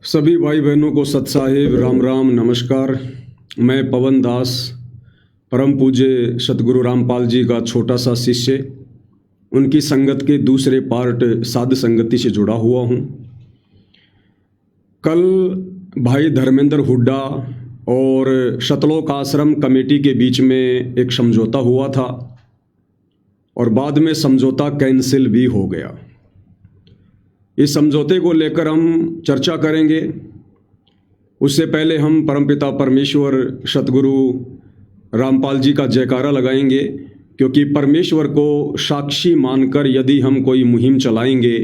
सभी भाई बहनों को सत साहिब राम राम नमस्कार। मैं पवन दास परम पूज्य सतगुरु रामपाल जी का छोटा सा शिष्य, उनकी संगत के दूसरे पार्ट साध संगति से जुड़ा हुआ हूँ। कल भाई धर्मेंद्र हुड्डा और शतलोक आश्रम कमेटी के बीच में एक समझौता हुआ था और बाद में समझौता कैंसिल भी हो गया। इस समझौते को लेकर हम चर्चा करेंगे। उससे पहले हम परमपिता परमेश्वर सतगुरु रामपाल जी का जयकारा लगाएंगे, क्योंकि परमेश्वर को साक्षी मानकर यदि हम कोई मुहिम चलाएंगे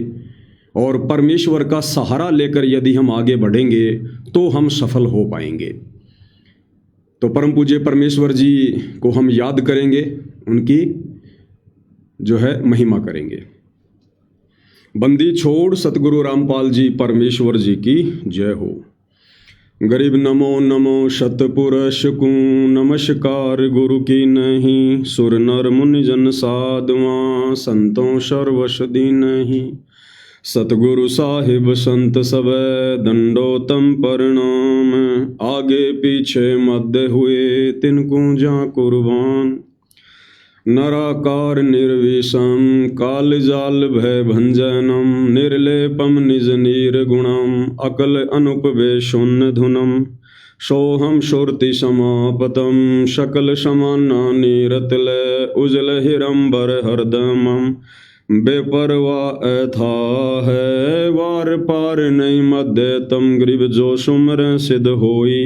और परमेश्वर का सहारा लेकर यदि हम आगे बढ़ेंगे तो हम सफल हो पाएंगे। तो परम पूज्य परमेश्वर जी को हम याद करेंगे, उनकी जो है महिमा करेंगे। बंदी छोड़ सतगुरु रामपाल जी परमेश्वर जी की जय हो। गरीब नमो नमो शतपुरुष को नमस्कार गुरु की नहीं, सुर नर मुनि जन साधुआ संतों सर्वसदी नहीं। सतगुरु साहिब संत सब दंडोतम प्रणाम, आगे पीछे मध्य हुए तिनको जा कुर्बान। नराकार निर्विषम काल जाल भय भंजनम, निर्लेपम निज निर्गुणम अकल अनुपवे शून्य धुनम। सोहम सुरति समापतम सकल समाना निरतल, उजल हिरंबर हरदमम बेपरवा अथा है। वार पार नहीं मध्य तम ग्रीव जो सुमर सिद्ध होई।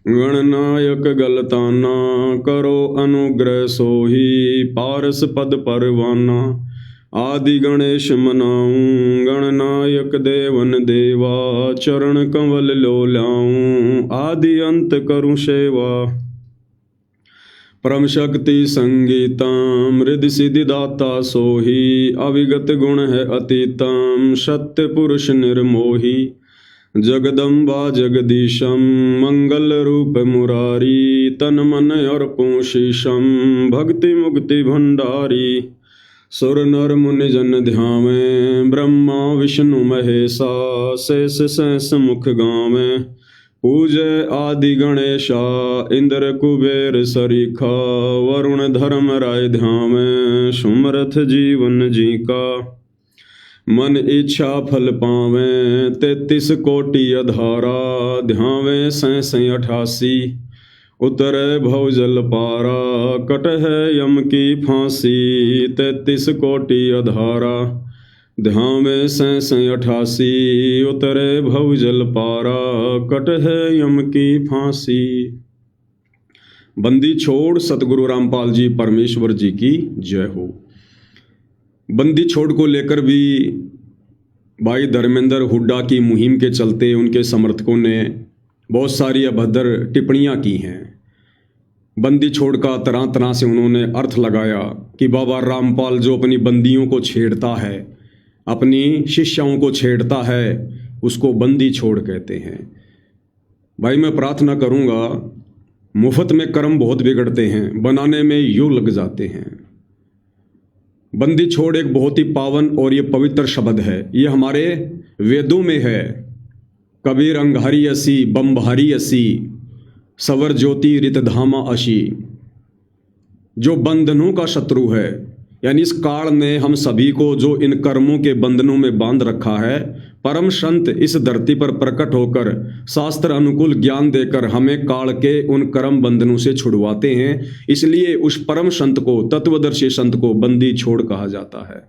गणनायक गलताना करो अनुग्रह सोही, पारस पद परवाना आदि गणेश मनाऊं। गणनायक देवन देवा चरण कंवल लो लाऊं, आदि अंत करूं सेवा। परम शक्ति संगीतम हृदय सिद्धि दाता सोही, अविगत गुण है अतीतम सत्य पुरुष निर्मोही। जगदम्बा जगदीशम मंगल रूप मुरारी, तन मन अर्पो शीशम भक्ति मुक्ति भंडारी। सुर नर मुनि जन ध्यावे ब्रह्मा विष्णु महेशा, शेष सहस मुख गावे। पूजय आदि गणेशा इंद्र कुबेर सरीखा, वरुण धर्म राय ध्यावे सुमरथ जीवन जी का। मन इच्छा फल पावें 33 कोटि अधारा, ध्यावें 88 उतरे भव जल पारा। कट है यम की फांसी 33 कोटि अधारा, ध्यावें 88 उतरे भव जल पारा। कट है यम की फांसी। बंदी छोड़ सतगुरु रामपाल जी परमेश्वर जी की जय हो। बंदी छोड़ को लेकर भी भाई धर्मेंद्र हुड्डा की मुहिम के चलते उनके समर्थकों ने बहुत सारी अभद्र टिप्पणियां की हैं। बंदी छोड़ का तरह तरह से उन्होंने अर्थ लगाया कि बाबा रामपाल जो अपनी बंदियों को छेड़ता है, अपनी शिष्याओं को छेड़ता है, उसको बंदी छोड़ कहते हैं। भाई मैं प्रार्थना करूंगा, मुफ्त में कर्म बहुत बिगड़ते हैं, बनाने में युग लग जाते हैं। बंदी छोड़ एक बहुत ही पावन और ये पवित्र शब्द है, ये हमारे वेदों में है। कबीर अंगारी असी बम्बहारी असी, सवर ज्योति रितधामा अशी। जो बंधनों का शत्रु है, यानी इस काल ने हम सभी को जो इन कर्मों के बंधनों में बांध रखा है, परम संत इस धरती पर प्रकट होकर शास्त्र अनुकूल ज्ञान देकर हमें काल के उन कर्म बंधनों से छुड़वाते हैं। इसलिए उस परम संत को, तत्वदर्शी संत को बंदी छोड़ कहा जाता है।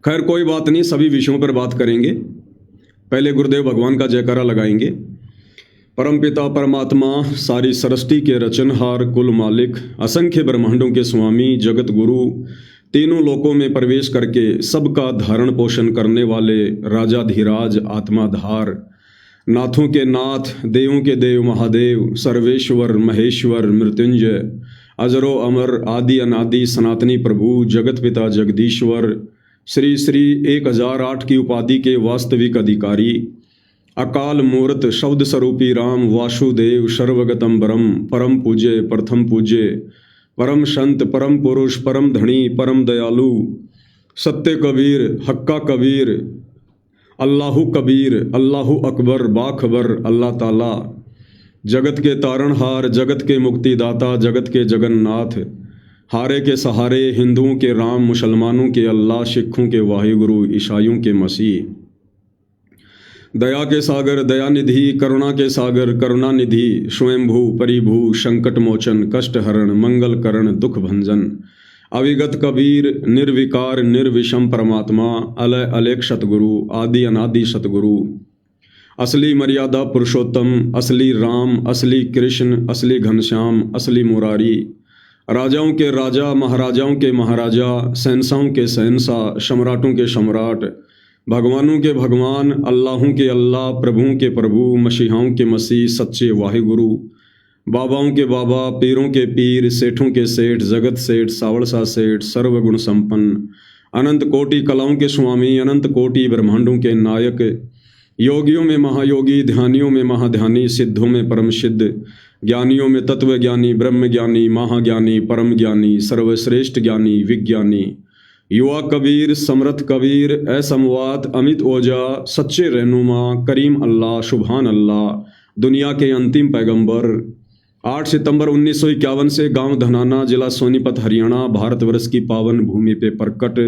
खैर कोई बात नहीं, सभी विषयों पर बात करेंगे। पहले गुरुदेव भगवान का जयकारा लगाएंगे। परमपिता परमात्मा सारी सृष्टि के रचनहार, कुल मालिक, असंख्य ब्रह्मांडों के स्वामी, जगत गुरु, तीनों लोकों में प्रवेश करके सबका धारण पोषण करने वाले राजाधिराज, आत्माधार, नाथों के नाथ, देवों के देव महादेव, सर्वेश्वर महेश्वर मृत्युंजय, अजरो अमर आदि अनादि सनातनी प्रभु, जगत पिता जगदीश्वर, श्री श्री 1008 की उपाधि के वास्तविक अधिकारी, अकाल मूर्त शब्द स्वरूपी राम वासुदेव, सर्वगतम ब्रह्म, परम पूज्य, प्रथम पूज्य, परम संत, परम पुरुष, परम धनी, परम दयालु, सत्य कबीर, हक्का कबीर, अल्लाहु कबीर अल्लाहु अकबर बाखबर अल्लाह ताला, जगत के तारणहार जगत के मुक्तिदाता जगत के जगन्नाथ, हारे के सहारे, हिंदुओं के राम, मुसलमानों के अल्लाह, सिखों के वाहिगुरु, ईसाइयों के मसीह, दया के सागर दयानिधि, करुणा के सागर करुणानिधि, स्वयंभू परिभू, संकट मोचन, कष्ट हरण, मंगल करण, दुख भंजन, अविगत कबीर, निर्विकार निर्विषम परमात्मा, अलय अलेख सतगुरु, आदि अनादि सतगुरु, असली मर्यादा पुरुषोत्तम, असली राम, असली कृष्ण, असली घनश्याम, असली मुरारी, राजाओं के राजा, महाराजाओं के महाराजा, शहंशाहों के शहंशाह, सम्राटों के सम्राट, भगवानों के भगवान, अल्लाहों के अल्लाह, प्रभुओं के प्रभु, मसीहाओं के मसीह, सच्चे वाहिगुरु, बाबाओं के बाबा, पीरों के पीर, सेठों के सेठ, जगत सेठ, सावड़सा सेठ, सर्वगुण संपन्न, अनंत कोटि कलाओं के स्वामी, अनंत कोटि ब्रह्मांडों के नायक, योगियों में महायोगी, ध्यानियों में महाध्यानी, सिद्धों में परम सिद्ध, ज्ञानियों में तत्व ज्ञानी, ब्रह्म ज्ञानी, महाज्ञानी, परम ज्ञानी, सर्वश्रेष्ठ ज्ञानी, विज्ञानी, युवा कबीर, समर्थ कबीर, असमवात, अमित ओजा, सच्चे रहनुमा, करीम अल्लाह, सुभान अल्लाह, दुनिया के अंतिम पैगंबर, 8 सितंबर 1951 से गांव धनाना, जिला सोनीपत, हरियाणा, भारतवर्ष की पावन भूमि पे प्रकट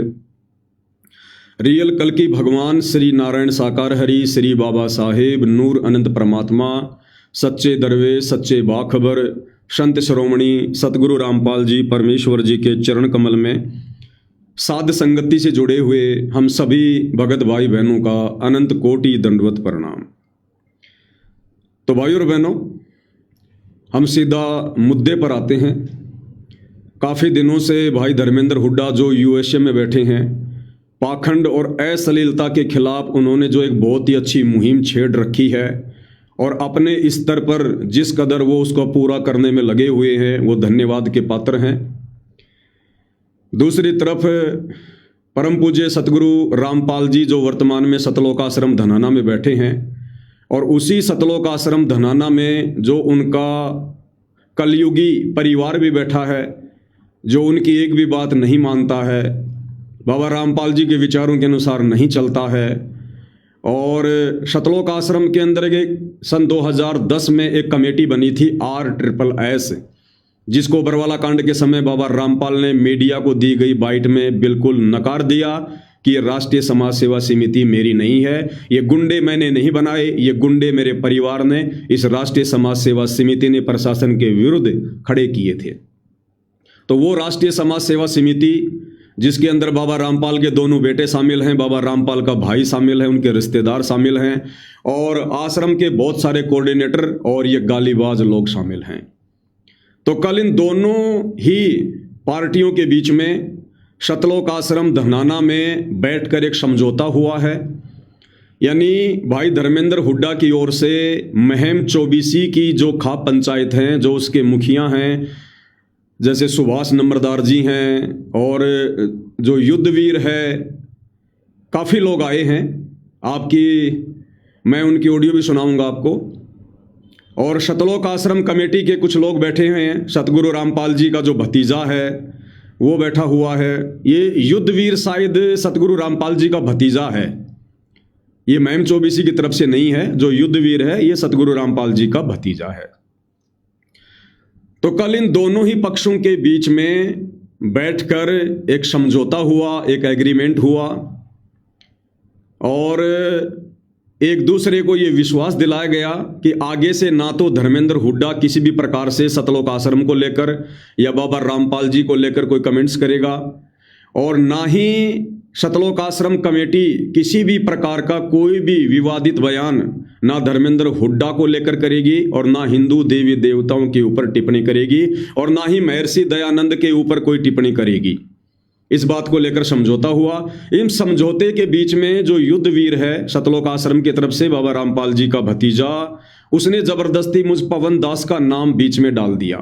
रियल कल की भगवान श्री नारायण साकार हरि, श्री बाबा साहेब, नूर अनंत परमात्मा, सच्चे दरवेश, सच्चे बाखबर, संत शिरोमणि सतगुरु रामपाल जी परमेश्वर जी के चरण कमल में साध संगति से जुड़े हुए हम सभी भगत भाई बहनों का अनंत कोटि दंडवत प्रणाम। तो भाइयों और बहनों, हम सीधा मुद्दे पर आते हैं। काफ़ी दिनों से भाई धर्मेंद्र हुड्डा जो यूएसए में बैठे हैं, पाखंड और अश्लीलता के खिलाफ उन्होंने जो एक बहुत ही अच्छी मुहिम छेड़ रखी है और अपने स्तर पर जिस कदर वो उसको पूरा करने में लगे हुए हैं, वो धन्यवाद के पात्र हैं। दूसरी तरफ परम पूज्य सतगुरु रामपाल जी जो वर्तमान में सतलोक आश्रम धनाना में बैठे हैं, और उसी सतलोक आश्रम धनाना में जो उनका कलयुगी परिवार भी बैठा है, जो उनकी एक भी बात नहीं मानता है, बाबा रामपाल जी के विचारों के अनुसार नहीं चलता है। और सतलोक आश्रम के अंदर सन 2010 में एक कमेटी बनी थी RSSS, जिसको बरवाला कांड के समय बाबा रामपाल ने मीडिया को दी गई बाइट में बिल्कुल नकार दिया कि ये राष्ट्रीय समाज सेवा समिति मेरी नहीं है, ये गुंडे मैंने नहीं बनाए, ये गुंडे मेरे परिवार ने इस राष्ट्रीय समाज सेवा समिति ने प्रशासन के विरुद्ध खड़े किए थे। तो वो राष्ट्रीय समाज सेवा समिति जिसके अंदर बाबा रामपाल के दोनों बेटे शामिल हैं, बाबा रामपाल का भाई शामिल है, उनके रिश्तेदार शामिल हैं, और आश्रम के बहुत सारे कोऑर्डिनेटर और ये गालीबाज लोग शामिल हैं। तो कल इन दोनों ही पार्टियों के बीच में सतलोक आश्रम धनाना में बैठकर एक समझौता हुआ है। यानी भाई धर्मेंद्र हुड्डा की ओर से महम 24 की जो खाप पंचायत हैं, जो उसके मुखिया हैं, जैसे सुभाष नंबरदार जी हैं और जो युद्धवीर है, काफ़ी लोग आए हैं। मैं उनकी ऑडियो भी सुनाऊंगा आपको। और सतलोक आश्रम कमेटी के कुछ लोग बैठे हुए हैं। सतगुरु रामपाल जी का जो भतीजा है वो बैठा हुआ है। ये युद्धवीर शायद सतगुरु रामपाल जी का भतीजा है, ये महम 24 की तरफ से नहीं है। जो युद्धवीर है ये सतगुरु रामपाल जी का भतीजा है। तो कल इन दोनों ही पक्षों के बीच में बैठकर एक समझौता हुआ, एक एग्रीमेंट हुआ, और एक दूसरे को ये विश्वास दिलाया गया कि आगे से ना तो धर्मेंद्र हुड्डा किसी भी प्रकार से सतलोक आश्रम को लेकर या बाबा रामपाल जी को लेकर कोई कमेंट्स करेगा, और ना ही सतलोक आश्रम कमेटी किसी भी प्रकार का कोई भी विवादित बयान ना धर्मेंद्र हुड्डा को लेकर करेगी, और ना हिंदू देवी देवताओं के ऊपर टिप्पणी करेगी, और ना ही महर्षि दयानंद के ऊपर कोई टिप्पणी करेगी। इस बात को लेकर समझौता हुआ। इन समझौते के बीच में जो युद्धवीर है सतलोक आश्रम की तरफ से बाबा रामपाल जी का भतीजा, उसने जबरदस्ती मुझ पवन दास का नाम बीच में डाल दिया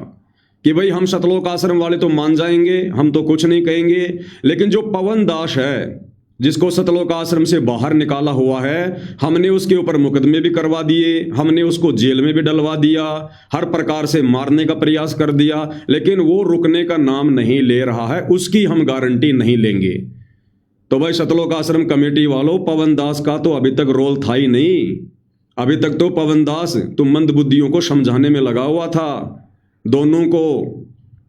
कि भाई हम सतलोक आश्रम वाले तो मान जाएंगे, हम तो कुछ नहीं कहेंगे, लेकिन जो पवन दास है जिसको सतलोक आश्रम से बाहर निकाला हुआ है, हमने उसके ऊपर मुकदमे भी करवा दिए, हमने उसको जेल में भी डलवा दिया, हर प्रकार से मारने का प्रयास कर दिया, लेकिन वो रुकने का नाम नहीं ले रहा है, उसकी हम गारंटी नहीं लेंगे। तो भाई सतलोक आश्रम कमेटी वालों, पवन दास का तो अभी तक रोल था ही नहीं। अभी तक तो पवन दास तुम मंद बुद्धियों को समझाने में लगा हुआ था। दोनों को,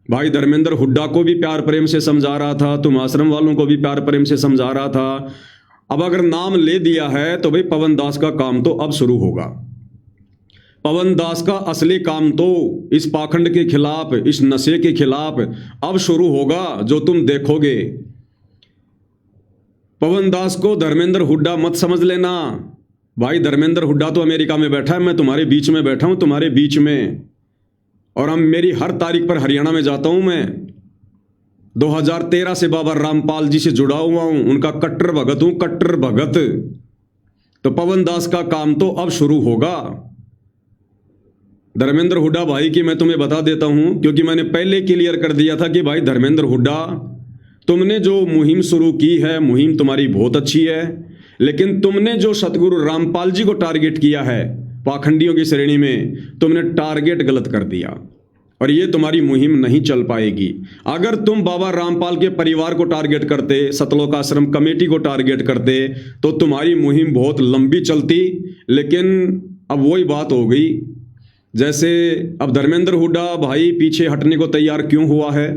भाई धर्मेंद्र हुड्डा को भी प्यार प्रेम से समझा रहा था, तुम आश्रम वालों को भी प्यार प्रेम से समझा रहा था। अब अगर नाम ले दिया है तो भाई पवन दास का काम तो अब शुरू होगा। पवन दास का असली काम तो इस पाखंड के खिलाफ, इस नशे के खिलाफ अब शुरू होगा, जो तुम देखोगे। पवन दास को धर्मेंद्र हुड्डा मत समझ लेना। भाई धर्मेंद्र हुड्डा तो अमेरिका में बैठा है, मैं तुम्हारे बीच में बैठा हूं, तुम्हारे बीच में। और हम, मेरी हर तारीख पर हरियाणा में जाता हूं मैं। 2013 से बाबा रामपाल जी से जुड़ा हुआ हूं, उनका कट्टर भगत हूं, कट्टर भगत। तो पवन दास का काम तो अब शुरू होगा। धर्मेंद्र हुड्डा भाई की मैं तुम्हें बता देता हूं, क्योंकि मैंने पहले क्लियर कर दिया था कि भाई धर्मेंद्र हुड्डा, तुमने जो मुहिम शुरू की है, मुहिम तुम्हारी बहुत अच्छी है, लेकिन तुमने जो सतगुरु रामपाल जी को टारगेट किया है पाखंडियों की श्रेणी में, तुमने टारगेट गलत कर दिया और ये तुम्हारी मुहिम नहीं चल पाएगी। अगर तुम बाबा रामपाल के परिवार को टारगेट करते, सतलोक आश्रम कमेटी को टारगेट करते, तो तुम्हारी मुहिम बहुत लंबी चलती। लेकिन अब वही बात हो गई, जैसे अब धर्मेंद्र हुड्डा भाई पीछे हटने को तैयार क्यों हुआ है?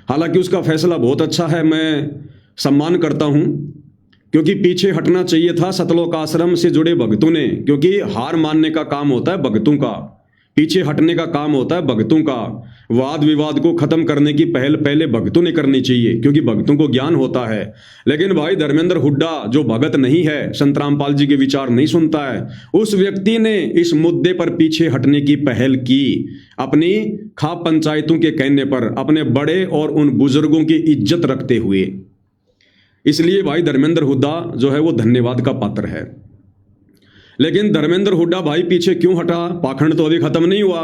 हालांकि उसका फैसला बहुत अच्छा है, मैं सम्मान करता हूं, क्योंकि पीछे हटना चाहिए था सतलोक आश्रम से जुड़े भक्तों ने, क्योंकि हार मानने का काम होता है भक्तों का, पीछे हटने का काम होता है भक्तों का। वाद विवाद को खत्म करने की पहल पहले भक्तों ने करनी चाहिए, क्योंकि भक्तों को ज्ञान होता है। लेकिन भाई धर्मेंद्र हुड्डा जो भगत नहीं है, संत रामपाल जी के विचार नहीं सुनता है, उस व्यक्ति ने इस मुद्दे पर पीछे हटने की पहल की, अपनी खाप पंचायतों के कहने पर, अपने बड़े और उन बुजुर्गों की इज्जत रखते हुए। इसलिए भाई धर्मेंद्र हुड्डा जो है वो धन्यवाद का पात्र है। लेकिन धर्मेंद्र हुड्डा भाई पीछे क्यों हटा? पाखंड तो अभी खत्म नहीं हुआ,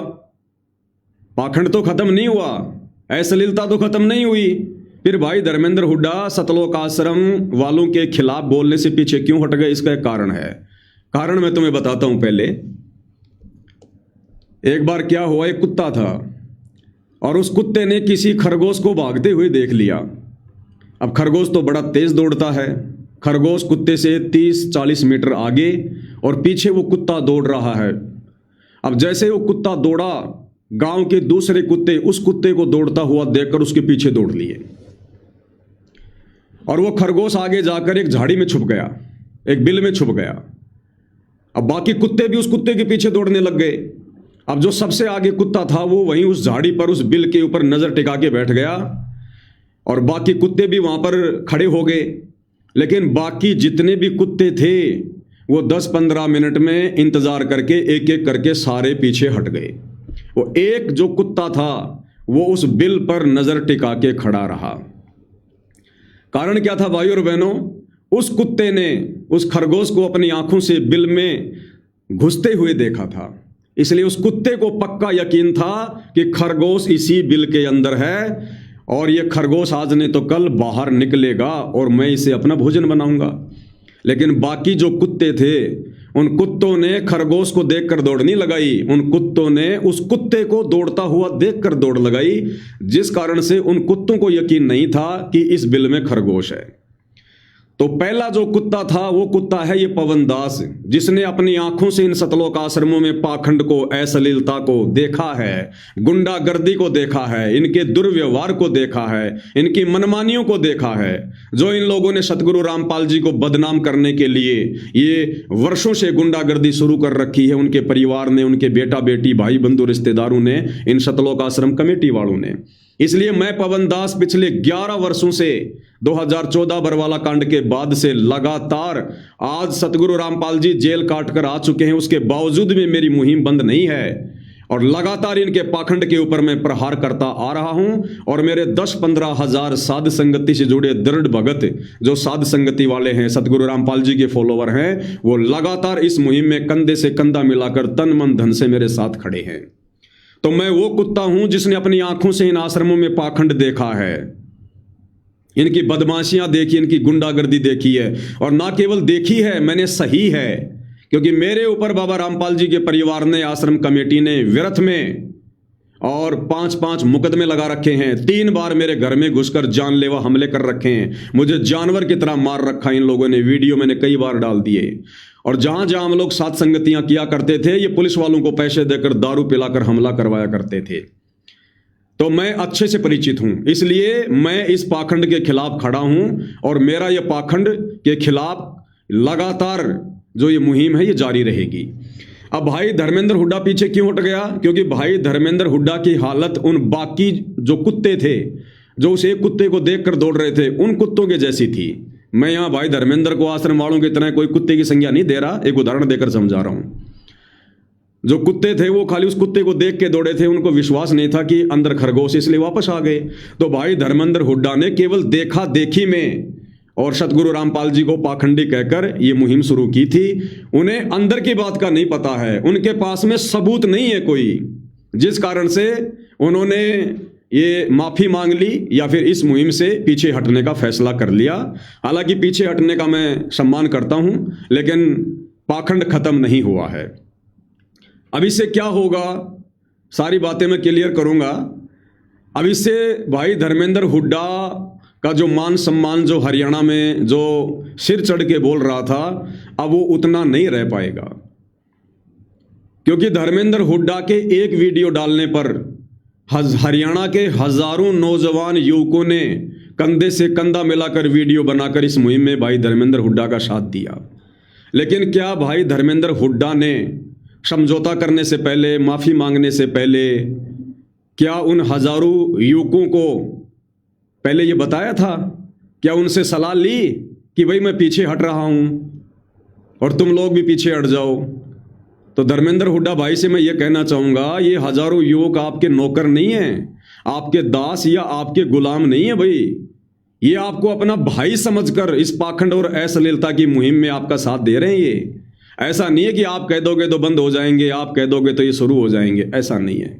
पाखंड तो खत्म नहीं हुआ, अश्लीलता तो खत्म नहीं हुई। फिर भाई धर्मेंद्र हुड्डा सतलोक आश्रम वालों के खिलाफ बोलने से पीछे क्यों हट गए? इसका एक कारण है। कारण मैं तुम्हें बताता हूं। पहले एक बार क्या हुआ, एक कुत्ता था और उस कुत्ते ने किसी खरगोश को भागते हुए देख लिया। अब खरगोश तो बड़ा तेज दौड़ता है, खरगोश कुत्ते से 30-40 मीटर आगे और पीछे वो कुत्ता दौड़ रहा है। अब जैसे वो कुत्ता दौड़ा, गांव के दूसरे कुत्ते उस कुत्ते को दौड़ता हुआ देखकर उसके पीछे दौड़ लिए और वो खरगोश आगे जाकर एक झाड़ी में छुप गया, एक बिल में छुप गया। अब बाकी कुत्ते भी उस कुत्ते के पीछे दौड़ने लग गए। अब जो सबसे आगे कुत्ता था वो वहीं उस झाड़ी पर, उस बिल के ऊपर नजर टिका के बैठ गया और बाकी कुत्ते भी वहां पर खड़े हो गए। लेकिन बाकी जितने भी कुत्ते थे वो 10-15 मिनट में इंतजार करके एक एक करके सारे पीछे हट गए। वो एक जो कुत्ता था वो उस बिल पर नजर टिका के खड़ा रहा। कारण क्या था भाई और बहनों? उस कुत्ते ने उस खरगोश को अपनी आंखों से बिल में घुसते हुए देखा था, इसलिए उस कुत्ते को पक्का यकीन था कि खरगोश इसी बिल के अंदर है और ये खरगोश आज नहीं तो कल बाहर निकलेगा और मैं इसे अपना भोजन बनाऊंगा। लेकिन बाकी जो कुत्ते थे, उन कुत्तों ने खरगोश को देखकर दौड़ नहीं लगाई, उन कुत्तों ने उस कुत्ते को दौड़ता हुआ देखकर दौड़ लगाई, जिस कारण से उन कुत्तों को यकीन नहीं था कि इस बिल में खरगोश है। तो पहला जो कुत्ता था वो कुत्ता है ये पवन दास, जिसने अपनी आंखों से इन सतलोक आश्रमों में पाखंड को, अश्लीलता को देखा है, गुंडागर्दी को देखा है, इनके दुर्व्यवहार को देखा है, इनकी मनमानियों को देखा है। जो इन लोगों ने सतगुरु रामपाल जी को बदनाम करने के लिए ये वर्षों से गुंडागर्दी शुरू कर रखी है, उनके परिवार ने, उनके बेटा बेटी, भाई बंधु, रिश्तेदारों ने, इन सतलोक आश्रम कमेटी वालों ने। इसलिए मैं पवन दास पिछले 11 वर्षों से 2014 बरवाला कांड के बाद से लगातार, आज सतगुरु रामपाल जी जेल काट कर आ चुके हैं, उसके बावजूद भी मेरी मुहिम बंद नहीं है और लगातार इनके पाखंड के ऊपर मैं प्रहार करता आ रहा हूं। और मेरे 10-15 हजार साध संगति से जुड़े दृढ़ भगत, जो साध संगति वाले हैं, सतगुरु रामपाल जी के फॉलोवर हैं, वो लगातार इस मुहिम में कंधे से कंधा मिलाकर तन मन धन से मेरे साथ खड़े हैं। तो मैं वो कुत्ता हूं जिसने अपनी आंखों से इन आश्रमों में पाखंड देखा है, इनकी बदमाशियां देखी, इनकी गुंडागर्दी देखी है। और ना केवल देखी है, मैंने सही है, क्योंकि मेरे ऊपर बाबा रामपाल जी के परिवार ने, आश्रम कमेटी ने व्यर्थ में और 5-5 मुकदमे लगा रखे हैं। 3 बार मेरे घर में घुसकर जानलेवा हमले कर रखे हैं। मुझे जानवर की तरह मार रखा इन लोगों ने। वीडियो मैंने कई बार डाल दिए। और जहां जहां हम लोग साथ संगतियां किया करते थे, ये पुलिस वालों को पैसे देकर दारू पिलाकर हमला करवाया करते थे। तो मैं अच्छे से परिचित हूं, इसलिए मैं इस पाखंड के खिलाफ खड़ा हूं और मेरा यह पाखंड के खिलाफ लगातार जो ये मुहिम है ये जारी रहेगी। अब भाई धर्मेंद्र हुड्डा पीछे क्यों हट गया? क्योंकि भाई धर्मेंद्र हुड्डा की हालत उन बाकी जो कुत्ते थे, जो उस एक कुत्ते को देखकर दौड़ रहे थे, उन कुत्तों के जैसी थी। मैं यहां भाई धर्मेंद्र को आश्रम वालों की तरह कोई कुत्ते की संज्ञा नहीं दे रहा, एक उदाहरण देकर समझा रहा हूं। जो कुत्ते थे वो खाली उस कुत्ते को देख के दौड़े थे, उनको विश्वास नहीं था कि अंदर खरगोश, इसलिए वापस आ गए। तो भाई धर्मेंद्र हुड्डा ने केवल देखा देखी में और सतगुरु रामपाल जी को पाखंडी कहकर ये मुहिम शुरू की थी। उन्हें अंदर की बात का नहीं पता है, उनके पास में सबूत नहीं है कोई, जिस कारण से उन्होंने ये माफी मांग ली या फिर इस मुहिम से पीछे हटने का फैसला कर लिया। हालांकि पीछे हटने का मैं सम्मान करता हूं, लेकिन पाखंड खत्म नहीं हुआ है। अब इससे क्या होगा, सारी बातें मैं क्लियर करूंगा। अब इससे भाई धर्मेंद्र हुड्डा का जो मान सम्मान जो हरियाणा में जो सिर चढ़ के बोल रहा था, अब वो उतना नहीं रह पाएगा। क्योंकि धर्मेंद्र हुड्डा के एक वीडियो डालने पर हरियाणा के हजारों नौजवान युवकों ने कंधे से कंधा मिलाकर वीडियो बनाकर इस मुहिम में भाई धर्मेंद्र हुड्डा का साथ दिया। लेकिन क्या भाई धर्मेंद्र हुड्डा ने समझौता करने से पहले, माफी मांगने से पहले, क्या उन हजारों युवकों को पहले ये बताया था? क्या उनसे सलाह ली कि भाई मैं पीछे हट रहा हूं और तुम लोग भी पीछे हट जाओ? तो धर्मेंद्र हुड्डा भाई से मैं ये कहना चाहूंगा, ये हजारों युवक आपके नौकर नहीं हैं, आपके दास या आपके गुलाम नहीं है भाई। ये आपको अपना भाई समझकर इस पाखंड और अश्लीलता की मुहिम में आपका साथ दे रहे हैं। ये ऐसा नहीं है कि आप कह दोगे तो बंद हो जाएंगे, आप कह दोगे तो ये शुरू हो जाएंगे, ऐसा नहीं है।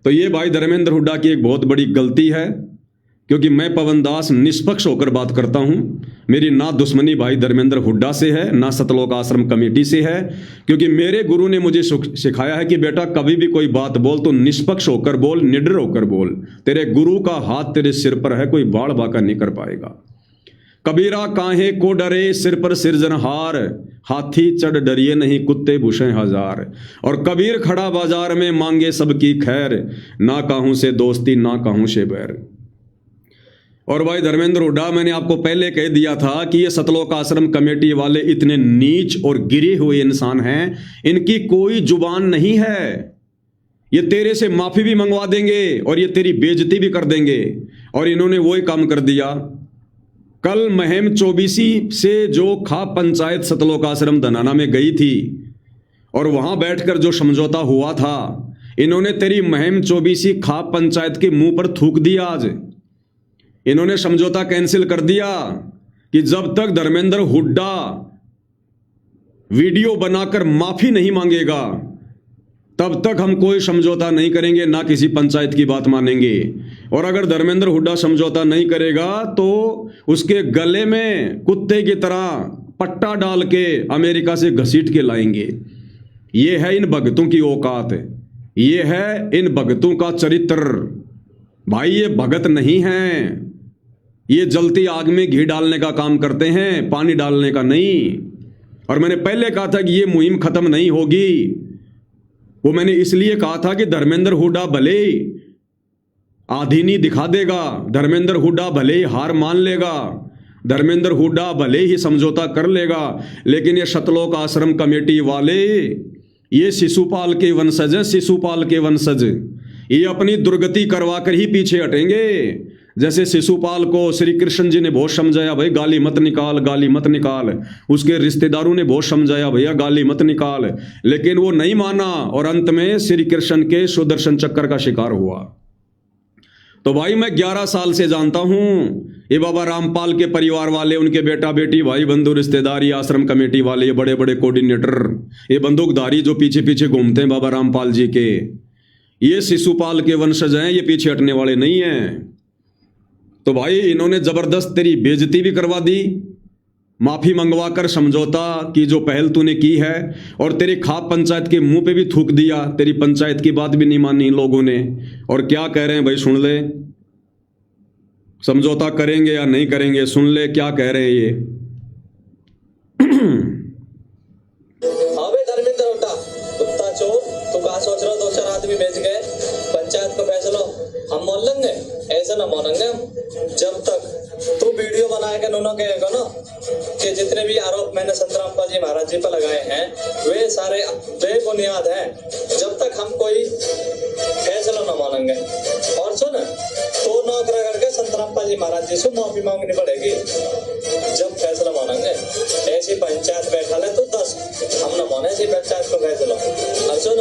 तो ये भाई धर्मेंद्र हुड्डा की एक बहुत बड़ी गलती है, क्योंकि मैं पवन दास निष्पक्ष होकर बात करता हूं। मेरी ना दुश्मनी भाई धर्मेंद्र हुड्डा से है, ना सतलोक आश्रम कमेटी से है। क्योंकि मेरे गुरु ने मुझे सिखाया है कि बेटा कभी भी कोई बात बोल तो निष्पक्ष होकर बोल, निडर होकर बोल। तेरे गुरु का हाथ तेरे सिर पर है, कोई बाढ़ बाका नहीं कर पाएगा। कबीरा काहे को डरे सिर पर सिरजनहार, हाथी चढ़ डरिए नहीं कुत्ते भूषे हजार। और कबीर खड़ा बाजार में मांगे सबकी खैर, ना काहू से दोस्ती ना काहू से बैर। और भाई धर्मेंद्र हुड्डा, मैंने आपको पहले कह दिया था कि ये सतलोक आश्रम कमेटी वाले इतने नीच और गिरे हुए इंसान हैं, इनकी कोई जुबान नहीं है। ये तेरे से माफी भी मंगवा देंगे और ये तेरी बेइज्जती भी कर देंगे। और इन्होंने वही काम कर दिया। कल महम 24 से जो खाप पंचायत सतलोक आश्रम धनाना में गई थी और वहां बैठकर जो समझौता हुआ था, इन्होंने तेरी महम 24 खाप पंचायत के मुंह पर थूक दिया। आज इन्होंने समझौता कैंसिल कर दिया कि जब तक धर्मेंद्र हुड्डा वीडियो बनाकर माफी नहीं मांगेगा तब तक हम कोई समझौता नहीं करेंगे, ना किसी पंचायत की बात मानेंगे। और अगर धर्मेंद्र हुड्डा समझौता नहीं करेगा तो उसके गले में कुत्ते की तरह पट्टा डाल के अमेरिका से घसीट के लाएंगे। ये है इन भगतों की औकात, ये है इन भगतों का चरित्र। भाई ये भगत नहीं हैं, ये जलती आग में घी डालने का काम करते हैं, पानी डालने का नहीं। और मैंने पहले कहा था कि ये मुहिम खत्म नहीं होगी। वो मैंने इसलिए कहा था कि धर्मेंद्र हुड्डा भले आधीनी दिखा देगा, धर्मेंद्र हुड्डा भले ही हार मान लेगा, धर्मेंद्र हुड्डा भले ही समझौता कर लेगा, लेकिन ये सतलोक आश्रम कमेटी वाले ये शिशुपाल के वंशज हैं, शिशुपाल के वंशज। ये अपनी दुर्गति करवा कर ही पीछे हटेंगे। जैसे शिशुपाल को श्री कृष्ण जी ने बहुत समझाया, भाई गाली मत निकाल, गाली मत निकाल। उसके रिश्तेदारों ने बहुत समझाया, भैया गाली मत निकाल, लेकिन वो नहीं माना और अंत में श्री कृष्ण के सुदर्शन चक्र का शिकार हुआ। तो भाई मैं 11 साल से जानता हूं ये बाबा रामपाल के परिवार वाले, उनके बेटा बेटी, भाई बंधु रिश्तेदार, ये आश्रम कमेटी वाले, ये बड़े बड़े कोऑर्डिनेटर, ये बंदूकधारी जो पीछे पीछे घूमते हैं बाबा रामपाल जी के, ये शिशुपाल के वंशज हैं, ये पीछे हटने वाले नहीं हैं। तो भाई इन्होंने जबरदस्त तेरी बेइज्जती भी करवा दी, माफ़ी मंगवाकर समझौता की जो पहल तूने की है, और तेरी खाप पंचायत के मुंह पे भी थूक दिया, तेरी पंचायत की बात भी नहीं मानी इन लोगों ने। और क्या कह रहे हैं भाई, सुन ले, समझौता करेंगे या नहीं करेंगे, सुन ले क्या कह रहे हैं ये। अबे धर्मेंद्र उठा, कुत्ता चोर, तू कहा सोच रहा, 2-4 आदमी बेच गए, पंचायत का फैसला हम मान लेंगे? ऐसा ना मानेंगे हम। जब तक तू वीडियो बनाएगा नूनो कहेगा ना कि जितने भी आरोप मैंने संतराम जी महाराज जी पर लगाए हैं वे सारे बेबुनियाद हैं, जब तक हम कोई फैसला ना मानेंगे। और सुन, तो नौकरा करके संतराम जी महाराज जी से माफी मांगनी पड़ेगी जब फैसला मानेंगे। ऐसी पंचायत बैठा ले तू 10, हम न माने ऐसी पंचायत को फैसला। और सुन,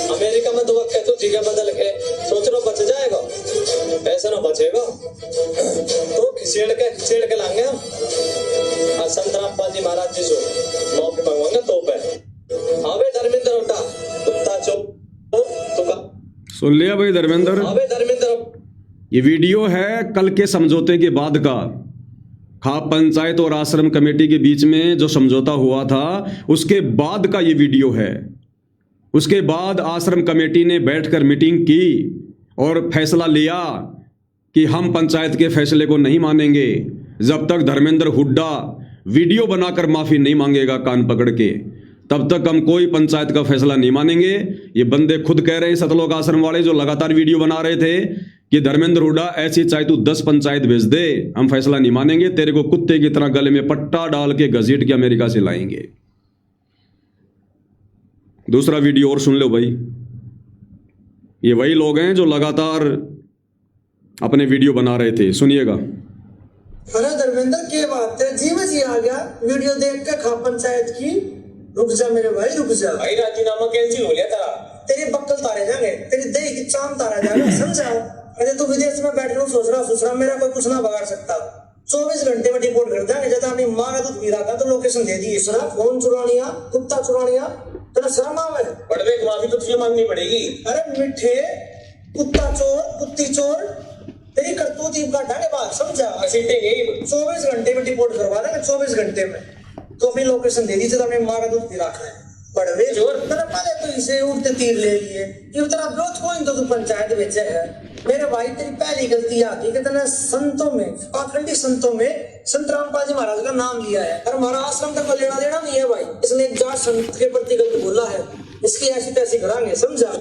अमेरिका में तो वक्त तू जगह बदल के सोच रहा बच जाएगा, ऐसा ना बचेगा। तो खिसेड़ के लाएंगे हम, और संतराम जी महाराज जी से माफी मांगवाएंगे तो पे। हाँ भाई धर्मेंद्र उठा, कुत्ता चोर, तू का सुन लिया भाई धर्मेंद्र? हाँ भाई धर्मेंद्र, ये वीडियो है कल के समझौते के बाद का। खाप पंचायत और आश्रम कमेटी के बीच में जो समझौता हुआ था उसके बाद का ये वीडियो है। उसके बाद आश्रम कमेटी ने बैठकर मीटिंग की और फैसला लिया कि हम पंचायत के फैसले को नहीं मानेंगे जब तक धर्मेंद्र हुड्डा वीडियो बनाकर माफ़ी नहीं मांगेगा कान पकड़ के, तब तक हम कोई पंचायत का फैसला नहीं मानेंगे। ये बंदे खुद कह रहे हैं, सतलोक आश्रम वाले जो लगातार वीडियो बना रहे थे कि धर्मेंद्र हुड्डा ऐसी चाहे तू 10 पंचायत भेज दे, हम फैसला नहीं मानेंगे, तेरे को कुत्ते की तरह गले में पट्टा डाल के घसीट के अमेरिका से लाएंगे। दूसरा वीडियो और सुन लो भाई। ये वही लोग हैं जो लगातार अपने वीडियो बना रहे थे, सुनिएगा। अरे धर्मेंद्र की बात है, जी में जी आ गया वीडियो देख के खाप पंचायत की। रुक जा मेरे भाई, रुक जा भाई, राजीनामा कैंसिल हो गया तेरा। तेरे बक्कल तारे जाएंगे, तेरी दही की चाम तारा जाएगा, समझा? अरे तू विदेश में बैठ रहा सोच रहा मेरा कोई कुछ ना बगाड़ सकता। 24 घंटे में रिपोर्ट कर देंगे, जब अपनी माँ का दूध पी रहा था तो लोकेशन दे दी। सुना, फोन चुरानिया, कुत्ता चुरानिया, तेरा शर्म आवे? बड़वे की माफी तो तुझे मांगनी पड़ेगी। अरे मिठे कुत्ता चोर, कुत्ती चोर, तेरी करतूत ही काटांगे बात, समझा? 24 घंटे में रिपोर्ट करवा देंगे, 24 घंटे में। तो अपनी लोकेशन दे दी, जब अपनी माँ का दूध पी रखा है। बड़वे चोर, तेरा पहले तो इसे उठते तीर ले लिए कि तेरा विरोध कोई तो तू पंचायत बेचे है। मेरे भाई तेरी पहली गलती आती कि तेने संतों में, पाखंडी संतों में संतराम जी महाराज का नाम लिया है, और हमारा आश्रम तक को लेना देना नहीं है भाई। इसने एक जाट संत के प्रति गलत बोला है, इसकी ऐसी तैसी करांगे, समझा?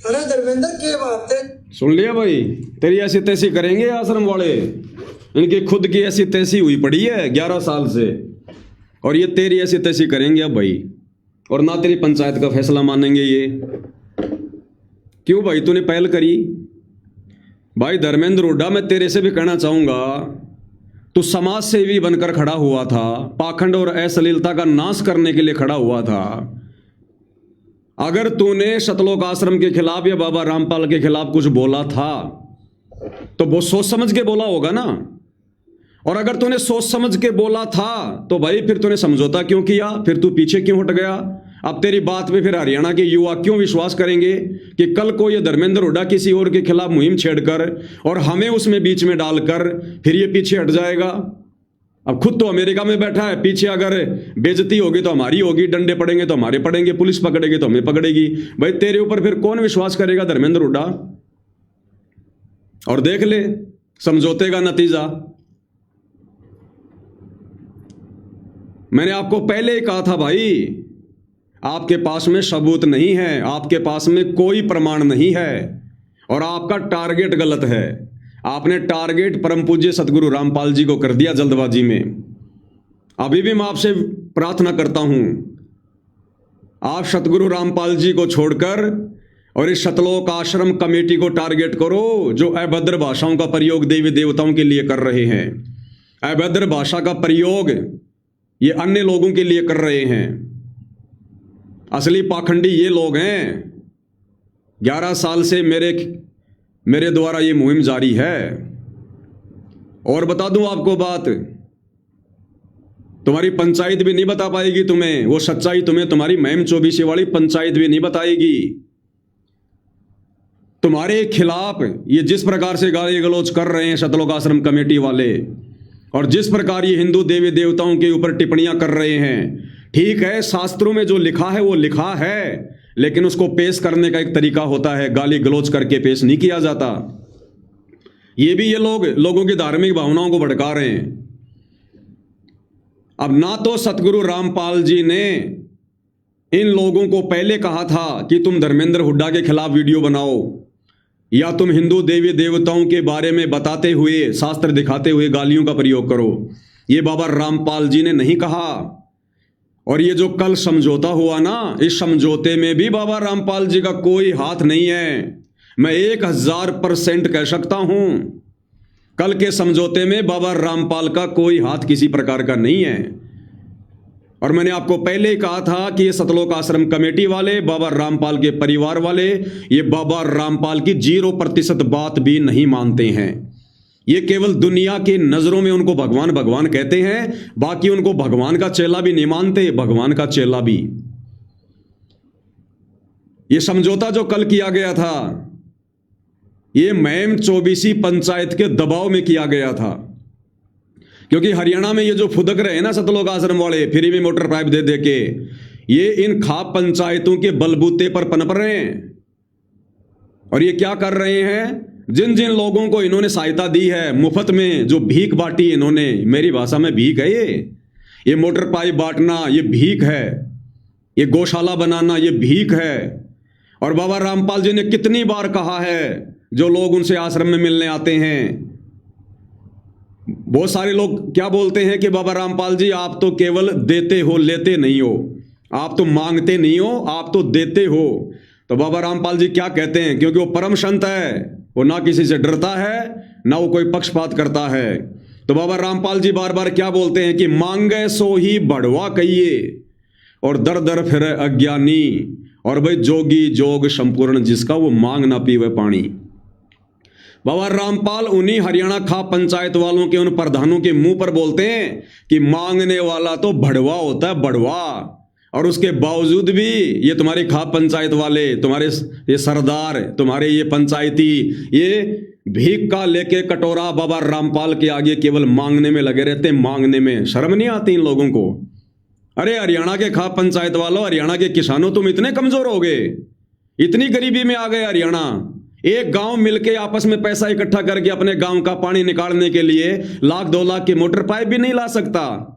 अरे धर्मेंद्र की बात है, सुन लिया भाई? तेरी ऐसी तैसी करेंगे आश्रम वाले, इनकी खुद की ऐसी तैसी हुई पड़ी है 11 साल से, और ये तेरी ऐसी तैसी करेंगे अब भाई, और ना तेरी पंचायत का फैसला मानेंगे ये। क्यों भाई तूने पहल करी? भाई धर्मेंद्र हुड्डा, मैं तेरे से भी कहना चाहूंगा, तू समाज सेवी बनकर खड़ा हुआ था, पाखंड और अश्लीलता का नाश करने के लिए खड़ा हुआ था। अगर तूने सतलोक आश्रम के खिलाफ या बाबा रामपाल के खिलाफ कुछ बोला था तो वो सोच समझ के बोला होगा ना, और अगर तूने सोच समझ के बोला था तो भाई फिर तूने समझौता क्यों किया? फिर तू पीछे क्यों हट गया? अब तेरी बात पे फिर हरियाणा के युवा क्यों विश्वास करेंगे कि कल को ये धर्मेंद्र हुड्डा किसी और के खिलाफ मुहिम छेड़कर और हमें उसमें बीच में डालकर फिर ये पीछे हट जाएगा? अब खुद तो अमेरिका में बैठा है, पीछे अगर बेइज्जती होगी तो हमारी होगी, डंडे पड़ेंगे तो हमारे पड़ेंगे, पुलिस पकड़ेगी तो हमें पकड़ेगी। भाई तेरे ऊपर फिर कौन विश्वास करेगा धर्मेंद्र हुड्डा? और देख ले समझौते का नतीजा। मैंने आपको पहले ही कहा था भाई, आपके पास में सबूत नहीं है, आपके पास में कोई प्रमाण नहीं है, और आपका टारगेट गलत है। आपने टारगेट परम पूज्य सतगुरु रामपाल जी को कर दिया जल्दबाजी में। अभी भी मैं आपसे प्रार्थना करता हूं, आप सतगुरु रामपाल जी को छोड़कर और इस सतलोक आश्रम कमेटी को टारगेट करो, जो अभद्र भाषाओं का प्रयोग देवी देवताओं के लिए कर रहे हैं। अभद्र भाषा का प्रयोग ये अन्य लोगों के लिए कर रहे हैं। असली पाखंडी ये लोग हैं। 11 साल से मेरे द्वारा ये मुहिम जारी है। और बता दूं आपको बात, तुम्हारी पंचायत भी नहीं बता पाएगी तुम्हें वो सच्चाई, तुम्हें तुम्हारी महिम 24 वाली पंचायत भी नहीं बताएगी। तुम्हारे खिलाफ ये जिस प्रकार से गाली गलौज कर रहे हैं सतलोक आश्रम कमेटी वाले, और जिस प्रकार ये हिंदू देवी देवताओं के ऊपर टिप्पणियां कर रहे हैं, ठीक है, शास्त्रों में जो लिखा है वो लिखा है, लेकिन उसको पेश करने का एक तरीका होता है, गाली गलौज करके पेश नहीं किया जाता। ये भी ये लोगों की धार्मिक भावनाओं को भड़का रहे हैं। अब ना तो सतगुरु रामपाल जी ने इन लोगों को पहले कहा था कि तुम धर्मेंद्र हुड्डा के खिलाफ वीडियो बनाओ, या तुम हिंदू देवी देवताओं के बारे में बताते हुए, शास्त्र दिखाते हुए गालियों का प्रयोग करो। ये बाबा रामपाल जी ने नहीं कहा। और ये जो कल समझौता हुआ ना, इस समझौते में भी बाबा रामपाल जी का कोई हाथ नहीं है। मैं 1000% कह सकता हूं, कल के समझौते में बाबा रामपाल का कोई हाथ किसी प्रकार का नहीं है। और मैंने आपको पहले ही कहा था कि ये सतलोक आश्रम कमेटी वाले, बाबा रामपाल के परिवार वाले, ये बाबा रामपाल की 0% बात भी नहीं मानते हैं। ये केवल दुनिया की नजरों में उनको भगवान भगवान कहते हैं, बाकी उनको भगवान का चेला भी नहीं मानते, भगवान का चेला भी। ये समझौता जो कल किया गया था, ये मैम 24 पंचायत के दबाव में किया गया था, क्योंकि हरियाणा में ये जो फुदक रहे हैं ना सतलोक आश्रम वाले, फ्री में मोटर पाइप दे दे के, ये इन खाप पंचायतों के बलबूते पर पनप रहे हैं। और ये क्या कर रहे हैं, जिन जिन लोगों को इन्होंने सहायता दी है मुफ्त में, जो भीख बांटी इन्होंने, मेरी भाषा में भीख है ये मोटर पाइप बांटना ये भीख है, ये गौशाला बनाना ये भीख है। और बाबा रामपाल जी ने कितनी बार कहा है, जो लोग उनसे आश्रम में मिलने आते हैं, बहुत सारे लोग क्या बोलते हैं कि बाबा रामपाल जी आप तो केवल देते हो, लेते नहीं हो, आप तो मांगते नहीं हो, आप तो देते हो। तो बाबा रामपाल जी क्या कहते हैं, क्योंकि वो परम संत है, वो ना किसी से डरता है, ना वो कोई पक्षपात करता है। तो बाबा रामपाल जी बार बार क्या बोलते हैं कि मांगे सो ही बढ़वा कहिए, और दर दर फिर अज्ञानी, और भाई जोगी जोग संपूर्ण जिसका वो मांग ना पीवे पानी। बाबा रामपाल उन्हीं हरियाणा खाप पंचायत वालों के उन प्रधानों के मुंह पर बोलते हैं कि मांगने वाला तो बढ़वा होता है, बढ़वा। और उसके बावजूद भी ये तुम्हारे खाप पंचायत वाले, तुम्हारे ये सरदार, तुम्हारे ये पंचायती, ये भीख का लेके कटोरा बाबा रामपाल के आगे केवल मांगने में लगे रहते, मांगने में। शर्म नहीं आती इन लोगों को? अरे हरियाणा के खाप पंचायत वालों, हरियाणा के किसानों, तुम इतने कमजोर हो गए, इतनी गरीबी में आ गए हरियाणा। एक गांव मिलके आपस में पैसा इकट्ठा करके अपने गांव का पानी निकालने के लिए 1-2 लाख की मोटर पाइप भी नहीं ला सकता।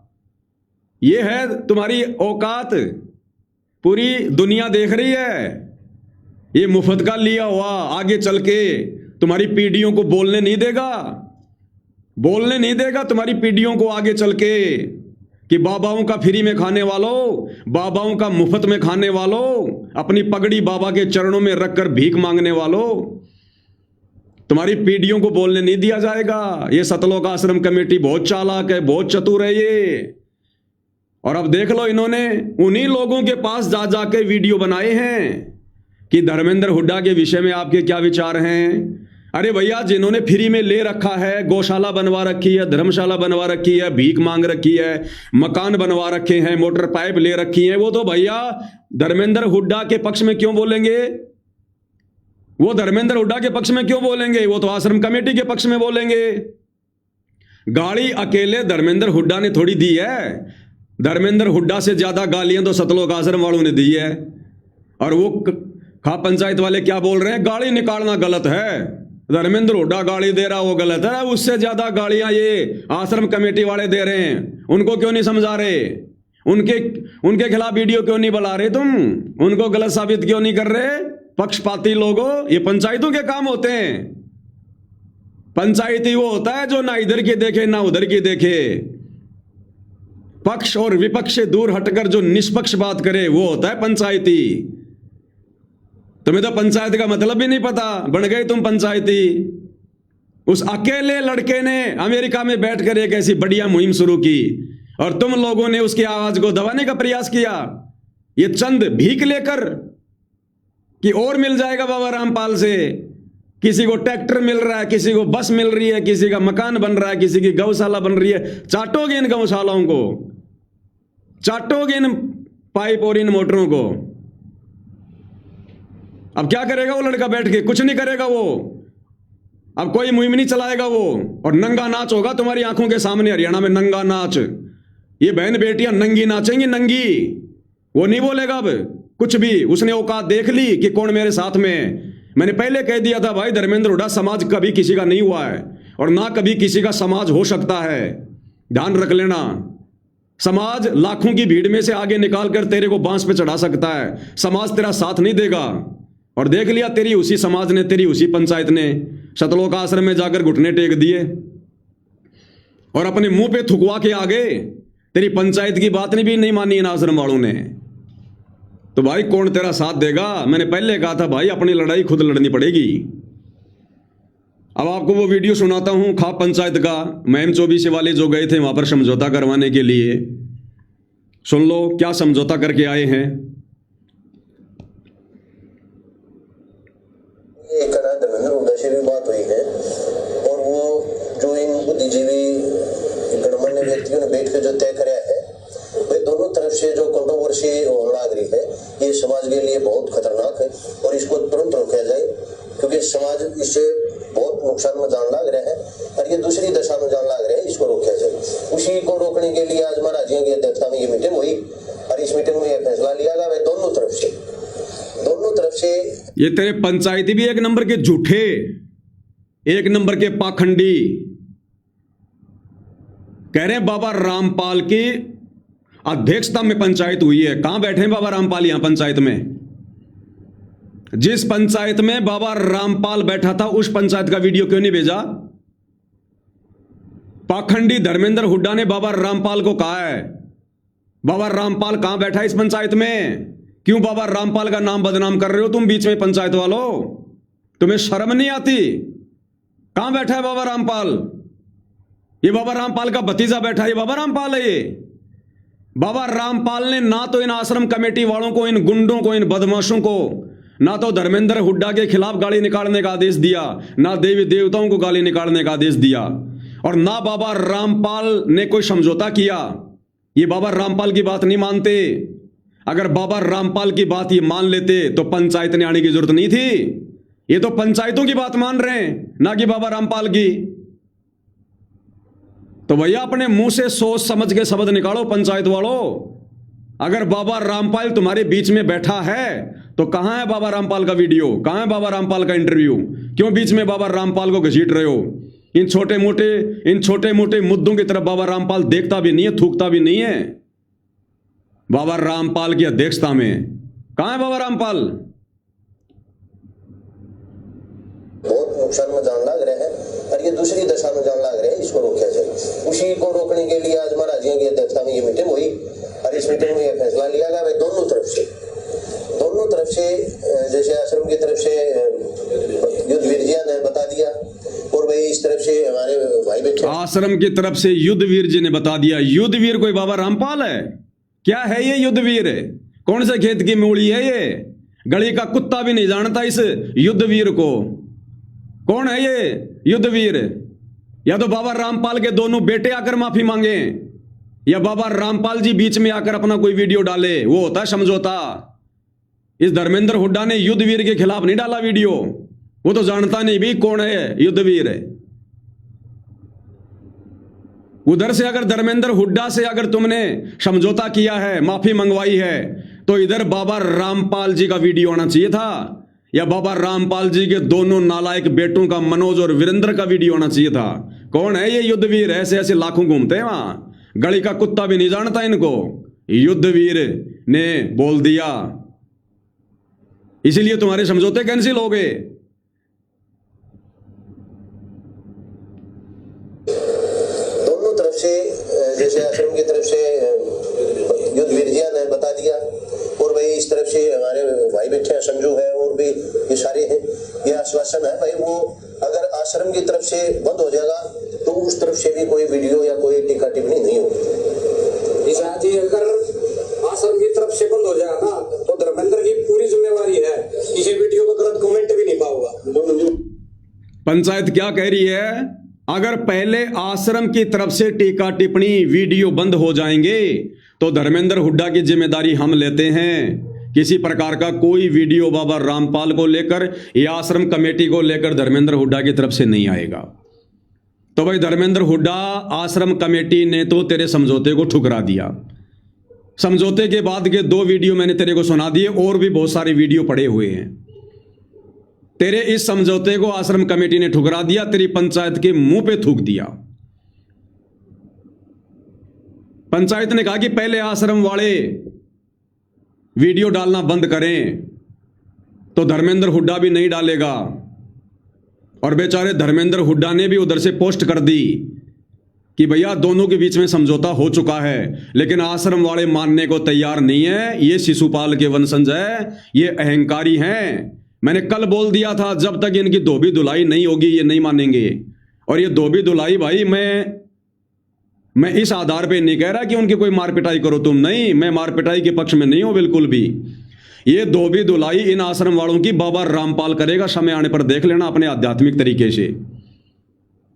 यह है तुम्हारी औकात, पूरी दुनिया देख रही है। ये मुफ्त का लिया हुआ आगे चल के तुम्हारी पीढ़ियों को बोलने नहीं देगा, बोलने नहीं देगा तुम्हारी पीढ़ियों को आगे चल के कि बाबाओं का फ्री में खाने वालों, बाबाओं का मुफ्त में खाने वालों, अपनी पगड़ी बाबा के चरणों में रखकर भीख मांगने वालों, तुम्हारी पीढ़ियों को बोलने नहीं दिया जाएगा। ये सतलोक आश्रम कमेटी बहुत चालाक है, बहुत चतुर है ये। और अब देख लो, इन्होंने उन्हीं लोगों के पास जा जाके वीडियो बनाए हैं कि धर्मेंद्र हुड्डा के विषय में आपके क्या विचार हैं। अरे भैया, जिन्होंने फ्री में ले रखा है, गौशाला बनवा रखी है, धर्मशाला बनवा रखी है, भीख मांग रखी है, मकान बनवा रखे हैं, मोटर पाइप ले रखी है, वो तो भैया धर्मेंद्र हुड्डा के पक्ष में क्यों बोलेंगे? वो धर्मेंद्र हुड्डा के पक्ष में क्यों बोलेंगे? वो तो आश्रम कमेटी के पक्ष में बोलेंगे। गाली अकेले धर्मेंद्र हुड्डा ने थोड़ी दी है, धर्मेंद्र हुड्डा से ज्यादा गालियां तो सतलोक आश्रम वालों ने दी है। और वो खाप पंचायत वाले क्या बोल रहे हैं, गाली निकालना गलत है, धर्मेंद्र हुड्डा गाली दे रहा वो गलत है। उससे ज्यादा गालियां ये आश्रम कमेटी वाले दे रहे हैं, उनको क्यों नहीं समझा रहे? उनके खिलाफ वीडियो क्यों नहीं बना रहे तुम? उनको गलत साबित क्यों नहीं कर रहे? पक्षपाती लोगों, ये पंचायतों के काम होते हैं। पंचायती वो होता है जो ना इधर की देखे ना उधर की देखे, पक्ष और विपक्ष से दूर हटकर जो निष्पक्ष बात करे, वो होता है पंचायती। तुम्हें तो पंचायत का मतलब भी नहीं पता, बन गए तुम पंचायती। उस अकेले लड़के ने अमेरिका में बैठकर एक ऐसी बढ़िया मुहिम शुरू की और तुम लोगों ने उसकी आवाज को दबाने का प्रयास किया। ये चंद भीख लेकर कि और मिल जाएगा बाबा रामपाल से, किसी को ट्रैक्टर मिल रहा है, किसी को बस मिल रही है, किसी का मकान बन रहा है, किसी की गौशाला बन रही है। चाटोगे इन गौशालाओं को, चाटोगे इन पाइप और इन मोटरों को। अब क्या करेगा वो लड़का बैठ के? कुछ नहीं करेगा वो। अब कोई मुहिम नहीं चलाएगा वो, और नंगा नाच होगा तुम्हारी आंखों के सामने। हरियाणा में नंगा नाच, ये बहन बेटियां नंगी नाचेंगी, नंगी। वो नहीं बोलेगा अब कुछ भी, उसने औकात देख ली कि कौन मेरे साथ में है। मैंने पहले कह दिया था भाई, धर्मेंद्र हुड्डा समाज कभी किसी का नहीं हुआ है और ना कभी किसी का समाज हो सकता है, ध्यान रख लेना। समाज लाखों की भीड़ में से आगे निकाल कर तेरे को बांस पे चढ़ा सकता है, समाज तेरा साथ नहीं देगा। और देख लिया, तेरी उसी समाज ने, तेरी उसी पंचायत ने सतलोक आश्रम में जाकर घुटने टेक दिए और अपने मुंह पे थुकवा के आगे तेरी पंचायत की बात भी नहीं मानी इन आश्रम वालों ने। तो भाई कौन तेरा साथ देगा? मैंने पहले कहा था भाई, अपनी लड़ाई खुद लड़नी पड़ेगी। अब आपको वो वीडियो सुनाता हूं खाप पंचायत का, महम 24 वाले जो गए थे वहां पर समझौता करवाने के लिए। सुन लो क्या समझौता करके आए हैं। धर्मेंद्र हुड्डा से भी बात हुई है और वो जो इन बुद्धिजीवी गणमान्य व्यक्तियों ने बैठ कर जो तय कराया है, वे दोनों तरफ से जो कंट्रोवर्सी होने लग रही है, ये समाज के लिए बहुत खतरनाक है और इसको तुरंत रोका जाए, क्योंकि समाज इससे बहुत नुकसान में जाने लग रहा है और ये दूसरी दशा में जाने लग रहा है। इसको रोका जाए, उसी को रोकने के लिए आज महाराज जी की अध्यक्षता में ये मीटिंग हुई और इस मीटिंग में यह फैसला लिया गया दोनों तरफ से। ये तेरे पंचायती भी एक नंबर के झूठे, एक नंबर के पाखंडी कह रहे हैं बाबा रामपाल की अध्यक्षता में पंचायत हुई है। कहां बैठे हैं बाबा रामपाल? यहां पंचायत में, जिस पंचायत में बाबा रामपाल बैठा था उस पंचायत का वीडियो क्यों नहीं भेजा? पाखंडी धर्मेंद्र हुड्डा ने बाबा रामपाल को कहा है, बाबा रामपाल कहां बैठा है इस पंचायत में? क्यों बाबा रामपाल का नाम बदनाम कर रहे हो तुम बीच में पंचायत वालों? तुम्हें शर्म नहीं आती? कहां बैठा है बाबा रामपाल? ये बाबा रामपाल का भतीजा बैठा है, ये बाबा रामपाल है। ये बाबा रामपाल ने ना तो इन आश्रम कमेटी वालों को, इन गुंडों को, इन बदमाशों को, ना तो धर्मेंद्र हुड्डा के खिलाफ गाली निकालने का आदेश दिया, ना देवी देवताओं को गाली निकालने का आदेश दिया, और ना बाबा रामपाल ने कोई समझौता किया। ये बाबा रामपाल की बात नहीं मानते। अगर बाबा रामपाल की बात ये मान लेते तो पंचायत ने आने की जरूरत नहीं थी। ये तो पंचायतों की बात मान रहे हैं, ना कि बाबा रामपाल की। तो भैया अपने मुंह से सोच समझ के शब्द निकालो पंचायत वालों। अगर बाबा रामपाल तुम्हारे बीच में बैठा है तो कहां है बाबा रामपाल का वीडियो? कहां है बाबा रामपाल का इंटरव्यू? क्यों बीच में बाबा रामपाल को घसीट रहे हो? इन छोटे मोटे मुद्दों की तरफ बाबा रामपाल देखता भी नहीं है, थूकता भी नहीं है। बाबा रामपाल की अध्यक्षता में कहां है बाबा रामपाल? बहुत नुकसान में जान लग रहा है और ये दूसरी दशा में जान लग रहा है। इसको रोका जाए, उसी को रोकने के लिए आज महाराज जी की अध्यक्षता में ये मीटिंग हुई और इस मीटिंग में यह फैसला लिया गया है दोनों तरफ से। जैसे आश्रम की तरफ से युद्धवीर जी ने बता दिया और भाई इस तरफ से हमारे भाई बैठे, आश्रम की तरफ से युद्धवीर जी ने बता दिया। युद्धवीर कोई बाबा रामपाल है? क्या है ये युद्धवीर? कौन से खेत की मूली है ये? गली का कुत्ता भी नहीं जानता इस युद्धवीर को। कौन है ये युद्धवीर? या तो बाबा रामपाल के दोनों बेटे आकर माफी मांगे, या बाबा रामपाल जी बीच में आकर अपना कोई वीडियो डाले, वो होता है समझौता। इस धर्मेंद्र हुड्डा ने युद्धवीर के खिलाफ नहीं डाला वीडियो, वो तो जानता नहीं भी कौन है युद्धवीर है। उधर से अगर धर्मेंद्र हुड्डा से अगर तुमने समझौता किया है, माफी मंगवाई है, तो इधर बाबा रामपाल जी का वीडियो आना चाहिए था, या बाबा रामपाल जी के दोनों नालायक बेटों का, मनोज और वीरेंद्र का वीडियो आना चाहिए था। कौन है ये युद्धवीर? ऐसे ऐसे लाखों घूमते हैं वहां, गली का कुत्ता भी नहीं जानता इनको। युद्धवीर ने बोल दिया, इसीलिए तुम्हारे समझौते कैंसिल हो गए। दोनों तरफ से, जैसे आश्रम की तरफ से युद्धवीर जी ने बता दिया और भाई इस तरफ से हमारे भाई बैठे हैं, संजू है और भी ये सारे हैं, ये आश्वासन है भाई। वो अगर आश्रम की तरफ से बंद हो जाएगा तो उस तरफ से भी कोई वीडियो या कोई टीका टिप्पणी नहीं होगी। जी अगर आश्रम की तरफ से बंद हो जाएगा ना तो धर्मेंद्र की पूरी जिम्मेवारी है, किसी वीडियो में गलत कमेंट भी नहीं पाऊंगा। पंचायत क्या कह रही है? अगर पहले आश्रम की तरफ से टीका टिप्पणी वीडियो बंद हो जाएंगे तो धर्मेंद्र हुड्डा की जिम्मेदारी हम लेते हैं किसी प्रकार का कोई वीडियो बाबा रामपाल को लेकर या आश्रम कमेटी को लेकर धर्मेंद्र हुड्डा की तरफ से नहीं आएगा। तो भाई धर्मेंद्र हुड्डा, आश्रम कमेटी ने तो तेरे समझौते को ठुकरा दिया। समझौते के बाद के 2 वीडियो मैंने तेरे को सुना दिए, और भी बहुत सारे वीडियो पड़े हुए हैं। तेरे इस समझौते को आश्रम कमेटी ने ठुकरा दिया, तेरी पंचायत के मुंह पे थूक दिया। पंचायत ने कहा कि पहले आश्रम वाले वीडियो डालना बंद करें, तो धर्मेंद्र हुड्डा भी नहीं डालेगा। और बेचारे धर्मेंद्र हुड्डा ने भी उधर से पोस्ट कर दी कि भैया दोनों के बीच में समझौता हो चुका है, लेकिन आश्रम वाले मानने को तैयार नहीं है। ये शिशुपाल के वंशज है, ये अहंकारी हैं। मैंने कल बोल दिया था, जब तक इनकी धोबी धुलाई नहीं होगी ये नहीं मानेंगे। और ये धोबी धुलाई भाई, मैं इस आधार पे नहीं कह रहा कि उनकी कोई मार पिटाई करो तुम, नहीं, मैं मार पिटाई के पक्ष में नहीं हूं बिल्कुल भी। ये धोबी धुलाई इन आश्रम वालों की बाबा रामपाल करेगा, समय आने पर देख लेना अपने आध्यात्मिक तरीके से।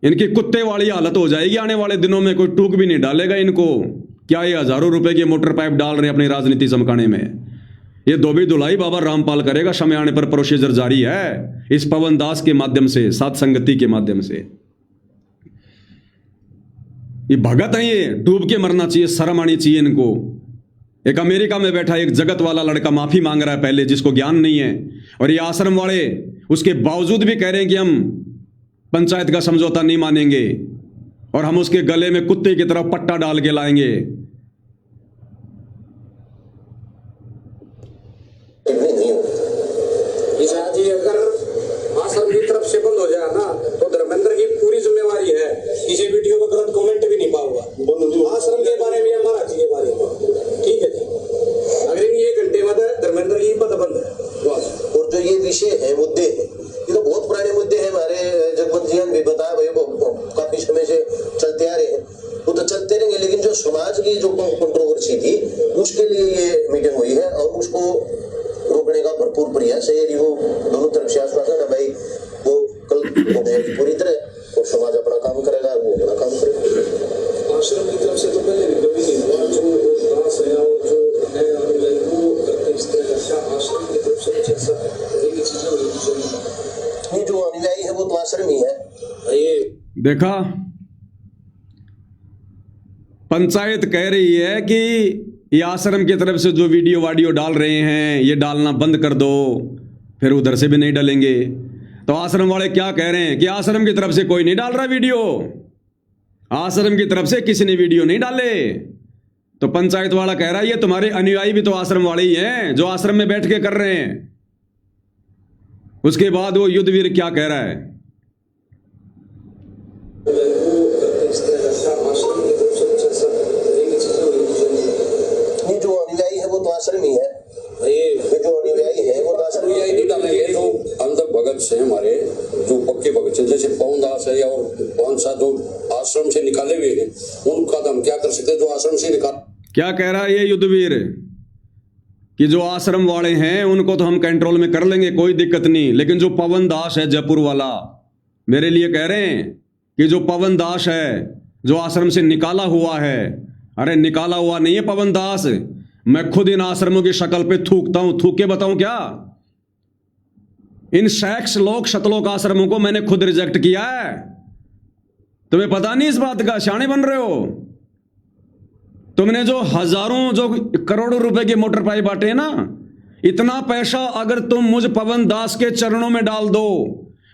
इनकी कुत्ते वाली हालत हो जाएगी आने वाले दिनों में, कोई टूक भी नहीं डालेगा इनको। क्या ये हजारों रुपए के मोटर पाइप डाल रहे हैं अपनी राजनीति चमकाने में? ये धोबी धुलाई बाबा रामपाल करेगा, समय आने पर प्रोसीजर जारी है इस पवन दास के माध्यम से, सात संगति के माध्यम से। ये भगत है, ये डूब के मरना चाहिए, शर्म आनी चाहिए इनको। एक अमेरिका में बैठा एक जगत वाला लड़का माफी मांग रहा है पहले, जिसको ज्ञान नहीं है, और ये आश्रम वाले उसके बावजूद भी कह रहे हैं कि हम पंचायत का समझौता नहीं मानेंगे और हम उसके गले में कुत्ते की तरह पट्टा डाल के लाएंगे। अगर आश्रम की तरफ से बंद हो जाए ना, तो धर्मेंद्र की पूरी जिम्मेवारी है। किसी वीडियो में गलत कमेंट भी नहीं पाऊंगा आश्रम के बारे में या महाराज जी के बारे में, ठीक है जी। अगर इन 1 घंटे बाद धर्मेंद्र की पद बंद है। और जो ये विषय है, मुद्दे हैं, ये तो बहुत पुराने मुद्दे हैं। हमारे जगवंत जी ने भी बताया भाई, वो काफी समय से चलते आ रहे हैं, वो तो चलते रहेंगे। लेकिन जो समाज की जो कंट्रोवर्सी थी, उसके लिए ये मीटिंग हुई है और उसको रोकने का भरपूर प्रयास है। वो दोनों तरफ से आश्वासन है भाई, वो कल पूरी तरह, और समाज अपना काम करेगा, वो अपना काम करेगा। आश्रम की तरफ से तो पहले भी कभी नहीं हुआ, जो दास है और जो नए अनुयायी वो करते इस तरह का। आश्रम की तरफ से कुछ ऐसा नहीं, जो अनुयायी है वो तो आश्रम ही है। ये देखा, पंचायत कह रही है कि ये आश्रम की तरफ से जो वीडियो वाडियो डाल रहे हैं ये डालना बंद कर दो, फिर उधर से भी नहीं डालेंगे। तो आश्रम वाले क्या कह रहे हैं कि आश्रम की तरफ से कोई नहीं डाल रहा वीडियो, आश्रम की तरफ से किसी ने वीडियो नहीं डाले। तो पंचायत वाला कह रहा है ये तुम्हारे अनुयायी भी तो आश्रम वाले ही हैं, जो आश्रम में बैठ के कर रहे हैं। उसके बाद वो युद्धवीर क्या कह रहा है? जो अनुयायी है वो तो आश्रम ही है। ये जो अनुयायी है वो तो आश्रम ही नहीं डालेंगे। जो अंदर भगत से हमारे जो पक्के भगत हैं, जैसे पवन दास है और कौन सा जो आश्रम से निकाले हुए हैं, उनका तो हम क्या कर सकते हैं? जो आश्रम से निकाल, क्या कह रहा है ये युद्धवीर कि जो आश्रम वाले हैं उनको तो हम कंट्रोल में कर लेंगे, कोई दिक्कत नहीं, लेकिन जो पवन दास है जयपुर वाला, मेरे लिए कह रहे हैं कि जो पवन दास है जो आश्रम से निकाला हुआ है, अरे निकाला हुआ नहीं है पवन दास, मैं खुद इन आश्रमों की शक्ल पे थूकता हूं, थूक के बताऊं क्या? इन शैक्स लोक शतलोक आश्रमों को मैंने खुद रिजेक्ट किया है। तुम्हें पता नहीं इस बात का? शाणे बन रहे हो तुमने। जो हजारों जो करोड़ों रुपए के मोटर पाइप बांटे ना, इतना पैसा अगर तुम मुझ पवन दास के चरणों में डाल दो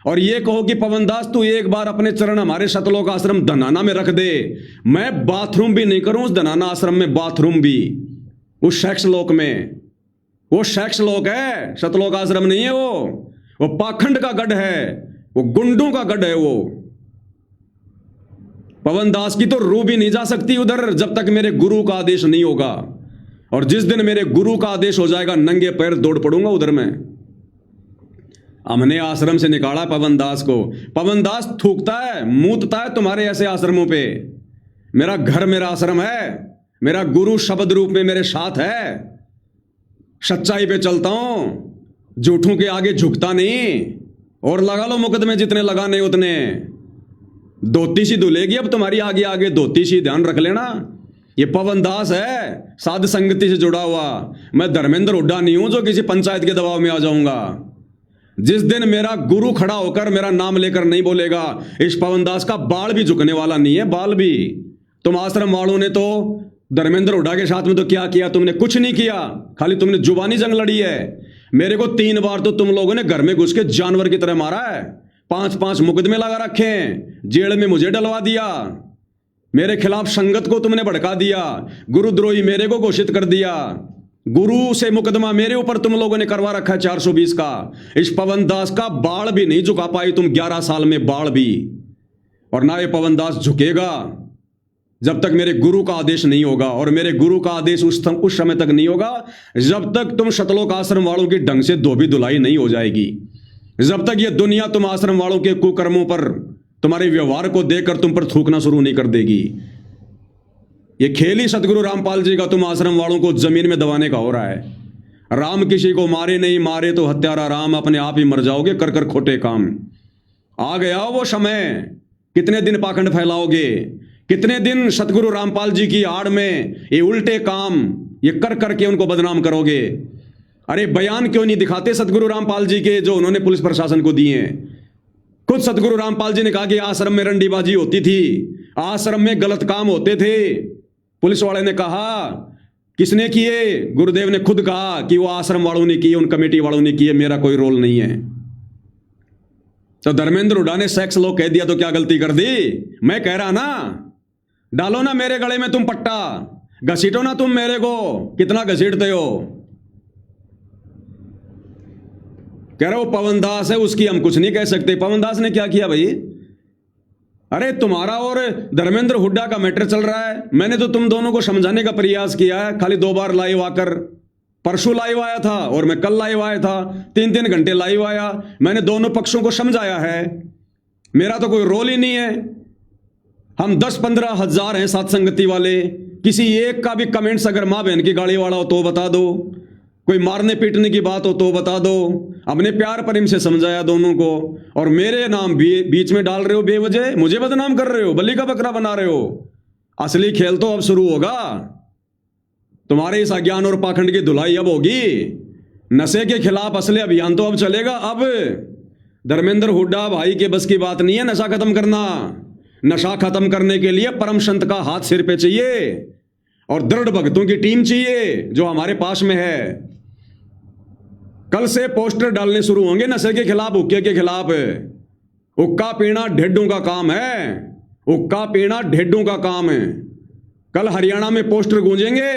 और ये कहो कि पवन दास तू एक बार अपने चरण हमारे शतलोक आश्रम धनाना में रख दे, मैं बाथरूम भी नहीं करूं उस धनाना आश्रम में, बाथरूम भी उस शैक्स लोक में। वो शैक्स लोक है, शतलोक आश्रम नहीं है वो पाखंड का गढ़ है, वो गुंडों का गढ़ है। वो पवन दास की तो रूह भी नहीं जा सकती उधर जब तक मेरे गुरु का आदेश नहीं होगा, और जिस दिन मेरे गुरु का आदेश हो जाएगा नंगे पैर दौड़ पड़ूंगा उधर में। हमने आश्रम से निकाला पवन दास को, पवन दास थूकता है मूतता है तुम्हारे ऐसे आश्रमों पे। मेरा घर मेरा आश्रम है, मेरा गुरु शब्द रूप में मेरे साथ है, सच्चाई पे चलता हूं, झूठों के आगे झुकता नहीं। और लगा लो मुकदमे जितने लगाने उतने, धोती सी धुलेगी अब तुम्हारी आगे आगे, धोती सी ध्यान रख लेना। ये पवन दास है साध संगति से जुड़ा हुआ। मैं धर्मेंद्र हुड्डा नहीं हूं जो किसी पंचायत के दबाव में आ जाऊंगा। जिस दिन मेरा गुरु खड़ा होकर मेरा नाम लेकर नहीं बोलेगा, इस पवन दास का बाल भी झुकने वाला नहीं है, बाल भी। तुम आश्रम वालों ने तो धर्मेंद्र हुड्डा के साथ में तो क्या किया? तुमने कुछ नहीं किया, खाली तुमने जुबानी जंग लड़ी है। मेरे को 3 बार तो तुम लोगों ने घर में घुस के जानवर की तरह मारा है, 5-5 मुकदमे लगा रखे हैं, जेल में मुझे डलवा दिया, मेरे खिलाफ संगत को तुमने भड़का दिया, गुरुद्रोही मेरे को घोषित कर दिया, गुरु से मुकदमा मेरे ऊपर तुम लोगों ने करवा रखा है 420 का। इस पवन दास का बाल भी नहीं झुका पाई तुम 11 साल में, बाल भी। और ना ये पवन दास झुकेगा जब तक मेरे गुरु का आदेश नहीं होगा, और मेरे गुरु का आदेश उस समय तक नहीं होगा जब तक तुम शतलोक आश्रम वालों की ढंग से धोबी धुलाई नहीं हो जाएगी, जब तक ये दुनिया तुम आश्रम वालों के कुकर्मों पर, तुम्हारे व्यवहार को देखकर तुम पर थूकना शुरू नहीं कर देगी। ये खेल ही सतगुरु रामपाल जी का तुम आश्रम वालों को जमीन में दबाने का हो रहा है। राम किसी को मारे नहीं, मारे तो हत्यारा राम, अपने आप ही मर जाओगे कर कर खोटे काम। आ गया वो समय, कितने दिन पाखंड फैलाओगे, कितने दिन सतगुरु रामपाल जी की आड़ में ये उल्टे काम ये कर करके उनको बदनाम करोगे। अरे बयान क्यों नहीं दिखाते सतगुरु रामपाल जी के जो उन्होंने पुलिस प्रशासन को दिए हैं? खुद सतगुरु रामपाल जी ने कहा कि आश्रम में रंडीबाजी होती थी, आश्रम में गलत काम होते थे। पुलिस वाले ने कहा किसने किए? गुरुदेव ने खुद कहा कि वो आश्रम वालों ने किए, उन कमेटी वालों ने किए, मेरा कोई रोल नहीं है। तो धर्मेंद्र हुड्डा ने सेक्स लॉ कह दिया तो क्या गलती कर दी? मैं कह रहा ना, डालो ना मेरे गले में तुम पट्टा, घसीटो ना तुम मेरे को, कितना घसीटते हो। कह रहे हो पवन दास है, उसकी हम कुछ नहीं कह सकते। पवन दास ने क्या किया भाई? अरे तुम्हारा और धर्मेंद्र हुड्डा का मैटर चल रहा है, मैंने तो तुम दोनों को समझाने का प्रयास किया है, खाली 2 बार लाइव आकर, परसों लाइव आया था और मैं कल लाइव आया था, 3-3 घंटे लाइव आया, मैंने दोनों पक्षों को समझाया है। मेरा तो कोई रोल ही नहीं है। हम 10-15 हजार हैं सत्संगति वाले, किसी एक का भी कमेंट्स अगर माँ बहन की गाड़ी वाला हो तो बता दो, कोई मारने पीटने की बात हो तो बता दो। हमने प्यार प्रेम से समझाया दोनों को, और मेरे नाम बीच में डाल रहे हो बेवजह, मुझे बदनाम कर रहे हो, बलि का बकरा बना रहे हो। असली खेल तो अब शुरू होगा, तुम्हारे इस अज्ञान और पाखंड की धुलाई अब होगी। नशे के खिलाफ असली अभियान तो अब चलेगा। अब धर्मेंद्र हुड्डा भाई के बस की बात नहीं है नशा खत्म करना। नशा खत्म करने के लिए परम संत का हाथ सिर पे चाहिए और दृढ़ भक्तों की टीम चाहिए जो हमारे पास में है। कल से पोस्टर डालने शुरू होंगे नशे के खिलाफ, हुक्के के खिलाफ। हुक्का पीना ढेडों का काम है, हुक्का पीना ढेडों का काम है। कल हरियाणा में पोस्टर गूंजेंगे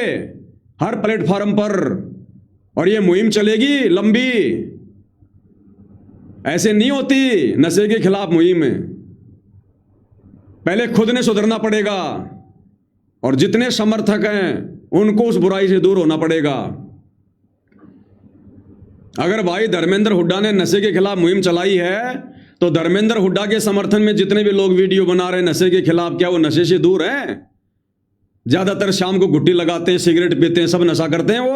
हर प्लेटफॉर्म पर, और ये मुहिम चलेगी लंबी। ऐसे नहीं होती नशे के खिलाफ मुहिम। पहले खुद ने सुधरना पड़ेगा, और जितने समर्थक हैं उनको उस बुराई से दूर होना पड़ेगा। अगर भाई धर्मेंद्र हुड्डा ने नशे के खिलाफ मुहिम चलाई है, तो धर्मेंद्र हुड्डा के समर्थन में जितने भी लोग वीडियो बना रहे हैं नशे के खिलाफ, क्या वो नशे से दूर हैं? ज्यादातर शाम को गुट्टी लगाते हैं, सिगरेट पीते हैं, सब नशा करते हैं वो।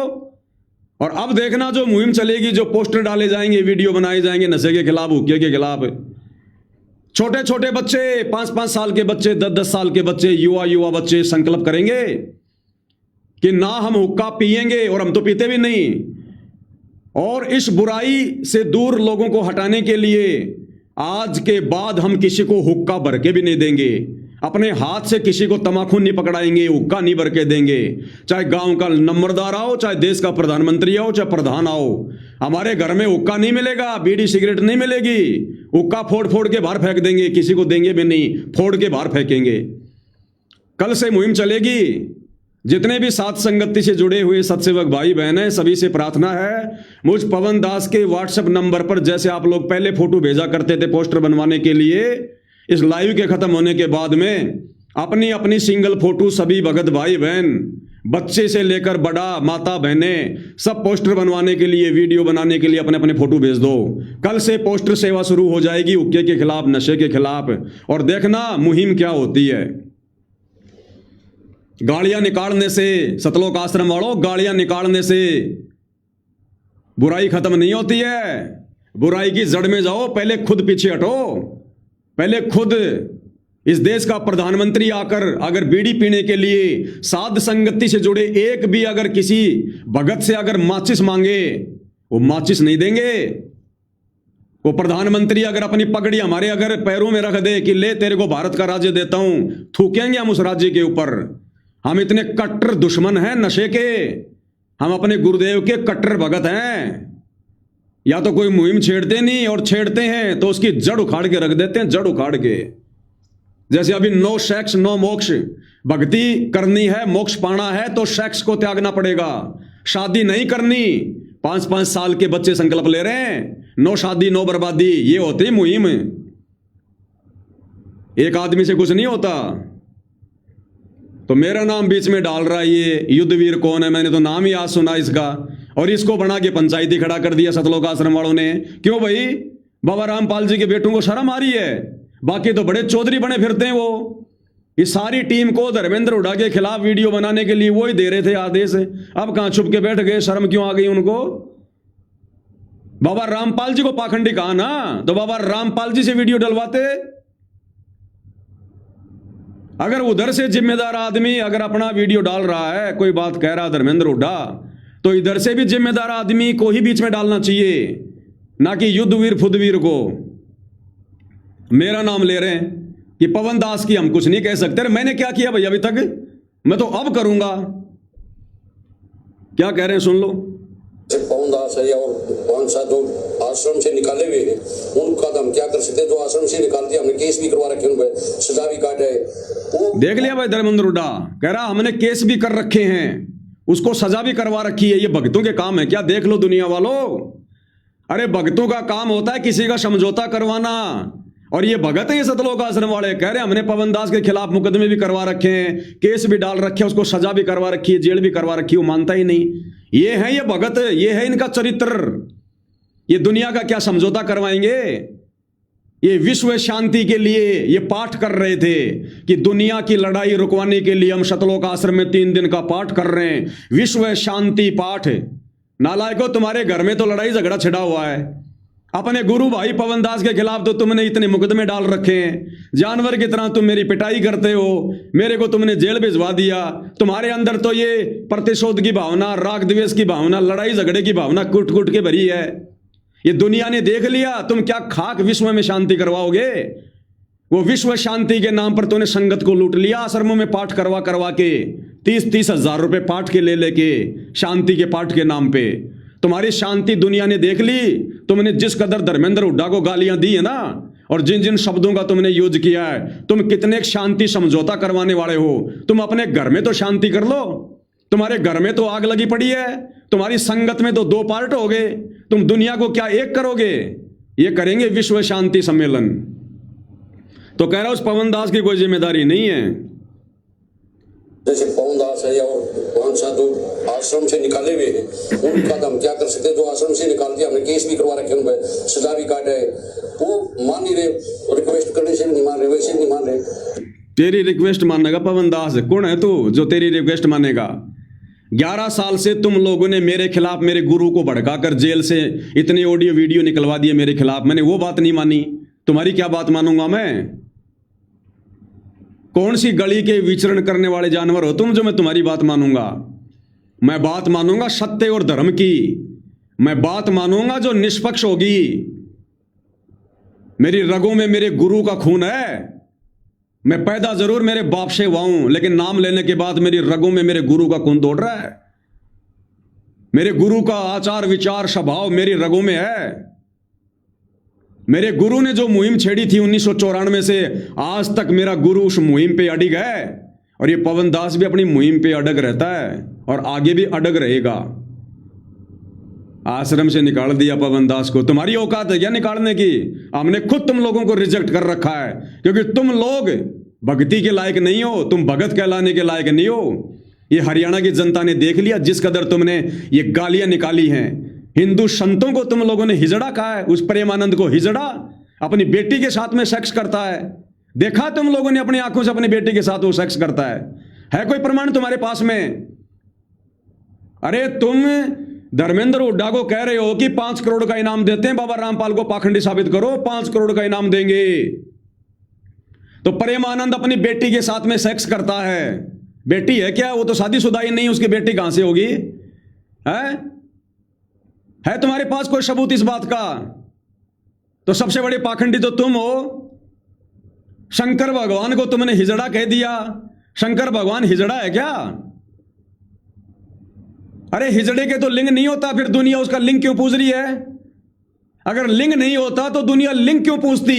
और अब देखना जो मुहिम चलेगी, जो पोस्टर डाले जाएंगे, वीडियो बनाए जाएंगे नशे के खिलाफ, हुक्के के खिलाफ। छोटे छोटे बच्चे, 5-5 साल के बच्चे, 10-10 साल के बच्चे, युवा बच्चे संकल्प करेंगे कि ना हम हुक्का पिएंगे, और हम तो पीते भी नहीं। और इस बुराई से दूर लोगों को हटाने के लिए आज के बाद हम किसी को हुक्का भर के भी नहीं देंगे। अपने हाथ से किसी को तमाकू नहीं पकड़ाएंगे, हुक्का नहीं भर के देंगे। चाहे गांव का नंबरदार आओ, चाहे देश का प्रधानमंत्री आओ, चाहे प्रधान आओ, हमारे घर में हुक्का नहीं मिलेगा, बीड़ी सिगरेट नहीं मिलेगी। हुक्का फोड़ फोड़ के बाहर फेंक देंगे, किसी को देंगे भी नहीं, फोड़ के बाहर फेंकेंगे। कल से मुहिम चलेगी। जितने भी साथ संगति से जुड़े हुए सत्सेवक भाई बहन हैं, सभी से प्रार्थना है, मुझ पवन दास के व्हाट्सएप नंबर पर, जैसे आप लोग पहले फोटो भेजा करते थे पोस्टर बनवाने के लिए, इस लाइव के खत्म होने के बाद में अपनी अपनी सिंगल फोटो सभी भगत भाई बहन, बच्चे से लेकर बड़ा, माता बहने, सब पोस्टर बनवाने के लिए, वीडियो बनाने के लिए अपने अपने फोटो भेज दो। कल से पोस्टर सेवा शुरू हो जाएगी हुक्के के खिलाफ, नशे के खिलाफ। और देखना मुहिम क्या होती है। गालियां निकालने से, सतलोक आश्रम वालों, गालियां निकालने से बुराई खत्म नहीं होती है। बुराई की जड़ में जाओ, पहले खुद पीछे हटो, पहले खुद इस देश का प्रधानमंत्री आकर अगर बीड़ी पीने के लिए साध संगति से जुड़े एक भी अगर किसी भगत से अगर माचिस मांगे, वो माचिस नहीं देंगे। वो प्रधानमंत्री अगर अपनी पगड़ी हमारे अगर पैरों में रख दे कि ले तेरे को भारत का राज्य देता हूं, थूकेंगे हम उस राज्य के ऊपर। हम इतने कट्टर दुश्मन हैं नशे के, हम अपने गुरुदेव के कट्टर भगत हैं। या तो कोई मुहिम छेड़ते नहीं, और छेड़ते हैं तो उसकी जड़ उखाड़ के रख देते हैं, जड़ उखाड़ के। जैसे अभी नो सेक्स नो मोक्ष, भक्ति करनी है, मोक्ष पाना है तो सेक्स को त्यागना पड़ेगा। शादी नहीं करनी, 5-5 साल के बच्चे संकल्प ले रहे हैं, नो शादी नो बर्बादी, ये होती मुहिम। एक आदमी से कुछ नहीं होता। तो मेरा नाम बीच में डाल रहा है ये युद्धवीर कौन है, मैंने तो नाम ही आज सुना इसका, और इसको बना के पंचायती खड़ा कर दिया सतलोक आश्रम वालों ने। क्यों भाई? बाबा रामपाल जी के बेटों को शर्म आ रही है? बाकी तो बड़े चौधरी बने फिरते हैं वो। इस सारी टीम को धर्मेंद्र हुड्डा के खिलाफ वीडियो बनाने के लिए वो ही दे रहे थे आदेश। अब कहां छुप के बैठ गए, शर्म क्यों आ गई उनको? बाबा रामपाल जी को पाखंडी कहा ना, तो बाबा रामपाल जी से वीडियो डलवाते। अगर उधर से जिम्मेदार आदमी अगर अपना वीडियो डाल रहा है, कोई बात कह रहा है धर्मेंद्र हुड्डा, तो इधर से भी जिम्मेदार आदमी को ही बीच में डालना चाहिए, ना कि युद्धवीर फुद्धवीर को। मेरा नाम ले रहे हैं कि पवन दास की हम कुछ नहीं कह सकते। मैंने क्या किया भाई अभी तक? मैं तो अब करूंगा। क्या कह रहे हैं सुन लो। पवन दास है और 5-7 जो आश्रम से निकाले हुए हैं, उनका हम क्या कर सकते हैं? जो आश्रम से निकाल दिया, हमने केस भी करवा रखे, उन पर सजा भी काटे। वो देख लिया भाई धर्मेंद्र हुड्डा कह रहा हमने केस भी कर रखे हैं, उसको सजा भी करवा रखी है। ये भक्तों के काम है क्या? देख लो दुनिया वालों। अरे भक्तों का काम होता है किसी का समझौता करवाना, और ये भगत है ये सतलोक आश्रम वाले कह रहे हमने पवन दास के खिलाफ मुकदमे भी करवा रखे हैं, केस भी डाल रखे हैं, उसको सजा भी करवा रखी है, जेल भी करवा रखी है। वो मानता ही नहीं। ये है ये भगत, ये है इनका चरित्र। ये दुनिया का क्या समझौता करवाएंगे? ये विश्व शांति के लिए ये पाठ कर रहे थे कि दुनिया की लड़ाई रुकवाने के लिए हम सतलोक आश्रम में 3 दिन का पाठ कर रहे हैं, विश्व शांति पाठ। नालायकों, तुम्हारे घर में तो लड़ाई झगड़ा छिड़ा हुआ है। अपने गुरु भाई पवन दास के खिलाफ तो तुमने इतने मुकदमे डाल रखे हैं, जानवर की तरह तुम मेरी पिटाई करते हो, मेरे को तुमने जेल भिजवा दिया। तुम्हारे अंदर तो ये प्रतिशोध की भावना, राग द्वेष की भावना, लड़ाई झगड़े की भावना कुट कुट के भरी है। ये दुनिया ने देख लिया। तुम क्या खाक विश्व में शांति करवाओगे? वो विश्व शांति के नाम पर तूने संगत को लूट लिया। आश्रमों में पाठ करवा करवा के 30-30 हजार रुपए पाठ के ले लेके, शांति के पाठ के नाम पे तुम्हारी शांति दुनिया ने देख ली। तुमने जिस कदर धर्मेंद्र हुड्डा को गालियां दी है ना, और जिन जिन शब्दों का तुमने यूज किया है, तुम कितने शांति समझौता करवाने वाले हो। तुम अपने घर में तो शांति कर लो। तुम्हारे घर में तो आग लगी पड़ी है, तुम्हारी संगत में तो 2 पार्ट हो गए। तुम दुनिया को क्या एक करोगे? ये करेंगे विश्व शांति सम्मेलन। तो कह रहा उस पवन दास की कोई जिम्मेदारी नहीं है। जैसे पवन दास है और 5-7 जो आश्रम से निकाले हुए हैं, उनका हम क्या कर सकते हैं? जो आश्रम से निकाल दिया, हमने केस भी करवा रखे, उन पर सजा भी काटे। वो मान नहीं रहे, रिक्वेस्ट करने से नहीं मान रहे, वैसे नहीं मान रहे। तेरी रिक्वेस्ट मानेगा पवन दास? कौन है तू जो तेरी रिक्वेस्ट मानेगा? 11 साल से तुम लोगों ने मेरे खिलाफ, मेरे गुरु को भड़काकर जेल से इतने ऑडियो वीडियो निकलवा दिए मेरे खिलाफ। मैंने वो बात नहीं मानी, तुम्हारी क्या बात मानूंगा मैं? कौन सी गली के विचरण करने वाले जानवर हो तुम जो मैं तुम्हारी बात मानूंगा? मैं बात मानूंगा सत्य और धर्म की। मैं बात मानूंगा जो निष्पक्ष होगी। मेरी रगों में मेरे गुरु का खून है। मैं पैदा जरूर मेरे बाप से हुआ हूं, लेकिन नाम लेने के बाद मेरी रगों में मेरे गुरु का खून दौड़ रहा है। मेरे गुरु का आचार विचार स्वभाव मेरी रगों में है। मेरे गुरु ने जो मुहिम छेड़ी थी 1994 से आज तक मेरा गुरु उस मुहिम पे अड़िग है, और ये पवन दास भी अपनी मुहिम पे अड़ग रहता है और आगे भी अड़ग रहेगा। आश्रम से निकाल दिया पवन दास को, तुम्हारी औकात है क्या निकालने की? हमने खुद तुम लोगों को रिजेक्ट कर रखा है, क्योंकि तुम लोग भक्ति के लायक नहीं हो, तुम भगत कहलाने के लायक नहीं हो। ये हरियाणा की जनता ने देख लिया जिस कदर तुमने ये गालियां निकाली हैं। हिंदू संतों को तुम लोगों ने हिजड़ा कहा है, उस प्रेमानंद को हिजड़ा, अपनी बेटी के साथ में सेक्स करता है। देखा तुम लोगों ने अपनी आंखों से अपनी बेटी के साथ वो सेक्स करता है कोई प्रमाण तुम्हारे पास में? अरे तुम धर्मेंद्र हुड्डा को कह रहे हो कि 5 करोड़ का इनाम देते हैं, बाबा रामपाल को पाखंडी साबित करो, 5 करोड़ का इनाम देंगे। तो प्रेमानंद अपनी बेटी के साथ में सेक्स करता है, बेटी है क्या? वो तो शादीशुदा ही नहीं, उसकी बेटी कहां से होगी? है तुम्हारे पास कोई सबूत इस बात का? तो सबसे बड़े पाखंडी तो तुम हो। शंकर भगवान को तुमने हिजड़ा कह दिया। शंकर भगवान हिजड़ा है क्या? अरे हिजड़े के तो लिंग नहीं होता, फिर दुनिया उसका लिंग क्यों पूज रही है? अगर लिंग नहीं होता तो दुनिया लिंग क्यों पूजती?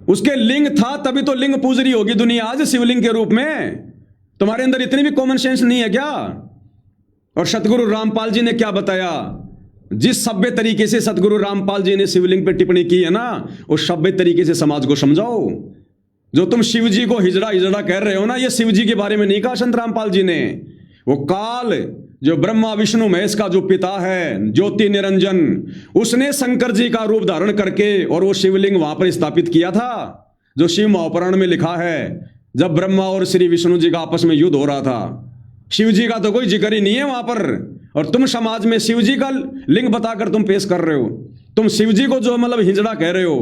उसके लिंग था तभी तो लिंग पूज रही होगी दुनिया आज शिवलिंग के रूप में। तुम्हारे अंदर इतनी भी कॉमन सेंस नहीं है क्या? और सतगुरु रामपाल जी ने क्या बताया? जिस सभ्य तरीके से सतगुरु रामपाल जी ने शिवलिंग पे टिप्पणी की है ना, उस सभ्य तरीके से समाज को समझाओ। जो तुम शिव जी को हिजड़ा हिजड़ा कह रहे हो ना, ये शिव जी के बारे में नहीं कहा संत रामपाल जी ने। वो काल जो ब्रह्मा विष्णु महेश का जो पिता है, ज्योति निरंजन, उसने शंकर जी का रूप धारण करके और वो शिवलिंग वहां पर स्थापित किया था। जो शिव महापुराण में लिखा है, जब ब्रह्मा और श्री विष्णु जी का आपस में युद्ध हो रहा था, शिव जी का तो कोई जिक्र ही नहीं है वहां पर। और तुम समाज में शिव जी का लिंग बताकर तुम पेश कर रहे हो। तुम शिव जी को जो मतलब हिजड़ा कह रहे हो।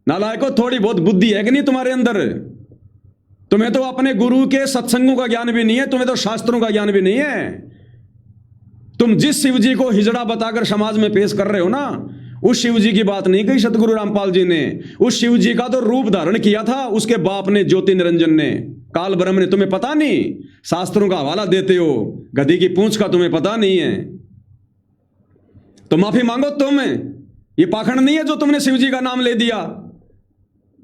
नालायको, थोड़ी बहुत बुद्धि है कि नहीं तुम्हारे अंदर? तुम्हें तो अपने गुरु के सत्संगों का ज्ञान भी नहीं है, तुम्हें तो शास्त्रों का ज्ञान भी नहीं है। तुम जिस शिव जी को हिजड़ा बताकर समाज में पेश कर रहे हो ना, उस शिव जी की बात नहीं कही सतगुरु रामपाल जी ने। उस शिव जी का तो रूप धारण किया था उसके बाप ने, ज्योति निरंजन ने, काल ब्रह्म ने। तुम्हें पता नहीं? शास्त्रों का हवाला देते हो, गधी की पूंछ का तुम्हें पता नहीं है। तो माफी मांगो तुम। ये पाखंड नहीं है जो तुमने शिव जी का नाम ले दिया।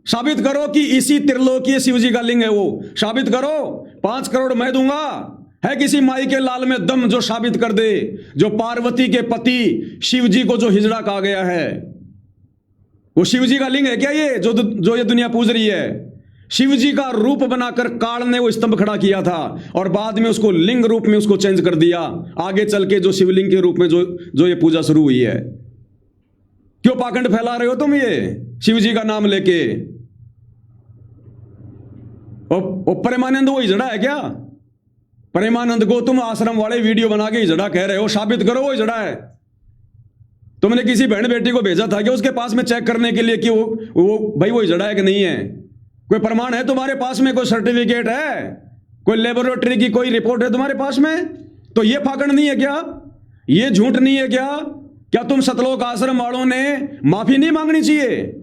साबित करो कि इसी त्रिलोकीय शिव जी का लिंग है वो। साबित करो। 5 करोड़ मैं दूंगा। है किसी माई के लाल में दम जो साबित कर दे, जो पार्वती के पति शिव जी को जो हिजड़ा कहा गया है, वो शिव जी का लिंग है क्या ये जो ये दुनिया पूज रही है? शिव जी का रूप बनाकर काल ने वो स्तंभ खड़ा किया था और बाद में उसको लिंग रूप में उसको चेंज कर दिया। आगे चल के जो शिवलिंग के रूप में जो ये पूजा शुरू हुई है। क्यों पाखंड फैला रहे हो तुम ये शिव जी का नाम लेके? और प्रेमानंद वो हिजड़ा है क्या? प्रेमानंद को तुम आश्रम वाले वीडियो बना के हिजड़ा कह रहे हो। साबित करो वो हिजड़ा है। तुमने किसी बहन बेटी को भेजा था कि उसके पास में चेक करने के लिए कि वो भाई वो हिजड़ा है कि नहीं है? कोई प्रमाण है तुम्हारे पास में? कोई सर्टिफिकेट है? कोई लेबोरेटरी की कोई रिपोर्ट है तुम्हारे पास में? तो ये पाखंड नहीं है क्या? ये झूठ नहीं है क्या? क्या तुम सतलोक आश्रम वालों ने माफी नहीं मांगनी चाहिए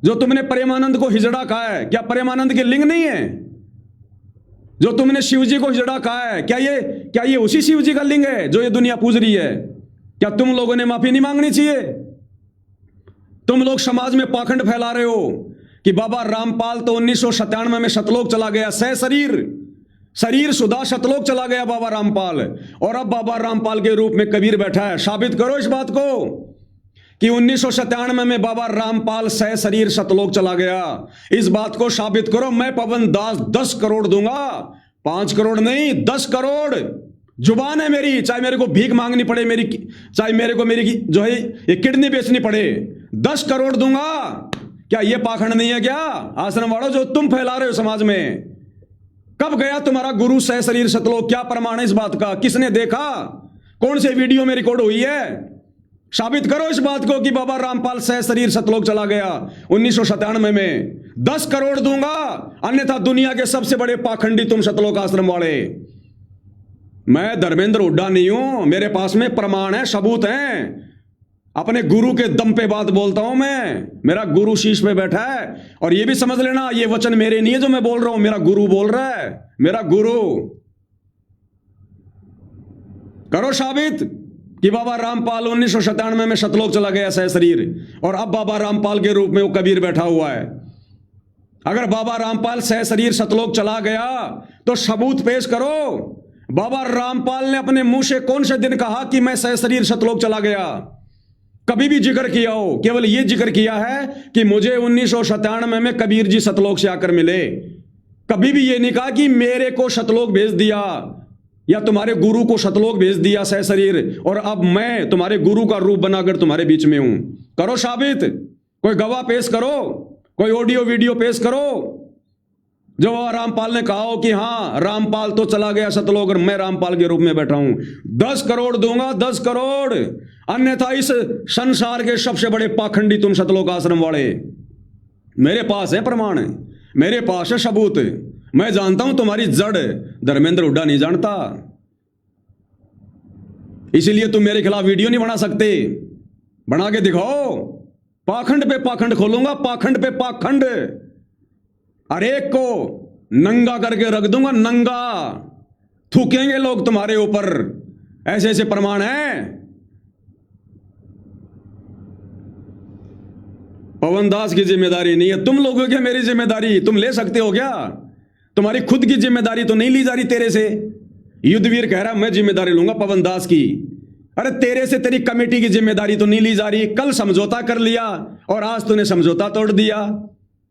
जो तुमने प्रेमानंद को हिजड़ा कहा है? क्या प्रेमानंद के लिंग नहीं है? जो तुमने शिव जी को हिजड़ा कहा है, क्या ये उसी शिव जी का लिंग है जो ये दुनिया पूज रही है? क्या तुम लोगों ने माफी नहीं मांगनी चाहिए? तुम लोग समाज में पाखंड फैला रहे हो कि बाबा रामपाल तो 1997 में सतलोक चला गया, सह शरीर सुधा सतलोक चला गया बाबा रामपाल, और अब बाबा रामपाल के रूप में कबीर बैठा है। साबित करो इस बात को कि 1997 में बाबा रामपाल सह शरीर सतलोक चला गया। इस बात को साबित करो। मैं पवन दास 10 करोड़ दूंगा। 5 करोड़ नहीं, 10 करोड़। जुबान है मेरी, चाहे मेरे को भीख मांगनी पड़े मेरी, चाहे मेरे को मेरी जो है ये किडनी बेचनी पड़े, 10 करोड़ दूंगा। क्या ये पाखंड नहीं है क्या आश्रम वालों जो तुम फैला रहे हो समाज में? कब गया तुम्हारा गुरु सह शरीर सतलोक? क्या प्रमाण है इस बात का? किसने देखा? कौन से वीडियो में रिकॉर्ड हुई है? साबित करो इस बात को कि बाबा रामपाल सह शरीर सतलोक चला गया 1997 में। 10 करोड़ दूंगा, अन्यथा दुनिया के सबसे बड़े पाखंडी तुम सतलोक आश्रम वाले। मैं धर्मेंद्र हुड्डा नहीं हूं, मेरे पास में प्रमाण है, सबूत हैं। अपने गुरु के दम पे बात बोलता हूं मैं। मेरा गुरु शीश पे बैठा है। और ये भी समझ लेना, ये वचन मेरे नहीं है जो मैं बोल रहा हूं, मेरा गुरु बोल रहा है। मेरा गुरु। करो साबित कि बाबा रामपाल 1997 में सतलोक चला गया सह शरीर, और अब बाबा रामपाल के रूप में वो कबीर बैठा हुआ है। अगर बाबा रामपाल सह शरीर सतलोक चला गया तो सबूत पेश करो। बाबा रामपाल ने अपने मुंह से कौन से दिन कहा कि मैं सह शरीर सतलोक चला गया? कभी भी जिक्र किया हो? केवल ये जिक्र किया है कि मुझे 1997 में कबीर जी सतलोक से आकर मिले। कभी भी ये नहीं कहा कि मेरे को सतलोक भेज दिया या तुम्हारे गुरु को सतलोक भेज दिया सह शरीर, और अब मैं तुम्हारे गुरु का रूप बनाकर तुम्हारे बीच में हूं। करो साबित। कोई गवाह पेश करो, कोई ऑडियो वीडियो पेश करो जो रामपाल ने कहा हो कि हाँ रामपाल तो चला गया सतलोक और मैं रामपाल के रूप में बैठा हूं। 10 करोड़ दूंगा, 10 करोड़। अन्यथा इस संसार के सबसे बड़े पाखंडी तुम सतलोक आश्रम वाले। मेरे पास है प्रमाण, मेरे पास है सबूत। मैं जानता हूं तुम्हारी जड़, धर्मेंद्र हुड्डा नहीं जानता। इसीलिए तुम मेरे खिलाफ वीडियो नहीं बना सकते। बना के दिखाओ, पाखंड पे पाखंड खोलूंगा, पाखंड पे पाखंड। हर एक को नंगा करके रख दूंगा, नंगा। थूकेंगे लोग तुम्हारे ऊपर, ऐसे ऐसे प्रमाण हैं। पवन दास की जिम्मेदारी नहीं है, तुम लोगों की मेरी जिम्मेदारी तुम ले सकते हो क्या? तुम्हारी खुद की जिम्मेदारी तो नहीं ली जा रही तेरे से। युद्धवीर कह रहा मैं जिम्मेदारी लूंगा पवन दास की। अरे तेरे से तेरी कमेटी की जिम्मेदारी तो नहीं ली जा रही। कल समझौता कर लिया और आज तूने समझौता तोड़ दिया।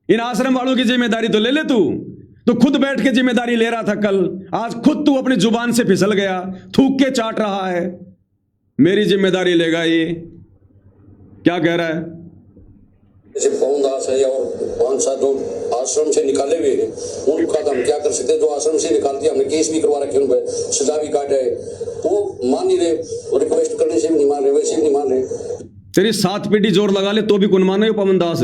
इन आश्रम वालों की जिम्मेदारी तो ले ले तू खुद बैठ के जिम्मेदारी ले रहा था कल, आज खुद तू अपनी जुबान से फिसल गया, थूक के चाट रहा है। मेरी जिम्मेदारी लेगा ये? क्या कह रहा है? जैसे पवन दास है और 5-7 जो आश्रम से निकाले हुए हैं, उनका तो हम क्या कर सकते हैं? जो आश्रम से निकाल दिया, हमने केस भी करवा रखे, उन पर सजा भी काटे, वो मान नहीं रहे, रिक्वेस्ट करने से भी नहीं मान रहे, वैसे भी नहीं मान रहे। तेरी 7 पीढ़ी जोर लगा ले तो भी कौन माने पवन दास?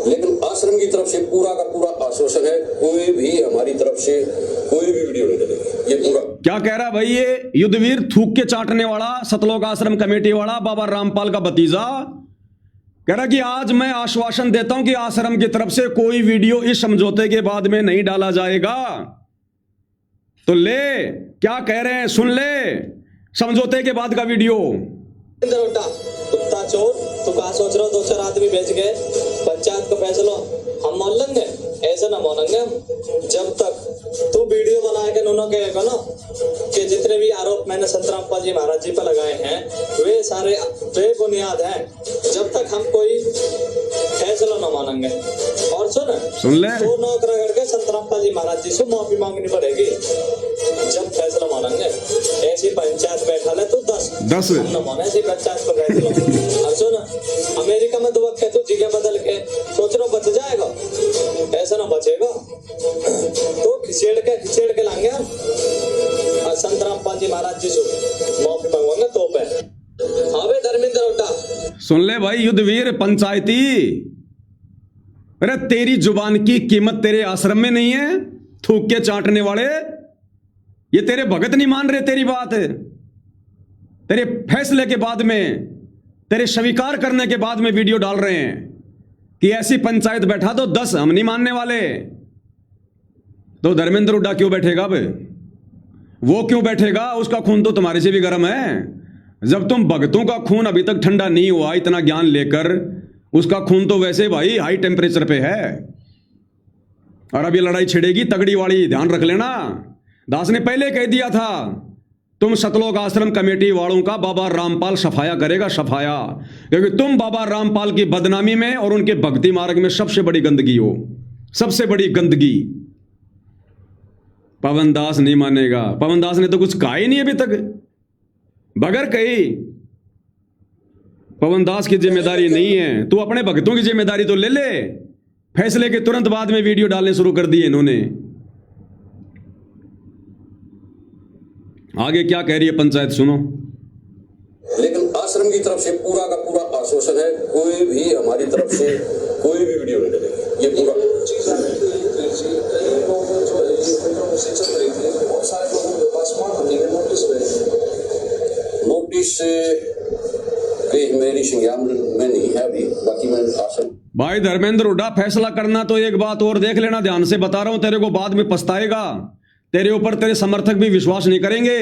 लेकिन आश्रम की तरफ से पूरा का पूरा आश्वासन है, कोई भी हमारी तरफ से कोई भी वीडियो नहीं डलेगी। ये पूरा क्या कह रहा भाई ये युद्धवीर, थूक के चाटने वाला, सतलोक आश्रम कमेटी वाला, बाबा रामपाल का भतीजा? कह रहा कि आज मैं आश्वासन देता हूं कि आश्रम की तरफ से कोई वीडियो इस समझौते के बाद में नहीं डाला जाएगा। तो ले, क्या कह रहे हैं सुन ले, समझौते के बाद का वीडियो। कुत्ता चोर, तू कहा सोच रहा हो 2-4 आदमी बेच गए, पंचायत का फैसला हम मान लेंगे? ऐसा ना मानेंगे हम। जब तक तू वीडियो बना के उन्होंने कहेगा ना कि जितने भी आरोप मैंने संतराम जी महाराज जी पर लगाए हैं वे सारे बेबुनियाद हैं, जब तक हम कोई फैसला ना मानेंगे। और सुन ले, तो नौकरा करके संतराम जी महाराज जी से माफी मांगनी पड़ेगी जब फैसला मानेंगे। ऐसी पंचायत बैठा ले तू 10 हम न माने ऐसी पंचायत को फैसला। और सुन, अमेरिका में 2 वक्त तू जगह बदल के सोच रहा बच जाएगा, ऐसा ना बचेगा। तो खिचेड़ के लाएंगे हम और संतराम जी महाराज जी से माफी मांगवाएंगे तो पे। अबे धर्मेंद्र हुड्डा सुन ले भाई युद्धवीर पंचायती, अरे तेरी जुबान की कीमत तेरे आश्रम में नहीं है। थूक के चाटने वाले, ये तेरे भगत नहीं मान रहे तेरी बात। तेरे फैसले के बाद में, तेरे स्वीकार करने के बाद में वीडियो डाल रहे हैं कि ऐसी पंचायत बैठा दो 10 हम नहीं मानने वाले। तो धर्मेंद्र हुड्डा क्यों बैठेगा? अब वो क्यों बैठेगा? उसका खून तो तुम्हारे से भी गर्म है। जब तुम भगतों का खून अभी तक ठंडा नहीं हुआ इतना ज्ञान लेकर, उसका खून तो वैसे भाई हाई टेम्परेचर पे है। और अभी लड़ाई छिड़ेगी तगड़ी वाली, ध्यान रख लेना। दास ने पहले कह दिया था तुम सतलोक आश्रम कमेटी वालों का बाबा रामपाल सफाया करेगा, सफाया। क्योंकि तुम बाबा रामपाल की बदनामी में और उनके भक्ति मार्ग में सबसे बड़ी गंदगी हो, सबसे बड़ी गंदगी। पवन दास नहीं मानेगा। पवन दास ने तो कुछ कहा ही नहीं अभी तक, बगैर कही। पवन दास की जिम्मेदारी नहीं है, तू अपने भक्तों की जिम्मेदारी तो ले ले। फैसले के तुरंत बाद में वीडियो डालने शुरू कर दिए इन्होंने। आगे क्या कह रही है पंचायत सुनो। लेकिन आश्रम की तरफ से पूरा का पूरा आश्वासन है, कोई भी हमारी तरफ से कोई भी वीडियो नहीं डलेगी। ये पूरा नोटिस मेरी संज्ञान में नहीं है अभी, बाकी मैं आश्रम। भाई धर्मेंद्र हुड्डा, फैसला करना तो एक बात और देख लेना, ध्यान से बता रहा हूं, तेरे को बाद में पछताएगा। तेरे ऊपर तेरे समर्थक भी विश्वास नहीं करेंगे।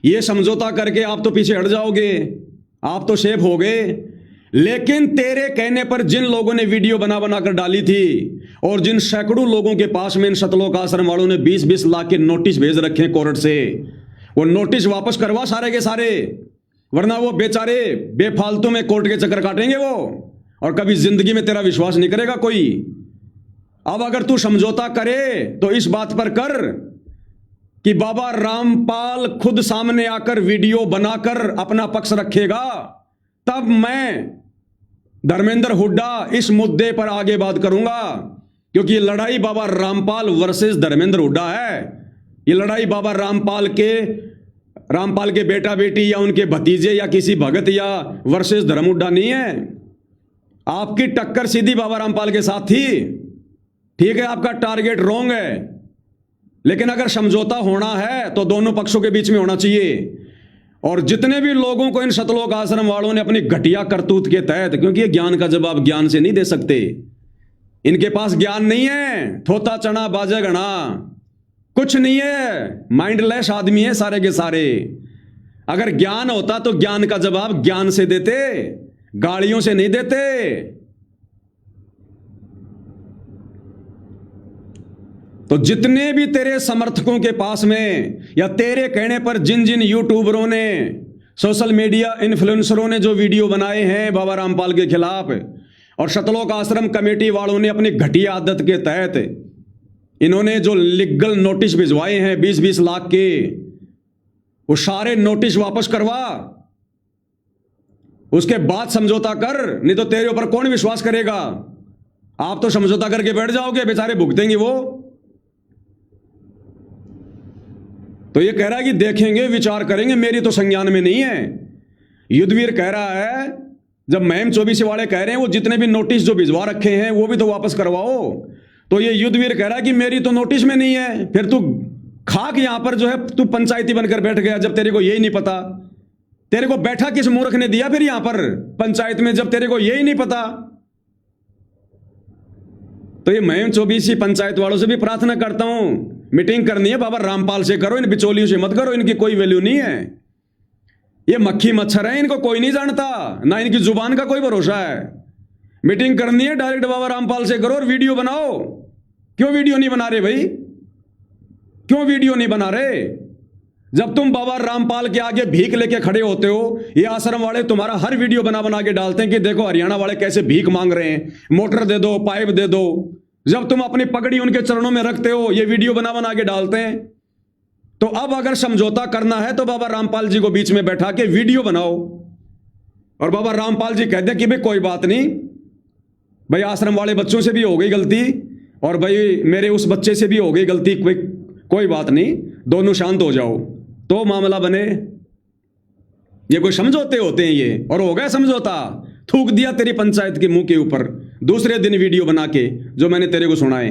ये समझौता करके आप तो पीछे हट जाओगे, आप तो सेफ हो गए। लेकिन तेरे कहने पर जिन लोगों ने वीडियो बना बना कर डाली थी और जिन सैकड़ों लोगों के पास में इन सतलोक आश्रम वालों ने 20-20 लाख के नोटिस भेज रखे हैं कोर्ट से, वो नोटिस वापस करवा सारे के सारे, वरना वो बेचारे बेफालतू में कोर्ट के चक्कर काटेंगे वो, और कभी जिंदगी में तेरा विश्वास नहीं करेगा कोई। अब अगर तू समझौता करे तो इस बात पर कर कि बाबा रामपाल खुद सामने आकर वीडियो बनाकर अपना पक्ष रखेगा, तब मैं धर्मेंद्र हुड्डा इस मुद्दे पर आगे बात करूंगा। क्योंकि ये लड़ाई बाबा रामपाल वर्सेस धर्मेंद्र हुड्डा है। ये लड़ाई बाबा रामपाल के बेटा बेटी या उनके भतीजे या किसी भगत या वर्सेस धर्म हुड्डा नहीं है। आपकी टक्कर सीधी बाबा रामपाल के साथ थी। ठीक है, आपका टारगेट रॉन्ग है, लेकिन अगर समझौता होना है तो दोनों पक्षों के बीच में होना चाहिए। और जितने भी लोगों को इन शतलोक आश्रम वालों ने अपनी घटिया करतूत के तहत, क्योंकि ये ज्ञान का जवाब ज्ञान से नहीं दे सकते, इनके पास ज्ञान नहीं है, थोता चना बाजे गणा कुछ नहीं है, माइंडलेस आदमी है सारे के सारे। अगर ज्ञान होता तो ज्ञान का जवाब ज्ञान से देते, गालियों से नहीं देते। तो जितने भी तेरे समर्थकों के पास में या तेरे कहने पर जिन जिन यूट्यूबरों ने, सोशल मीडिया इन्फ्लुएंसरों ने जो वीडियो बनाए हैं बाबा रामपाल के खिलाफ, और शतलोक आश्रम कमेटी वालों ने अपनी घटिया आदत के तहत इन्होंने जो लीगल नोटिस भिजवाए हैं 20-20 लाख के, वो सारे नोटिस वापस करवा, उसके बाद समझौता कर, नहीं तो तेरे ऊपर कौन विश्वास करेगा। आप तो समझौता करके बैठ जाओगे, बेचारे भुगतेंगे वो। तो ये कह रहा है कि देखेंगे विचार करेंगे, मेरी तो संज्ञान में नहीं है। युद्धवीर कह रहा है, जब महम 24 वाले कह रहे हैं वो जितने भी नोटिस जो भिजवा रखे हैं वो भी तो वापस करवाओ, तो ये युद्धवीर कह रहा है कि मेरी तो नोटिस में नहीं है। फिर तू खाक यहां पर जो है तू पंचायती बनकर बैठ गया, जब तेरे को यही नहीं पता। तेरे को बैठा किस मूर्ख ने दिया फिर यहां पर पंचायत में, जब तेरे को यही नहीं पता। तो ये महम 24 पंचायत वालों से भी प्रार्थना करता हूं, मीटिंग करनी है बाबा रामपाल से करो, इन बिचौलियों से मत करो, इनकी कोई वैल्यू नहीं है। ये मक्खी मच्छर है, इनको कोई नहीं जानता, ना इनकी जुबान का कोई भरोसा है। मीटिंग करनी है डायरेक्ट बाबा रामपाल से करो और वीडियो बनाओ। क्यों वीडियो नहीं बना रहे भाई, क्यों वीडियो नहीं बना रहे? जब तुम बाबा रामपाल के आगे भीख लेके खड़े होते हो, ये आश्रम वाले तुम्हारा हर वीडियो बना बना के डालते हैं कि देखो हरियाणा वाले कैसे भीख मांग रहे हैं, मोटर दे दो, पाइप दे दो। जब तुम अपनी पगड़ी उनके चरणों में रखते हो, ये वीडियो बना बना के डालते हैं। तो अब अगर समझौता करना है तो बाबा रामपाल जी को बीच में बैठा के वीडियो बनाओ, और बाबा रामपाल जी कहते हैं कि भाई कोई बात नहीं भाई, आश्रम वाले बच्चों से भी हो गई गलती, और भाई मेरे उस बच्चे से भी हो गई गलती, कोई बात नहीं, दोनों शांत हो जाओ, तो मामला बने। ये कोई समझौते होते हैं ये? और हो गया समझौता, थूक दिया तेरी पंचायत के मुंह के ऊपर दूसरे दिन वीडियो बना के, जो मैंने तेरे को सुनाए।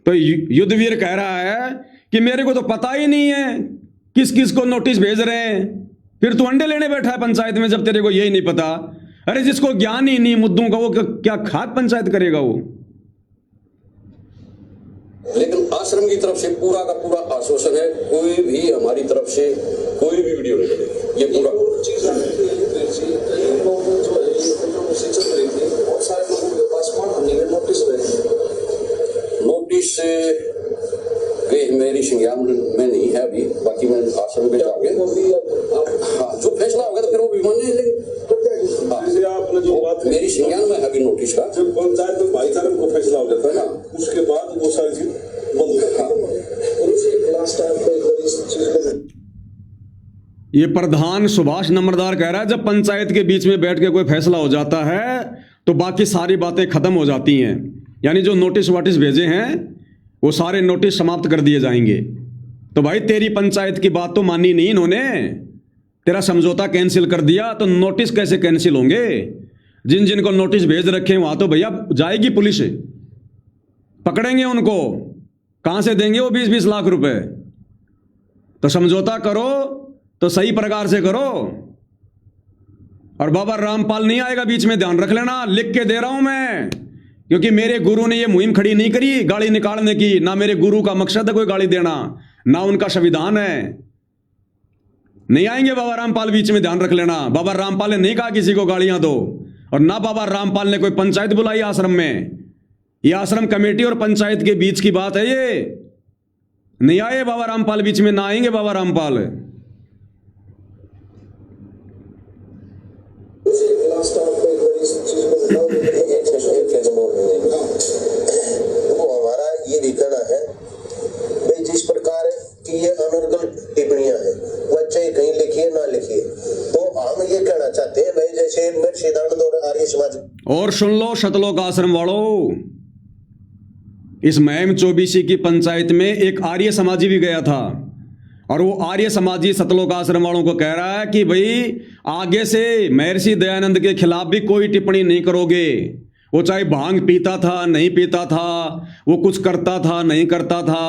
तो युद्धवीर कह रहा है कि मेरे को तो पता ही नहीं है किस किस को नोटिस भेज रहे हैं, फिर तू अंडे लेने बैठा है पंचायत में जब तेरे को यही नहीं पता। अरे जिसको ज्ञान ही नहीं मुद्दों का, वो क्या खाक पंचायत करेगा वो? लेकिन आश्रम की तरफ से पूरा का पूरा आश्वासन है, कोई भी हमारी तरफ से कोई भी वीडियो नहीं बनेगी। ये पूरा नोटिस मेरी संज्ञान में नहीं है अभी, बाकी मैं आश्रम में जाके हाँ जो फैसला होगा तो फिर वो भी मान्य है। आपने जो बात मेरी संज्ञान में है अभी नोटिस का, जब पंचायत में भाईचारे को फैसला हो जाता है ना, उसके बाद वो सारी चीज बंद है। ये प्रधान सुभाष नंबरदार कह रहा है जब पंचायत के बीच में बैठ के कोई फैसला हो जाता है तो बाकी सारी बातें खत्म हो जाती हैं, यानी जो नोटिस वाटिस भेजे हैं वो सारे नोटिस समाप्त कर दिए जाएंगे। तो भाई तेरी पंचायत की बात तो मानी नहीं इन्होंने, तेरा समझौता कैंसिल कर दिया, तो नोटिस कैसे कैंसिल होंगे? जिन जिन को नोटिस भेज रखे हैं वहां तो भैया जाएगी पुलिस, पकड़ेंगे उनको, कहां से देंगे वो 20-20 लाख रुपए? तो समझौता करो तो सही प्रकार से करो, और बाबा रामपाल नहीं आएगा बीच में, ध्यान रख लेना, लिख के दे रहा हूं मैं, क्योंकि मेरे गुरु ने ये मुहिम खड़ी नहीं करी गाली निकालने की, ना मेरे गुरु का मकसद है कोई गाली देना, ना उनका संविधान है। नहीं आएंगे बाबा रामपाल बीच में, ध्यान रख लेना। बाबा रामपाल ने नहीं कहा किसी को गालियां दो, और ना बाबा रामपाल ने कोई पंचायत बुलाई आश्रम में। ये आश्रम कमेटी और पंचायत के बीच की बात है, ये नहीं आए बाबा रामपाल बीच में, ना आएंगे बाबा रामपाल। हमारा ये भी कहना है भाई, जिस प्रकार की ये अनर्गल टिप्पणियां हैं, वह चाहे कहीं लिखिए ना लिखिए, तो हम ये कहना चाहते हैं भाई, जैसे मेरे सिद्धांत और आर्य समाज। और सुन लो शतलोक आश्रम वालों, इस महम 24 की पंचायत में एक आर्य समाजी भी गया था, और वो आर्य समाजी सतलोक आश्रम वालों को कह रहा है कि भाई आगे से महर्षि दयानंद के खिलाफ भी कोई टिप्पणी नहीं करोगे। वो चाहे भांग पीता था नहीं पीता था, वो कुछ करता था नहीं करता था,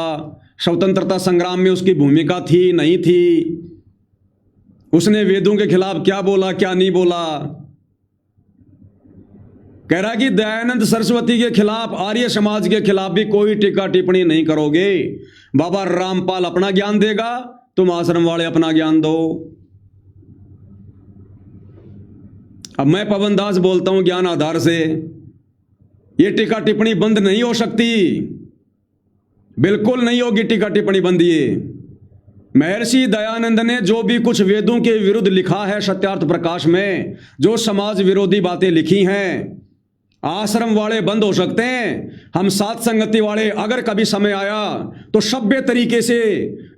स्वतंत्रता संग्राम में उसकी भूमिका थी नहीं थी, उसने वेदों के खिलाफ क्या बोला क्या नहीं बोला। कह रहा कि दयानंद सरस्वती के खिलाफ, आर्य समाज के खिलाफ भी कोई टीका टिप्पणी नहीं करोगे। बाबा रामपाल अपना ज्ञान देगा, तुम आश्रम वाले अपना ज्ञान दो। अब मैं पवन दास बोलता हूं ज्ञान आधार से, ये टीका टिप्पणी बंद नहीं हो सकती, बिल्कुल नहीं होगी टीका टिप्पणी बंद। ये महर्षि दयानंद ने जो भी कुछ वेदों के विरुद्ध लिखा है सत्यार्थ प्रकाश में, जो समाज विरोधी बातें लिखी हैं, आश्रम वाले बंद हो सकते हैं। हम सात संगति वाले अगर कभी समय आया तो सभ्य तरीके से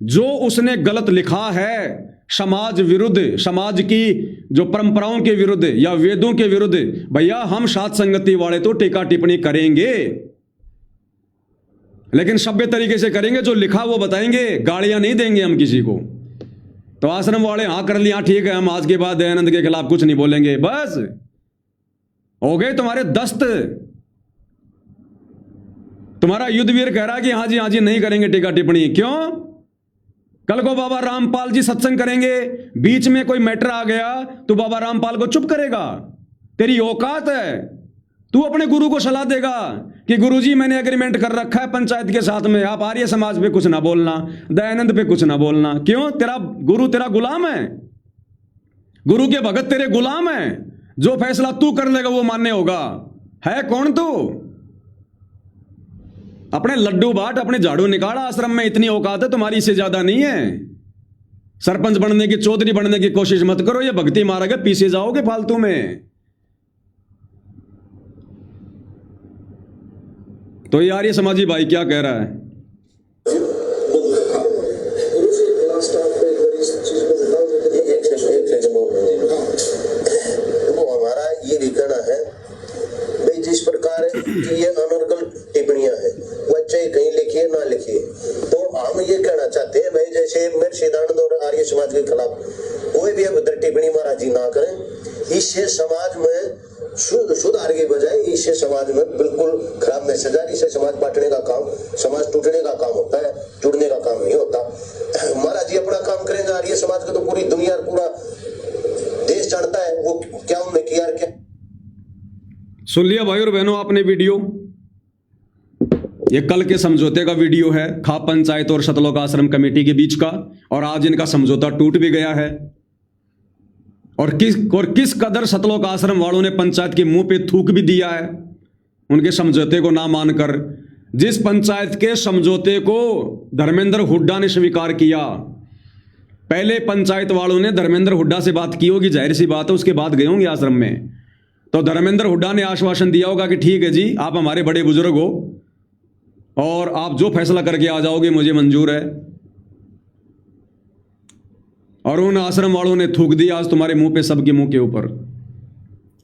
जो उसने गलत लिखा है समाज विरुद्ध, समाज की जो परंपराओं के विरुद्ध या वेदों के विरुद्ध, भैया हम सात संगति वाले तो टीका टिप्पणी करेंगे, लेकिन सभ्य तरीके से करेंगे। जो लिखा वो बताएंगे, गालियां नहीं देंगे हम किसी को। तो आश्रम वाले हाँ कर लिया, ठीक है, हम आज के बाद दयानंद के खिलाफ कुछ नहीं बोलेंगे, बस हो गए तुम्हारे दस्त। तुम्हारा युद्धवीर कह रहा है कि हाँ जी नहीं करेंगे टीका टिप्पणी। क्यों? कल को बाबा रामपाल जी सत्संग करेंगे, बीच में कोई मैटर आ गया तो बाबा रामपाल को चुप करेगा? तेरी औकात है? तू अपने गुरु को सलाह देगा कि गुरुजी मैंने एग्रीमेंट कर रखा है पंचायत के साथ में, आप आर्य समाज पे कुछ ना बोलना, दयानंद पे कुछ ना बोलना। क्यों? तेरा गुरु तेरा गुलाम है, गुरु के भगत तेरे गुलाम है, जो फैसला तू कर लेगा वो मान्य होगा। है कौन तू? अपने लड्डू बाट, अपने झाड़ू निकाल, आश्रम में इतनी औकात है तुम्हारी, इससे ज्यादा नहीं है। सरपंच बनने की, चौधरी बनने की कोशिश मत करो, ये भक्ति मार्ग है, पीछे जाओगे फालतू में। तो यार ये समाजी भाई क्या कह रहा है? हमारा ये भी कहना है भाई, जिस प्रकार ये अनर्गल टिप्पणियां हैं, वह चाहे कहीं लिखिए ना लिखिए, तो हम ये कहना चाहते हैं भाई, जैसे महर्षि दयानंद और आर्य समाज के खिलाफ कोई भी अभद्र टिप्पणी महाराज जी ना करें। इससे समाज में सुधार के बजाय इससे समाज में बिल्कुल खराब मैसेज है। इससे समाज बांटने का काम, समाज टूटने का काम होता है, जुड़ने का काम नहीं होता। महाराज जी अपना काम करेंगे, आर्य समाज को तो पूरी दुनिया, पूरा देश जानता है वो क्या उन्होंने किया। क्या सुन लिया भाई और बहनों आपने वीडियो? ये कल के समझौते का वीडियो है, खाप पंचायत और सतलोक आश्रम कमेटी के बीच का, और आज इनका समझौता टूट भी गया है। और किस कदर सतलोक आश्रम वालों ने पंचायत के मुंह पे थूक भी दिया है उनके समझौते को ना मानकर। जिस पंचायत के समझौते को धर्मेंद्र हुड्डा ने स्वीकार किया, पहले पंचायत वालों ने धर्मेंद्र हुड्डा से बात की होगी, जाहिर सी बात है, उसके बाद गए होंगे आश्रम में। तो धर्मेंद्र हुड्डा ने आश्वासन दिया होगा कि ठीक है जी, आप हमारे बड़े बुजुर्ग हो और आप जो फैसला करके आ जाओगे मुझे मंजूर है। और उन आश्रम वालों ने थूक दिया आज तुम्हारे मुंह पे, सबके मुंह के ऊपर,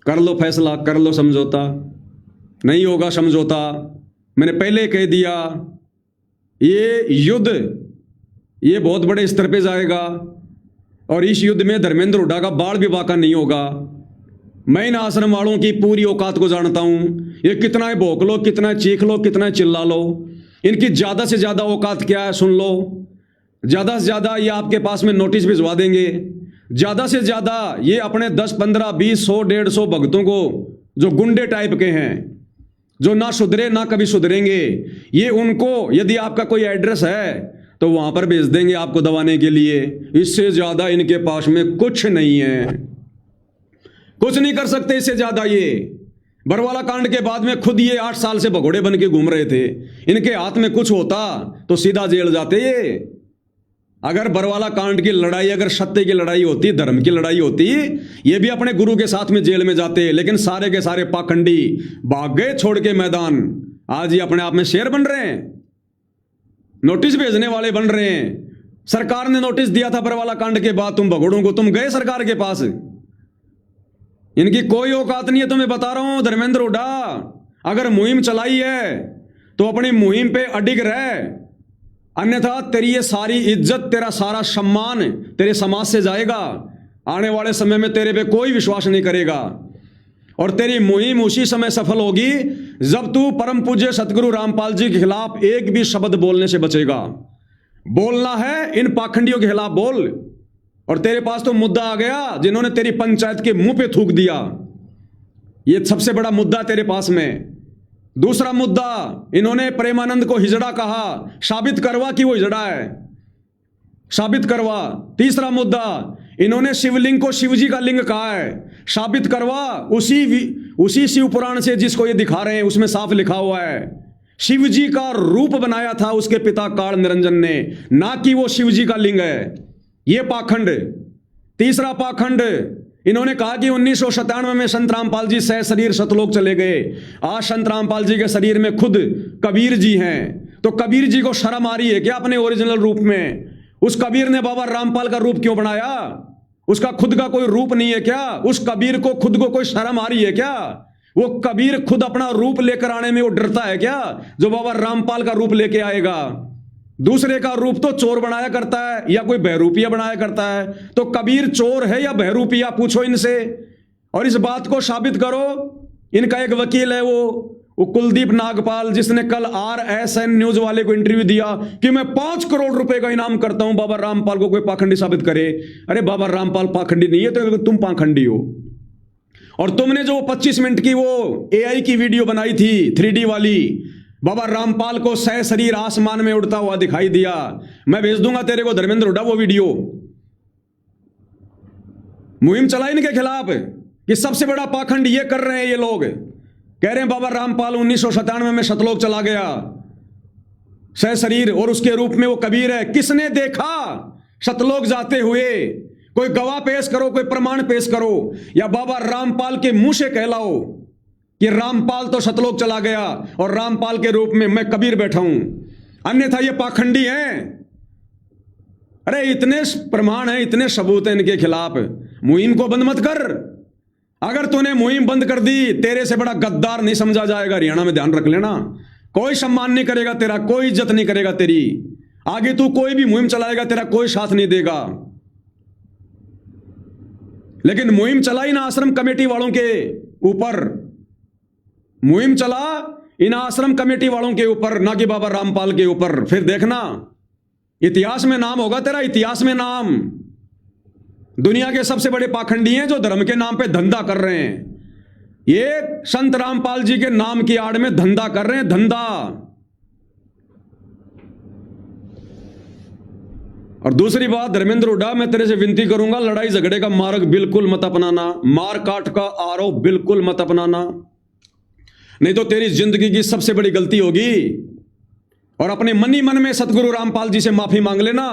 कर लो फैसला, कर लो समझौता। नहीं होगा समझौता, मैंने पहले कह दिया, ये युद्ध ये बहुत बड़े स्तर पे जाएगा और इस युद्ध में धर्मेंद्र हुड्डा का बाल भी बाका नहीं होगा। मैं इन आश्रम वालों की पूरी औकात को जानता हूं, ये कितना भौंक लो, कितना चीख लो, कितना चिल्ला लो, इनकी ज्यादा से ज्यादा औकात क्या है सुन लो। ज्यादा से ज्यादा ये आपके पास में नोटिस भिजवा देंगे, ज्यादा से ज्यादा ये अपने 10, 15, 20, 100, 150 भक्तों को, जो गुंडे टाइप के हैं, जो ना सुधरे ना कभी सुधरेंगे, ये उनको यदि आपका कोई एड्रेस है तो वहां पर भेज देंगे आपको दबाने के लिए। इससे ज्यादा इनके पास में कुछ नहीं है, कुछ नहीं कर सकते इससे ज्यादा। ये बरवाला कांड के बाद में खुद ये 8 साल से भगोड़े बन के घूम रहे थे, इनके हाथ में कुछ होता तो सीधा जेल जाते ये। अगर बरवाला कांड की लड़ाई, अगर सत्य की लड़ाई होती, धर्म की लड़ाई होती, ये भी अपने गुरु के साथ में जेल में जाते, लेकिन सारे के सारे पाखंडी भाग गए छोड़ के मैदान। आज ये अपने आप में शेर बन रहे हैं, नोटिस भेजने वाले बन रहे हैं। सरकार ने नोटिस दिया था बरवाला कांड के बाद, तुम भगोड़ों को, तुम गए सरकार के पास। इनकी कोई औकात नहीं है, तुम्हें बता रहा हूं धर्मेंद्र हुड्डा। अगर मुहिम चलाई है तो अपनी मुहिम पे अडिग रहे, अन्यथा तेरी ये सारी इज्जत, तेरा सारा सम्मान तेरे समाज से जाएगा। आने वाले समय में तेरे पे कोई विश्वास नहीं करेगा और तेरी मुहिम उसी समय सफल होगी जब तू परम पूज्य सतगुरु रामपाल जी के खिलाफ एक भी शब्द बोलने से बचेगा। बोलना है इन पाखंडियों के खिलाफ बोल। और तेरे पास तो मुद्दा आ गया जिन्होंने तेरी पंचायत के मुंह पे थूक दिया, ये सबसे बड़ा मुद्दा तेरे पास में। दूसरा मुद्दा, इन्होंने प्रेमानंद को हिजड़ा कहा, साबित करवा कि वो हिजड़ा है, साबित करवा। तीसरा मुद्दा, इन्होंने शिवलिंग को शिवजी का लिंग कहा है, साबित करवा। उसी शिव पुराण से जिसको ये दिखा रहे हैं उसमें साफ लिखा हुआ है शिवजी का रूप बनाया था उसके पिता काल निरंजन ने, ना कि वो शिवजी का लिंग है। ये पाखंड। तीसरा पाखंड, इन्होंने कहा कि 1997 में संत रामपाल जी सह शरीर सतलोक चले गए। आज संत रामपाल जी के शरीर में खुद कबीर जी हैं, तो कबीर जी को शर्म आ रही है क्या अपने ओरिजिनल रूप में? उस कबीर ने बाबा रामपाल का रूप क्यों बनाया? उसका खुद का कोई रूप नहीं है क्या? उस कबीर को खुद को कोई शर्म आ रही है क्या? वो कबीर खुद अपना रूप लेकर आने में वो डरता है क्या जो बाबा रामपाल का रूप लेके आएगा? दूसरे का रूप तो चोर बनाया करता है या कोई बहरूपिया बनाया करता है, तो कबीर चोर है या बहरूपिया? पूछो इनसे और इस बात को साबित करो। इनका एक वकील है वो कुलदीप नागपाल, जिसने कल RSN न्यूज वाले को इंटरव्यू दिया कि मैं 5 करोड़ रुपए का इनाम करता हूं बाबा रामपाल को कोई पाखंडी साबित करे। अरे बाबा रामपाल पाखंडी नहीं है तो तुम पाखंडी हो। और तुमने जो 25 मिनट की वो AI की वीडियो बनाई थी 3D वाली, बाबा रामपाल को सह शरीर आसमान में उड़ता हुआ दिखाई दिया, मैं भेज दूंगा तेरे को धर्मेंद्र हुड्डा वो वीडियो। मुहिम चलाई इनके खिलाफ कि सबसे बड़ा पाखंड ये कर रहे हैं ये लोग, कह रहे हैं बाबा रामपाल 1997 में सतलोक चला गया सह शरीर और उसके रूप में वो कबीर है। किसने देखा सतलोक जाते हुए? कोई गवाह पेश करो, कोई प्रमाण पेश करो, या बाबा रामपाल के मुंह से कहलाओ कि रामपाल तो सतलोक चला गया और रामपाल के रूप में मैं कबीर बैठा हूं, अन्यथा ये पाखंडी हैं। अरे इतने प्रमाण हैं, इतने सबूत हैं इनके खिलाफ। मुहिम को बंद मत कर। अगर तूने मुहिम बंद कर दी, तेरे से बड़ा गद्दार नहीं समझा जाएगा हरियाणा में, ध्यान रख लेना। कोई सम्मान नहीं करेगा तेरा, कोई इज्जत नहीं करेगा तेरी। आगे तू कोई भी मुहिम चलाएगा तेरा कोई साथ नहीं देगा। लेकिन मुहिम चलाई ना आश्रम कमेटी वालों के ऊपर, मुहिम चला इन आश्रम कमेटी वालों के ऊपर, ना कि बाबा रामपाल के ऊपर। फिर देखना इतिहास में नाम होगा तेरा, इतिहास में नाम। दुनिया के सबसे बड़े पाखंडी हैं जो धर्म के नाम पे धंधा कर रहे हैं। ये संत रामपाल जी के नाम की आड़ में धंधा कर रहे हैं, धंधा। और दूसरी बात धर्मेंद्र हुड्डा, मैं तेरे से विनती करूंगा, लड़ाई झगड़े का मार्ग बिल्कुल मत अपनाना, मार काट का आरोप बिल्कुल मत अपनाना, नहीं तो तेरी जिंदगी की सबसे बड़ी गलती होगी। और अपने मन ही मन में सतगुरु रामपाल जी से माफी मांग लेना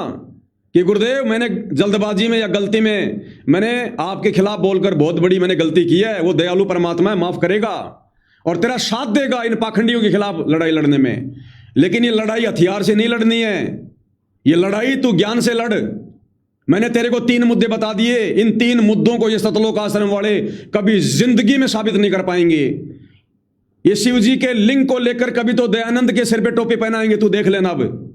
कि गुरुदेव मैंने जल्दबाजी में या गलती में मैंने आपके खिलाफ बोलकर बहुत बड़ी मैंने गलती की है। वो दयालु परमात्मा है, माफ करेगा और तेरा साथ देगा इन पाखंडियों के खिलाफ लड़ाई लड़ने में। लेकिन ये लड़ाई हथियार से नहीं लड़नी है, ये लड़ाई तू ज्ञान से लड़। मैंने तेरे को 3 मुद्दे बता दिए, इन 3 मुद्दों को ये सतलोक आश्रम वाले कभी जिंदगी में साबित नहीं कर पाएंगे। ये शिवजी के लिंग को लेकर कभी तो दयानंद के सिर पे टोपी पहनाएंगे, तू देख लेना। अब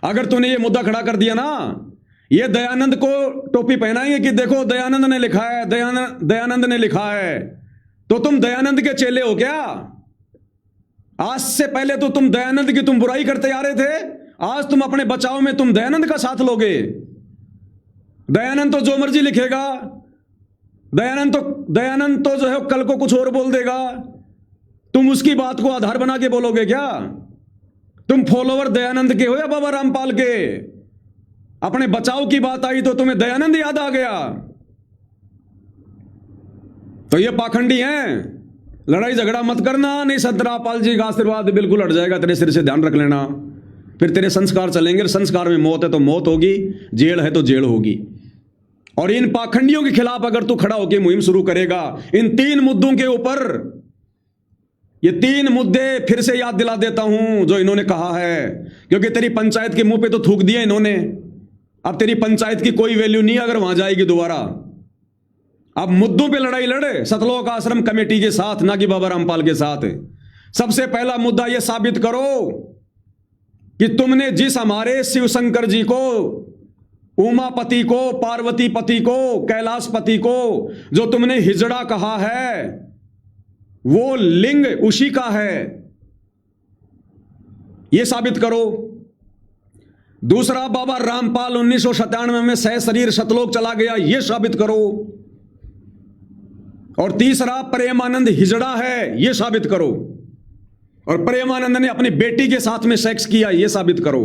अगर तूने ये मुद्दा खड़ा कर दिया ना, ये दयानंद को टोपी पहनाएंगे कि देखो दयानंद ने लिखा है, दयानंद ने लिखा है। तो तुम दयानंद के चेले हो क्या? आज से पहले तो तुम दयानंद की तुम बुराई करते आ रहे थे, आज तुम अपने बचाव में तुम दयानंद का साथ लोगे। दयानंद तो जो मर्जी लिखेगा, दयानंद तो जो है कल को कुछ और बोल देगा, तुम उसकी बात को आधार बना के बोलोगे क्या? तुम फॉलोवर दयानंद के हो या बाबा रामपाल के? अपने बचाव की बात आई तो तुम्हें दयानंद याद आ गया। तो ये पाखंडी हैं, लड़ाई झगड़ा मत करना, नहीं संत रामपाल जी का आशीर्वाद बिल्कुल हट जाएगा तेरे सिर से, ध्यान रख लेना। फिर तेरे संस्कार चलेंगे, संस्कार में मौत है तो मौत होगी, जेल है तो जेल होगी। और इन पाखंडियों के खिलाफ अगर तू खड़ा होकर मुहिम शुरू करेगा इन 3 मुद्दों के ऊपर, ये 3 मुद्दे फिर से याद दिला देता हूं जो इन्होंने कहा है, क्योंकि तेरी पंचायत के मुंह पे तो थूक दिया इन्होंने। अब तेरी पंचायत की कोई वैल्यू नहीं अगर वहां जाएगी दोबारा। अब मुद्दों पे लड़ाई लड़े सतलोक आश्रम कमेटी के साथ, ना कि बाबा रामपाल के साथ। सबसे पहला मुद्दा यह साबित करो कि तुमने जिस हमारे शिव शंकर जी को, उमापति को, पार्वती पति को, कैलाश पति को जो तुमने हिजड़ा कहा है, वो लिंग उसी का है, यह साबित करो। दूसरा, बाबा रामपाल 1997 में सह शरीर सतलोक चला गया, यह साबित करो। और तीसरा, प्रेमानंद हिजड़ा है, यह साबित करो। और प्रेमानंद ने अपनी बेटी के साथ में सेक्स किया, यह साबित करो।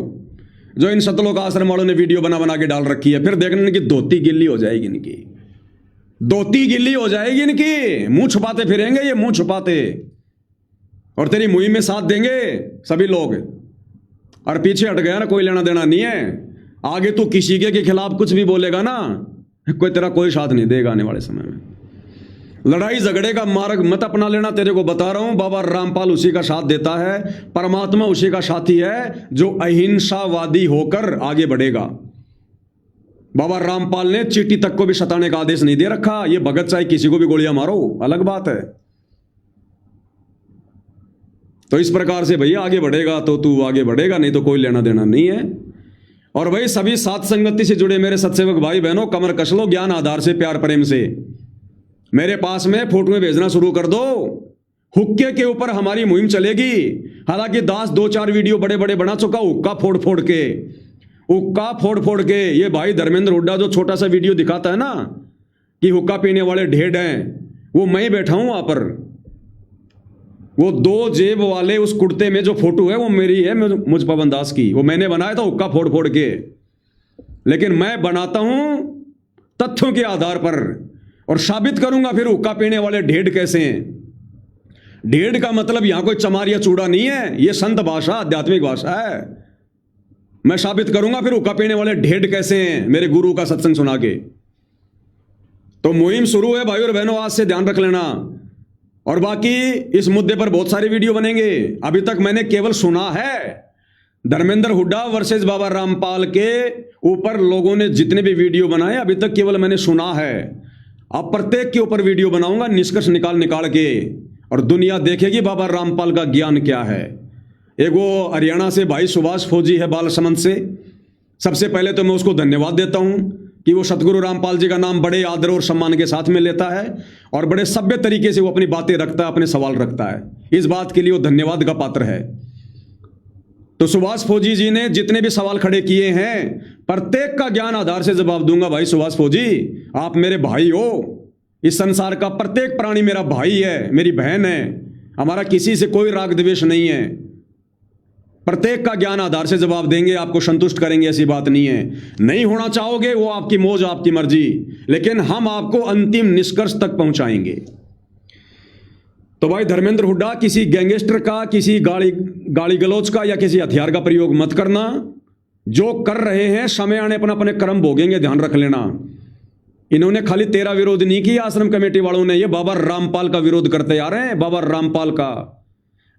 जो इन सतलोक आश्रम वालों ने वीडियो बना बना के डाल रखी है, फिर देखने की धोती गिल्ली हो जाएगी इनकी, धोती गिल्ली हो जाएगी इनकी, मुंह छुपाते फिरेंगे ये, मुंह छुपाते। और तेरी मुहिम में साथ देंगे सभी लोग, और पीछे हट गया ना, कोई लेना देना नहीं है। आगे तू किसी के खिलाफ कुछ भी बोलेगा ना, कोई तेरा कोई साथ नहीं देगा आने वाले समय में। लड़ाई झगड़े का मार्ग मत अपना लेना, तेरे को बता रहा हूं। बाबा रामपाल उसी का साथ देता है, परमात्मा उसी का साथी है जो अहिंसावादी होकर आगे बढ़ेगा। बाबा रामपाल ने चींटी तक को भी सताने का आदेश नहीं दे रखा। ये भगत चाहे किसी को भी गोलियां मारो, अलग बात है। तो इस प्रकार से भैया आगे बढ़ेगा तो तू आगे बढ़ेगा, नहीं तो कोई लेना देना नहीं है। और भाई सभी साथ संगति से जुड़े मेरे सत्सेवक भाई बहनों, कमर कस लो ज्ञान आधार से, प्यार प्रेम से। मेरे पास में फोटो भेजना शुरू कर दो। हुक्के के ऊपर हमारी मुहिम चलेगी। हालांकि दास 2-4 वीडियो बड़े बड़े बना चुका, हुक्का फोड़ फोड़ के, हुक्का फोड़ फोड़ के। ये भाई धर्मेंद्र हुड्डा जो छोटा सा वीडियो दिखाता है ना कि हुक्का पीने वाले ढेर हैं, वो मैं बैठा हूं वहां पर। वो 2 जेब वाले उस कुर्ते में जो फोटो है वो मेरी है, मुझ पवन दास की। वो मैंने बनाया था हुक्का फोड़ फोड़ के। लेकिन मैं बनाता हूं तथ्यों के आधार पर, और साबित करूंगा फिर हुक्का पीने वाले ढेड़ कैसे हैं। ढेड़ का मतलब यहां कोई चमारिया चूड़ा नहीं है, यह संत भाषा, आध्यात्मिक भाषा है। मैं साबित करूंगा फिर हुक्का पीने वाले ढेड़ कैसे हैं, मेरे गुरु का सत्संग सुना के। तो मुहिम शुरू है भाई और बहनों, आज से ध्यान रख लेना। और बाकी इस मुद्दे पर बहुत सारे वीडियो बनेंगे। अभी तक मैंने केवल सुना है धर्मेंद्र हुड्डा वर्सेस बाबा रामपाल के ऊपर लोगों ने जितने भी वीडियो बनाए, अभी तक केवल मैंने सुना है। अब प्रत्येक के ऊपर वीडियो बनाऊंगा, निष्कर्ष निकाल के, और दुनिया देखेगी बाबा रामपाल का ज्ञान क्या है। एक वो हरियाणा से भाई सुभाष फौजी है बालसमंद से। सबसे पहले तो मैं उसको धन्यवाद देता हूं कि वो सतगुरु रामपाल जी का नाम बड़े आदर और सम्मान के साथ में लेता है, और बड़े सभ्य तरीके से वो अपनी बातें रखता है, अपने सवाल रखता है। इस बात के लिए वो धन्यवाद का पात्र है। तो सुभाष फौजी जी ने जितने भी सवाल खड़े किए हैं, प्रत्येक का ज्ञान आधार से जवाब दूंगा। भाई सुभाष फौजी, आप मेरे भाई हो। इस संसार का प्रत्येक प्राणी मेरा भाई है, मेरी बहन है। हमारा किसी से कोई राग द्वेष नहीं है। प्रत्येक का ज्ञान आधार से जवाब देंगे, आपको संतुष्ट करेंगे, ऐसी बात नहीं है। नहीं होना चाहोगे वो आपकी मौज, आपकी मर्जी, लेकिन हम आपको अंतिम निष्कर्ष तक पहुंचाएंगे। तो भाई धर्मेंद्र हुड्डा, किसी गैंगस्टर का, किसी गाली गलौज का या किसी हथियार का प्रयोग मत करना। जो कर रहे हैं समय आने अपना अपने कर्म भोगेंगे, ध्यान रख लेना। इन्होंने खाली तेरा विरोध नहीं किया, आश्रम कमेटी वालों ने ये बाबा रामपाल का विरोध करते आ रहे हैं। बाबा रामपाल का,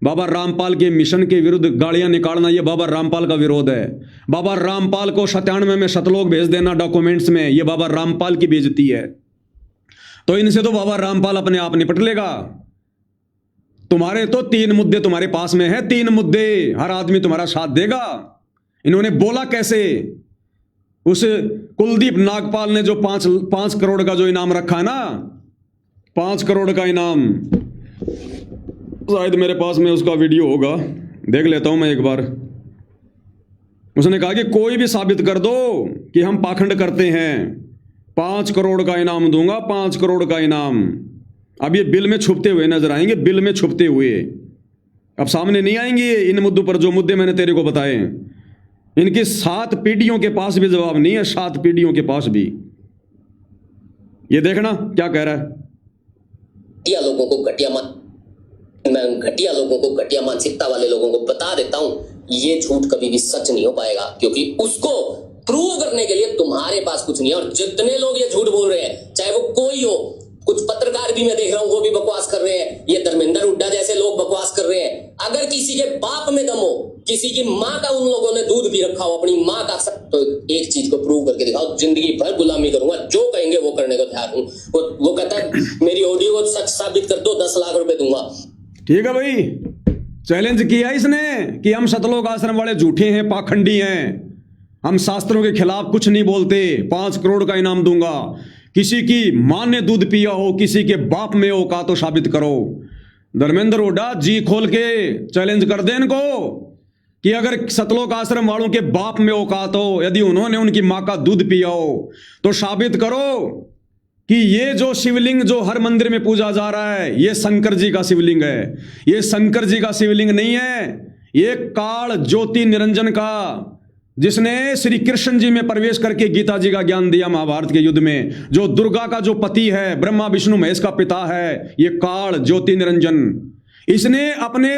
बाबा रामपाल के मिशन के विरुद्ध गालियां निकालना, ये बाबा रामपाल का विरोध है। बाबा रामपाल को 97 में सतलोक भेज देना डॉक्यूमेंट्स में, ये बाबा रामपाल की बेइज्जती है। तो इनसे तो बाबा रामपाल अपने आप निपट लेगा। तुम्हारे तो 3 मुद्दे तुम्हारे पास में है, 3 मुद्दे, हर आदमी तुम्हारा साथ देगा। इन्होंने बोला कैसे? उस कुलदीप नागपाल ने जो 5 करोड़ का जो इनाम रखा है ना, 5 करोड़ का इनाम, शायद मेरे पास में उसका वीडियो होगा, देख लेता हूं मैं एक बार। उसने कहा कि कोई भी साबित कर दो कि हम पाखंड करते हैं, 5 करोड़ का इनाम दूंगा, 5 करोड़ का इनाम। अब ये बिल में छुपते हुए नजर आएंगे, बिल में छुपते हुए। अब सामने नहीं आएंगे इन मुद्दों पर, जो मुद्दे मैंने तेरे को बताए। इनकी 7 पीढ़ियों के पास भी जवाब नहीं है, 7 पीढ़ियों के पास भी। ये देखना क्या कह रहा है। घटिया लोगों को मैं घटिया लोगों को, घटिया मानसिकता वाले लोगों को बता देता हूं, ये झूठ कभी भी सच नहीं हो पाएगा, क्योंकि उसको प्रूव करने के लिए तुम्हारे पास कुछ नहीं है। और जितने लोग ये झूठ बोल रहे हैं, चाहे वो कोई हो, कुछ पत्रकार भी मैं देख रहा हूं वो भी बकवास कर रहे हैं, ये धर्मेंद्र हुड्डा जैसे लोग बकवास कर रहे हैं। अगर किसी के बाप में दम हो, किसी की माँ का उन लोगों ने दूध भी रखा हो, अपनी माँ का, तो एक चीज को प्रूव करके दिखाओ। जिंदगी भर गुलामी करूंगा, जो कहेंगे वो करने को तैयार हूं। वो कहता है मेरी ऑडियो को सच साबित कर दो, 10 लाख रुपए दूंगा। ठीक है भाई, चैलेंज किया इसने कि हम सतलोक आश्रम वाले झूठे हैं, पाखंडी हैं, हम शास्त्रों के खिलाफ कुछ नहीं बोलते, 5 करोड़ का इनाम दूंगा, किसी की मां ने दूध पिया हो, किसी के बाप में हो का तो साबित करो। धर्मेंद्र हुड्डा जी खोल के चैलेंज कर दे इनको कि अगर सतलोक आश्रम वालों के बाप में औकात हो, यदि उन्होंने उनकी मां का दूध पिया हो, तो साबित करो कि ये जो शिवलिंग जो हर मंदिर में पूजा जा रहा है, ये शंकर जी का शिवलिंग है। ये शंकर जी का शिवलिंग नहीं है, ये काल ज्योति निरंजन का, जिसने श्री कृष्ण जी में प्रवेश करके गीता जी का ज्ञान दिया महाभारत के युद्ध में, जो दुर्गा का जो पति है, ब्रह्मा विष्णु महेश का पिता है, ये काल ज्योति निरंजन। इसने अपने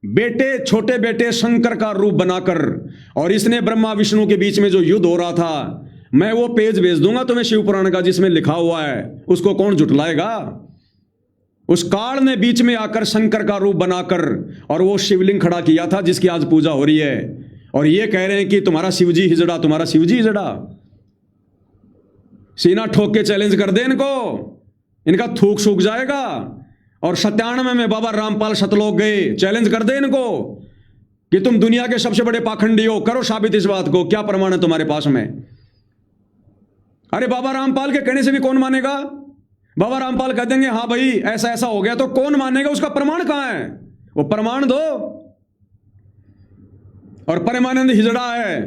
बेटे, छोटे बेटे शंकर का रूप बनाकर, और इसने ब्रह्मा विष्णु के बीच में जो युद्ध हो रहा था, मैं वो पेज भेज दूंगा तुम्हें शिव पुराण का जिसमें लिखा हुआ है, उसको कौन झुटलाएगा। उस काल ने बीच में आकर शंकर का रूप बनाकर और वो शिवलिंग खड़ा किया था जिसकी आज पूजा हो रही है, और ये कह रहे हैं कि तुम्हारा शिवजी हिजड़ा, तुम्हारा शिवजी हिजड़ा। सीना ठोक के चैलेंज कर दे इनको, इनका थूक सूख जाएगा। और 97 में बाबा रामपाल सतलोक गए, चैलेंज कर दे इनको कि तुम दुनिया के सबसे बड़े पाखंडी हो, करो साबित इस बात को, क्या प्रमाण है तुम्हारे पास में। अरे बाबा रामपाल के कहने से भी कौन मानेगा। बाबा रामपाल कह देंगे हाँ भाई ऐसा ऐसा हो गया, तो कौन मानेगा, उसका प्रमाण कहां है, वो प्रमाण दो। और परमानंद हिजड़ा है,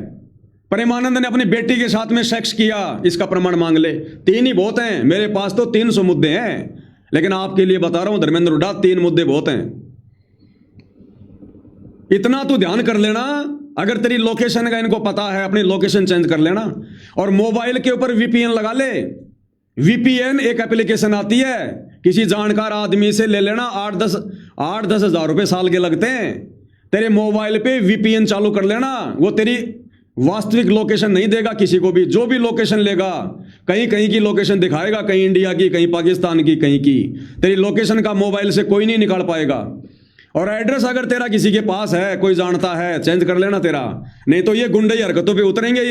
परमानंद ने अपनी बेटी के साथ में सेक्स किया, इसका प्रमाण मांग ले। 3 ही बहुत हैं, मेरे पास तो 300 मुद्दे हैं, लेकिन आपके लिए बता रहा हूं धर्मेंद्र हुड्डा, 3 मुद्दे बहुत हैं। इतना तू ध्यान कर लेना, अगर तेरी लोकेशन का इनको पता है, अपनी लोकेशन चेंज कर लेना, और मोबाइल के ऊपर वीपीएन लगा ले। वीपीएन एक एप्लीकेशन आती है, किसी जानकार आदमी से ले लेना, 8-10 हज़ार रुपए साल के लगते हैं। तेरे मोबाइल पे वीपीएन चालू कर लेना, वो तेरी वास्तविक लोकेशन नहीं देगा किसी को भी। जो भी लोकेशन लेगा, कहीं कहीं की लोकेशन दिखाएगा, कहीं इंडिया की, कहीं पाकिस्तान की, कहीं की। तेरी लोकेशन का मोबाइल से कोई नहीं निकाल पाएगा। और एड्रेस अगर तेरा किसी के पास है, कोई जानता है, चेंज कर लेना तेरा, नहीं तो ये गुंडे हरकतों पे उतरेंगे।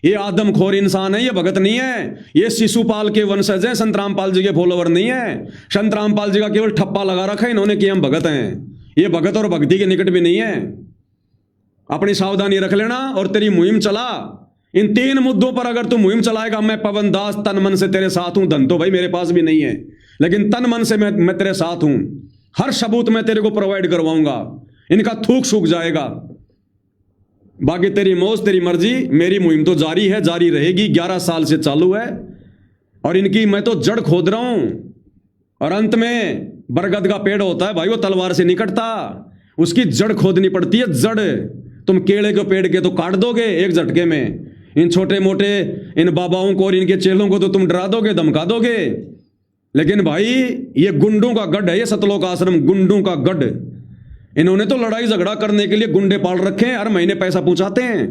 ये आदमखोर इंसान है, ये भगत नहीं है, ये शिशुपाल के वंशज हैं, संत रामपाल जी के फॉलोवर नहीं है। संत रामपाल जी का केवल ठप्पा लगा रखा है इन्होंने कि हम भगत हैं, ये भगत और भक्ति के निकट भी नहीं है। अपनी सावधानी रख लेना और तेरी मुहिम चला। इन 3 मुद्दों पर अगर तू मुहिम चलाएगा, मैं पवन दास तन मन से तेरे साथ हूं। धन तो भाई मेरे पास भी नहीं है, लेकिन तन मन से मैं तेरे साथ हूं। हर सबूत मैं तेरे को प्रोवाइड करवाऊंगा, इनका थूक सूख जाएगा। बाकी तेरी मौज, तेरी मर्जी, मेरी मुहिम तो जारी है, जारी रहेगी। 11 साल से चालू है, और इनकी मैं तो जड़ खोद रहा हूं। और अंत में बरगद का पेड़ होता है भाई, वो तलवार से नहीं कटता, उसकी जड़ खोदनी पड़ती है। जड़ तुम केले के पेड़ के तो काट दोगे एक झटके में, इन छोटे मोटे इन बाबाओं को और इनके चेलों को तो तुम डरा दोगे, धमका दोगे। लेकिन भाई ये गुंडों का गढ़ है, ये सतलोक आश्रम गुंडों का गढ़। इन्होंने तो लड़ाई झगड़ा करने के लिए गुंडे पाल रखे हैं, हर महीने पैसा पहुंचाते हैं।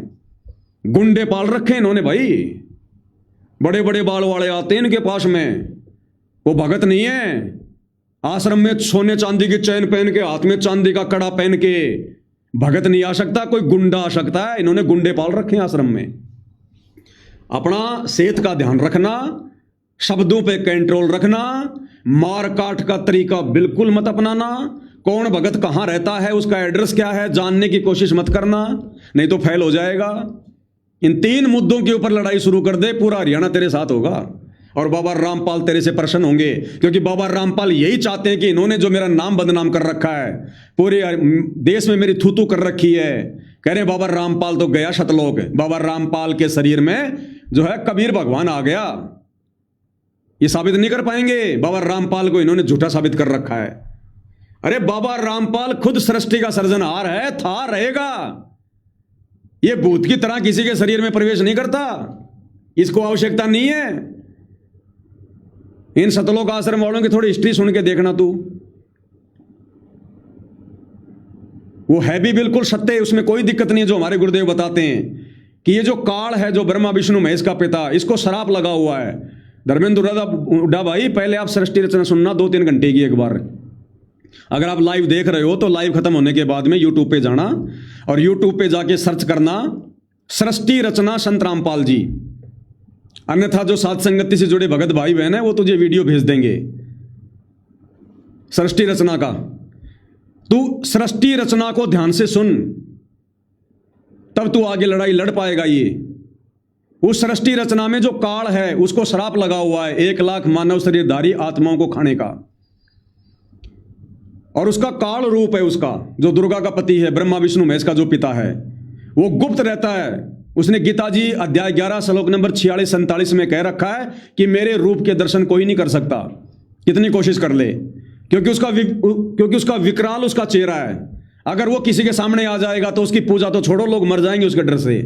गुंडे पाल रखे हैं इन्होंने भाई, बड़े बड़े बाल वाले आते हैं इनके पास में। वो भगत नहीं है। आश्रम में सोने चांदी की चैन पहन के, हाथ में चांदी का कड़ा पहन के भगत नहीं आ सकता, कोई गुंडा आ सकता है। इन्होंने गुंडे पाल रखे हैं आश्रम में। अपना सेहत का ध्यान रखना, शब्दों पे कंट्रोल रखना, मार काट का तरीका बिल्कुल मत अपनाना। कौन भगत कहां रहता है, उसका एड्रेस क्या है, जानने की कोशिश मत करना, नहीं तो फेल हो जाएगा। इन 3 मुद्दों के ऊपर लड़ाई शुरू कर दे, पूरा हरियाणा तेरे साथ होगा। और बाबा रामपाल तेरे से प्रसन्न होंगे, क्योंकि बाबा रामपाल यही चाहते हैं कि इन्होंने जो मेरा नाम बदनाम कर रखा है, पूरे देश में मेरी थूतू कर रखी है। कह रहे बाबा रामपाल तो गया सतलोक, बाबा रामपाल के शरीर में जो है कबीर भगवान आ गया। ये साबित नहीं कर पाएंगे, बाबा रामपाल को इन्होंने झूठा साबित कर रखा है। अरे बाबा रामपाल खुद सृष्टि का सर्जनहार है, था, रहेगा। ये भूत की तरह किसी के शरीर में प्रवेश नहीं करता, इसको आवश्यकता नहीं है। इन सतलोक आश्रम वालों की थोड़ी हिस्ट्री सुन के देखना तू, वो है भी बिल्कुल सत्य, उसमें कोई दिक्कत नहीं है। जो हमारे गुरुदेव बताते हैं कि ये जो काल है, जो ब्रह्मा विष्णु महेश का पिता, इसको शराप लगा हुआ है। धर्मेंद्र हुड्डा भाई, पहले आप सृष्टि रचना सुनना 2-3 घंटे की एक बार। अगर आप लाइव देख रहे हो तो लाइव खत्म होने के बाद में यूट्यूब पे जाना और यूट्यूब पे जाके सर्च करना सृष्टि रचना संत रामपाल जी। अन्यथा जो साध संगति से जुड़े भगत भाई बहन है वो तुझे वीडियो भेज देंगे सृष्टि रचना का। तू सृष्टि रचना को ध्यान से सुन, तब तू आगे लड़ाई लड़ पाएगा। ये उस सृष्टि रचना में जो काल है उसको श्राप लगा हुआ है 1 लाख मानव शरीरधारी आत्माओं को खाने का, और उसका काल रूप है उसका, जो दुर्गा का पति है, ब्रह्मा विष्णु महेश का जो पिता है, वो गुप्त रहता है। उसने गीता जी अध्याय 11 श्लोक नंबर 46-47 में कह रखा है कि मेरे रूप के दर्शन कोई नहीं कर सकता, कितनी कोशिश कर ले, क्योंकि उसका विकराल उसका चेहरा है। अगर वो किसी के सामने आ जाएगा तो उसकी पूजा तो छोड़ो, लोग मर जाएंगे उसके डर से।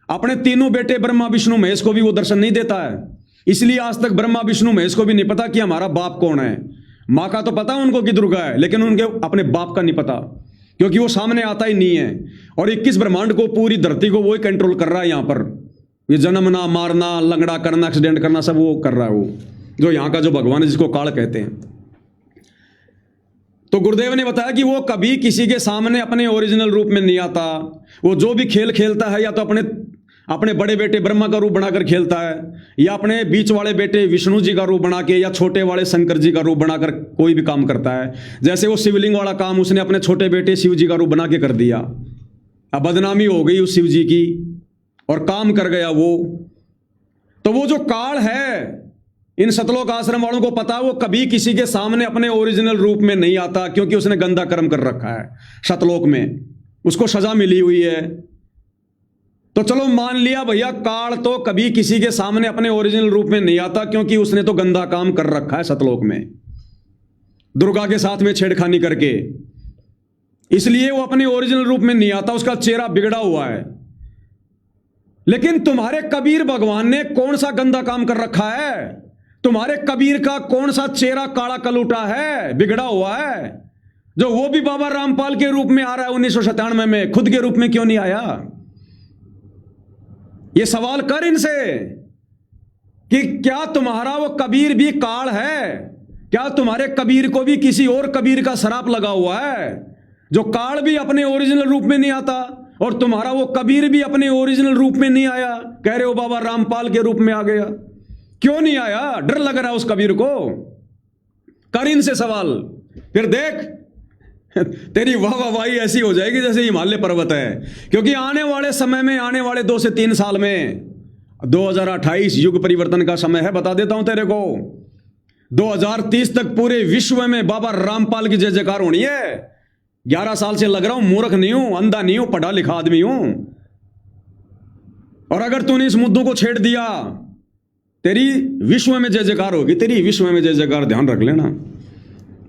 अपने तीनों बेटे ब्रह्मा विष्णु महेश को भी वो दर्शन नहीं देता है, इसलिए आज तक ब्रह्मा विष्णु महेश को भी नहीं पता कि हमारा बाप कौन है। माँ का तो पता उनको कि दुर्गा है, लेकिन उनके अपने बाप का नहीं पता, क्योंकि वो सामने आता ही नहीं है। और 21 ब्रह्मांड को, पूरी धरती को वो ही कंट्रोल कर रहा है। यहाँ पर ये जन्मना, मारना, लंगड़ा करना, एक्सीडेंट करना, सब वो कर रहा है, वो जो यहाँ का जो भगवान है जिसको काल कहते हैं। तो गुरुदेव ने बताया कि वो कभी किसी के सामने अपने ओरिजिनल रूप में नहीं आता। वो जो भी खेल खेलता है या तो अपने बड़े बेटे ब्रह्मा का रूप बनाकर खेलता है, या अपने बीच वाले बेटे विष्णु जी का रूप बना के, या छोटे वाले शंकर जी का रूप बनाकर कोई भी काम करता है। जैसे वो शिवलिंग वाला काम उसने अपने छोटे बेटे शिव जी का रूप बना के कर दिया। अब बदनामी हो गई उस शिव जी की और काम कर गया वो। तो वो जो काल है, इन सतलोक आश्रम वालों को पता, वो कभी किसी के सामने अपने ओरिजिनल रूप में नहीं आता, क्योंकि उसने गंदा कर्म कर रखा है सतलोक में, उसको सजा मिली हुई है। तो चलो मान लिया भैया, काल तो कभी किसी के सामने अपने ओरिजिनल रूप में नहीं आता, क्योंकि उसने तो गंदा काम कर रखा है सतलोक में, दुर्गा के साथ में छेड़खानी करके, इसलिए वो अपने ओरिजिनल रूप में नहीं आता, उसका चेहरा बिगड़ा हुआ है। लेकिन तुम्हारे कबीर भगवान ने कौन सा गंदा काम कर रखा है? तुम्हारे कबीर का कौन सा चेहरा काला कलूटा है, बिगड़ा हुआ है, जो वो भी बाबा रामपाल के रूप में आ रहा है 1997 में, खुद के रूप में क्यों नहीं आया? ये सवाल कर इनसे कि क्या तुम्हारा वो कबीर भी काल है? क्या तुम्हारे कबीर को भी किसी और कबीर का शराप लगा हुआ है, जो काल भी अपने ओरिजिनल रूप में नहीं आता, और तुम्हारा वो कबीर भी अपने ओरिजिनल रूप में नहीं आया? कह रहे हो बाबा रामपाल के रूप में आ गया, क्यों नहीं आया? डर लग रहा है उस कबीर को? कर इनसे सवाल, फिर देख तेरी वाहवाही ऐसी हो जाएगी जैसे हिमालय पर्वत है। क्योंकि आने वाले समय में, आने वाले 2 से 3 साल में, 2028 युग परिवर्तन का समय है, बता देता हूं तेरे को। 2030 तक पूरे विश्व में बाबा रामपाल की जय जयकार होनी है। 11 साल से लग रहा हूं, मूर्ख नहीं हूं, अंधा नहीं हूं, पढ़ा लिखा आदमी हूं। और अगर तूने इस मुद्दों को छेड़ दिया, तेरी विश्व में जय जयकार होगी, तेरी विश्व में जय जयकार, ध्यान रख लेना।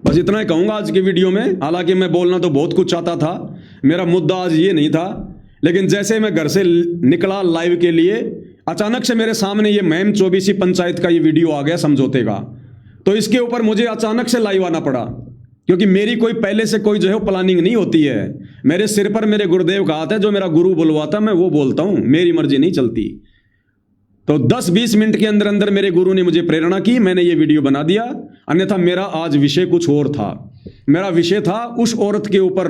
बस इतना ही कहूंगा आज की वीडियो में। हालांकि मैं बोलना तो बहुत कुछ चाहता था, मेरा मुद्दा आज ये नहीं था, लेकिन जैसे मैं घर से निकला लाइव के लिए, अचानक से मेरे सामने ये मैम 24 पंचायत का ये वीडियो आ गया समझौते का। तो इसके ऊपर मुझे अचानक से लाइव आना पड़ा, क्योंकि मेरी कोई पहले से कोई जो है प्लानिंग नहीं होती है। मेरे सिर पर मेरे गुरुदेव का हाथ है, जो मेरा गुरु बुलवाता मैं वो बोलता हूं, मेरी मर्जी नहीं चलती। तो 10-20 मिनट के अंदर अंदर मेरे गुरु ने मुझे प्रेरणा की, मैंने ये वीडियो बना दिया। अन्यथा मेरा आज विषय कुछ और था। मेरा विषय था उस औरत के ऊपर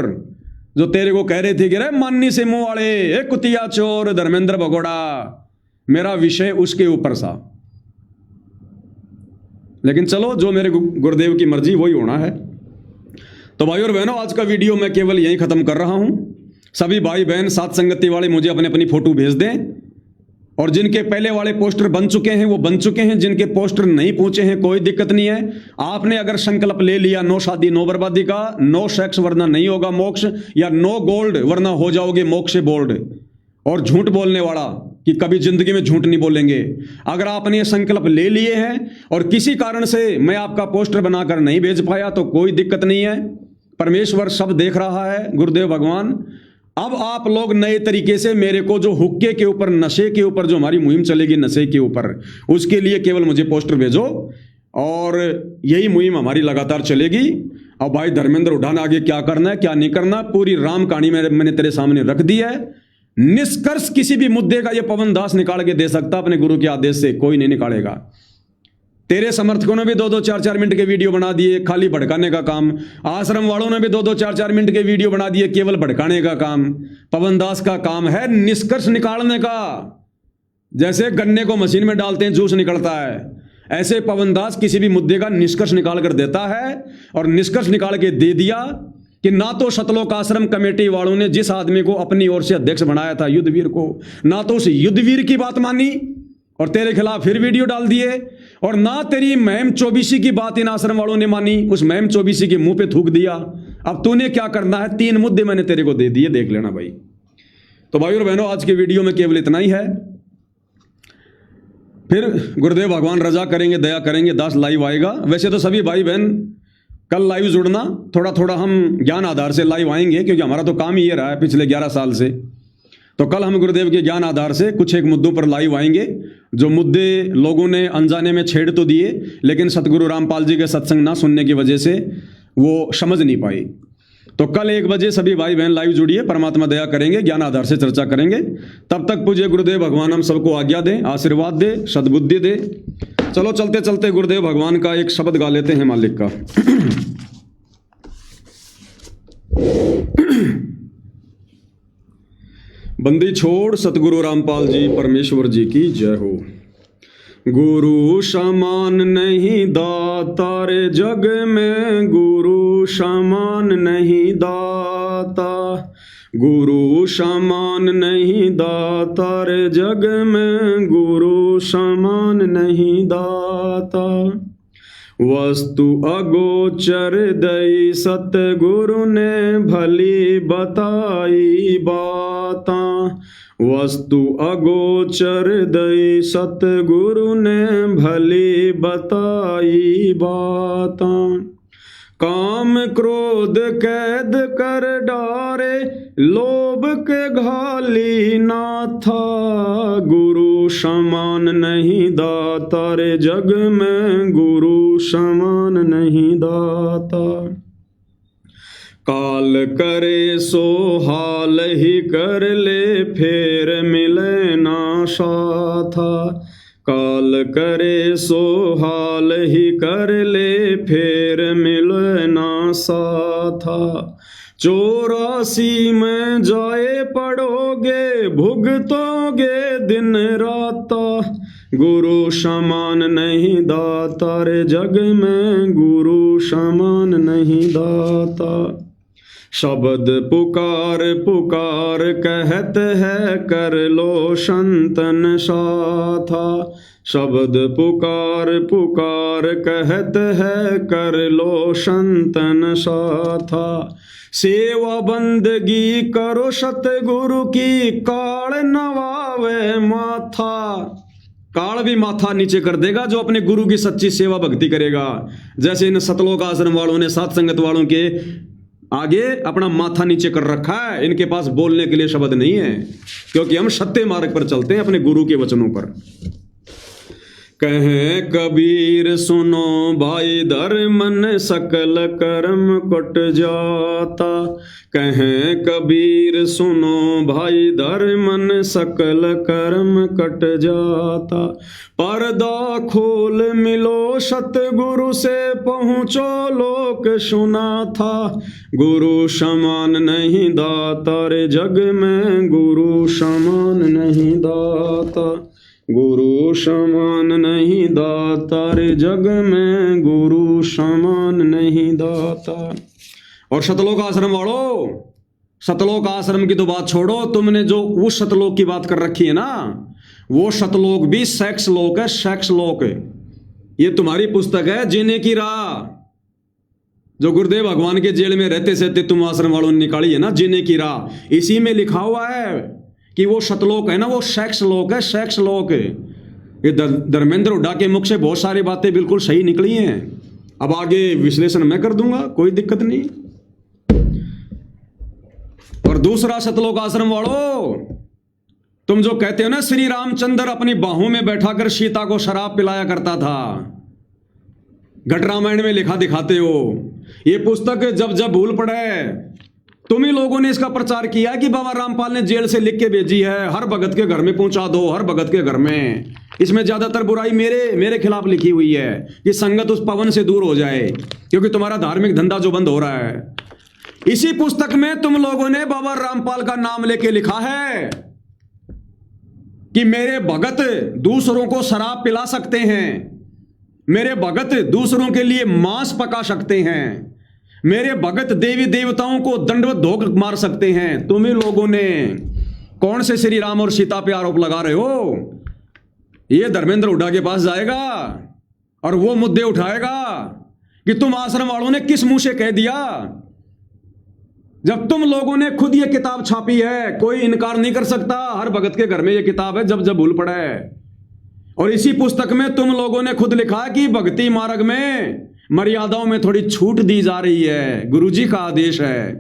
जो तेरे को कह रहे थे कि रे मान्नी से मुंह वाले, ए कुतिया चोर, धर्मेंद्र भगोड़ा। मेरा विषय उसके ऊपर था। लेकिन चलो, जो मेरे गुरुदेव की मर्जी वही होना है। तो भाई और बहनों, आज का वीडियो मैं केवल यहीं खत्म कर रहा हूं। सभी भाई बहन साथ संगति वाले मुझे अपनी अपनी फोटो भेज दें, और जिनके पहले वाले पोस्टर बन चुके हैं वो बन चुके हैं, जिनके पोस्टर नहीं पहुंचे हैं कोई दिक्कत नहीं है। आपने अगर संकल्प ले लिया नो शादी नो बर्बादी का, नो सेक्स वरना नहीं होगा मोक्ष, या नो गोल्ड वरना हो जाओगे मोक्ष से बोल्ड, और झूठ बोलने वाला कि कभी जिंदगी में झूठ नहीं बोलेंगे, अगर आपने ये संकल्प ले लिए हैं और किसी कारण से मैं आपका पोस्टर बनाकर नहीं भेज पाया तो कोई दिक्कत नहीं है। परमेश्वर सब देख रहा है, गुरुदेव भगवान। अब आप लोग नए तरीके से मेरे को जो हुक्के के ऊपर, नशे के ऊपर जो हमारी मुहिम चलेगी नशे के ऊपर, उसके लिए केवल मुझे पोस्टर भेजो, और यही मुहिम हमारी लगातार चलेगी। अब भाई धर्मेंद्र उठाना आगे क्या करना है क्या नहीं करना, पूरी राम कहानी मैंने तेरे सामने रख दी है। निष्कर्ष किसी भी मुद्दे का ये पवन दास निकाल के दे सकता, अपने गुरु के आदेश से कोई नहीं निकालेगा। तेरे समर्थकों ने भी 2-2, 4-4 मिनट के वीडियो बना दिए, खाली भड़काने का काम। आश्रम वालों ने भी 2-2, 4-4 मिनट के वीडियो बना दिए, केवल भड़काने का काम। पवन दास का काम है निष्कर्ष निकालने का। जैसे गन्ने को मशीन में डालते हैं जूस निकलता है, ऐसे पवन दास किसी भी मुद्दे का निष्कर्ष निकाल कर देता है, और निष्कर्ष निकाल के दे दिया कि ना तो सतलोक आश्रम कमेटी वालों ने जिस आदमी को अपनी ओर से अध्यक्ष बनाया था युद्धवीर को, ना तो उस युद्धवीर की बात मानी और तेरे खिलाफ फिर वीडियो डाल दिए, और ना तेरी महम चौबीसी की बात इन आश्रम वालों ने मानी, उस महम चौबीसी के मुंह पे थूक दिया। अब तूने क्या करना है, 3 मुद्दे मैंने तेरे को दे दिए, देख लेना भाई। तो भाई और बहनों, आज के वीडियो में केवल इतना ही है। फिर गुरुदेव भगवान रजा करेंगे, दया करेंगे, 10 लाइव आएगा। वैसे तो सभी भाई बहन कल लाइव जुड़ना, थोड़ा थोड़ा हम ज्ञान आधार से लाइव आएंगे, क्योंकि हमारा तो काम ही ये रहा है पिछले 11 साल से। तो कल हम गुरुदेव के ज्ञान आधार से कुछ एक मुद्दों पर लाइव आएंगे, जो मुद्दे लोगों ने अनजाने में छेड़ तो दिए, लेकिन सतगुरु रामपाल जी के सत्संग ना सुनने की वजह से वो समझ नहीं पाई। तो कल 1 बजे सभी भाई बहन लाइव जुड़िए, परमात्मा दया करेंगे, ज्ञान आधार से चर्चा करेंगे। तब तक पूज्य गुरुदेव भगवान हम सबको आज्ञा दें, आशीर्वाद दे, सद्बुद्धि दे। चलो चलते चलते गुरुदेव भगवान का एक शब्द गा लेते हैं मालिक का। बंदी छोड़ सतगुरु रामपाल जी परमेश्वर जी की जय हो। गुरु समान नहीं दाता रे जग में, गुरु समान नहीं दाता, गुरु समान नहीं दाता रे जग में, गुरु समान नहीं दाता। वस्तु अगोचर दई सतगुरु ने भली बताई बाता, वस्तु अगोचर दई सतगुरु ने भली बताई बाता। काम क्रोध कैद कर डारे, लोभ के घाली ना था, गुरु समान नहीं दाता रे जग में, गुरु समान नहीं दाता। काल करे सो हाल ही कर ले, फेर मिले ना साथा, काल करे सो हाल ही कर ले, फेर मिले ना साथा। 84 में जाए पड़ोगे, भुगतोगे दिन राता, गुरु समान नहीं दाता रे जग में, गुरु समान नहीं दाता। शब्द पुकार पुकार कहत है, कर लो संतन साथा, शब्द पुकार पुकार कहत है, कर लो संतन साथा। सेवा बंदगी करो सतगुरु की, काल नवावे माथा, काल भी माथा नीचे कर देगा जो अपने गुरु की सच्ची सेवा भक्ति करेगा। जैसे इन सतलोक आश्रम वालों ने सात संगत वालों के आगे अपना माथा नीचे कर रखा है, इनके पास बोलने के लिए शब्द नहीं है, क्योंकि हम सत्य मार्ग पर चलते हैं अपने गुरु के वचनों पर। कहे कबीर सुनो भाई धर्मन, सकल कर्म कट जाता, कहे कबीर सुनो भाई धर्मन, सकल कर्म कट जाता। पर्दा खोल मिलो सतगुरु से, पहुँचो लोक सुना था, गुरु समान नहीं दाता रे जग में, गुरु समान नहीं दाता, गुरु समान नहीं दाता रे जग में, गुरु समान नहीं दाता। और सतलोक आश्रम वालों, सतलोक आश्रम की तो बात छोड़ो, तुमने जो उस सतलोक की बात कर रखी है ना, वो सतलोक भी सेक्स लोक है, सेक्स लोक है। ये तुम्हारी पुस्तक है जीने की राह, जो गुरुदेव भगवान के जेल में रहते सहते तुम आश्रम वालों ने निकाली है ना, जीने की राह। इसी में लिखा हुआ है कि वो सतलोक है ना, वो सेक्स लोक है, सेक्स लोक है। ये धर्मेंद्र हुड्डा के मुख से बहुत सारी बातें बिल्कुल सही निकली हैं। अब आगे विश्लेषण मैं कर दूंगा, कोई दिक्कत नहीं। और दूसरा सतलोक आश्रम वालों, तुम जो कहते हो ना श्री रामचंद्र अपनी बाहों में बैठाकर सीता को शराब पिलाया करता था, घट रामायण में लिखा दिखाते हो। ये पुस्तक जब जब भूल पड़े, तुम ही लोगों ने इसका प्रचार किया कि बाबा रामपाल ने जेल से लिख के भेजी है, हर भगत के घर में पहुंचा दो, हर भगत के घर में। इसमें ज्यादातर बुराई मेरे खिलाफ लिखी हुई है कि संगत उस पवन से दूर हो जाए, क्योंकि तुम्हारा धार्मिक धंधा जो बंद हो रहा है। इसी पुस्तक में तुम लोगों ने बाबा रामपाल का नाम लेके लिखा है कि मेरे भगत दूसरों को शराब पिला सकते हैं, मेरे भगत दूसरों के लिए मांस पका सकते हैं, मेरे भगत देवी देवताओं को दंडवत धोकर मार सकते हैं। तुम ही लोगों ने कौन से श्री राम और सीता पे आरोप लगा रहे हो? ये धर्मेंद्र हुड्डा के पास जाएगा और वो मुद्दे उठाएगा कि तुम आश्रम वालों ने किस मुंह से कह दिया। जब तुम लोगों ने खुद ये किताब छापी है, कोई इनकार नहीं कर सकता। हर भगत के घर में ये किताब है, जब जब भूल पड़ा है। और इसी पुस्तक में तुम लोगों ने खुद लिखा है कि भक्ति मार्ग में मर्यादाओं में थोड़ी छूट दी जा रही है। गुरुजी का आदेश है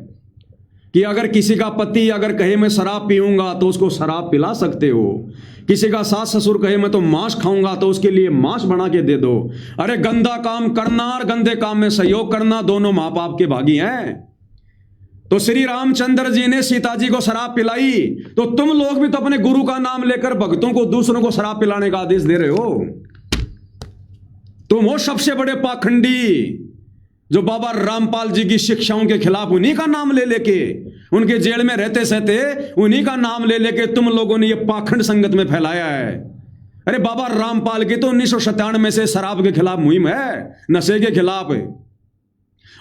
कि अगर किसी का पति अगर कहे मैं शराब पीऊंगा तो उसको शराब पिला सकते हो। किसी का सास ससुर कहे मैं तो मांस खाऊंगा तो उसके लिए मांस बना के दे दो। अरे गंदा काम करना और गंदे काम में सहयोग करना दोनों मां बाप के भागी हैं। तो श्री रामचंद्र जी ने सीता जी को शराब पिलाई, तो तुम लोग भी तो अपने गुरु का नाम लेकर भक्तों को दूसरों को शराब पिलाने का आदेश दे रहे हो। तुम हो सबसे बड़े पाखंडी जो बाबा रामपाल जी की शिक्षाओं के खिलाफ उन्हीं का नाम ले लेके उनके जेल में रहते सहते उन्हीं का नाम ले लेके तुम लोगों ने ये पाखंड संगत में फैलाया है। अरे बाबा रामपाल की तो 1997 से शराब के खिलाफ मुहिम है, नशे के खिलाफ है।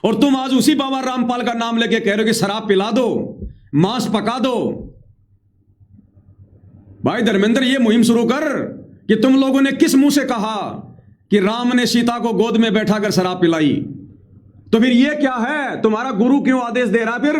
और तुम आज उसी बाबा रामपाल का नाम लेके कह रहे हो कि शराब पिला दो, मांस पका दो। भाई धर्मेंद्र, ये मुहिम शुरू कर कि तुम लोगों ने किस मुंह से कहा कि राम ने सीता को गोद में बैठाकर शराब पिलाई। तो फिर ये क्या है? तुम्हारा गुरु क्यों आदेश दे रहा? फिर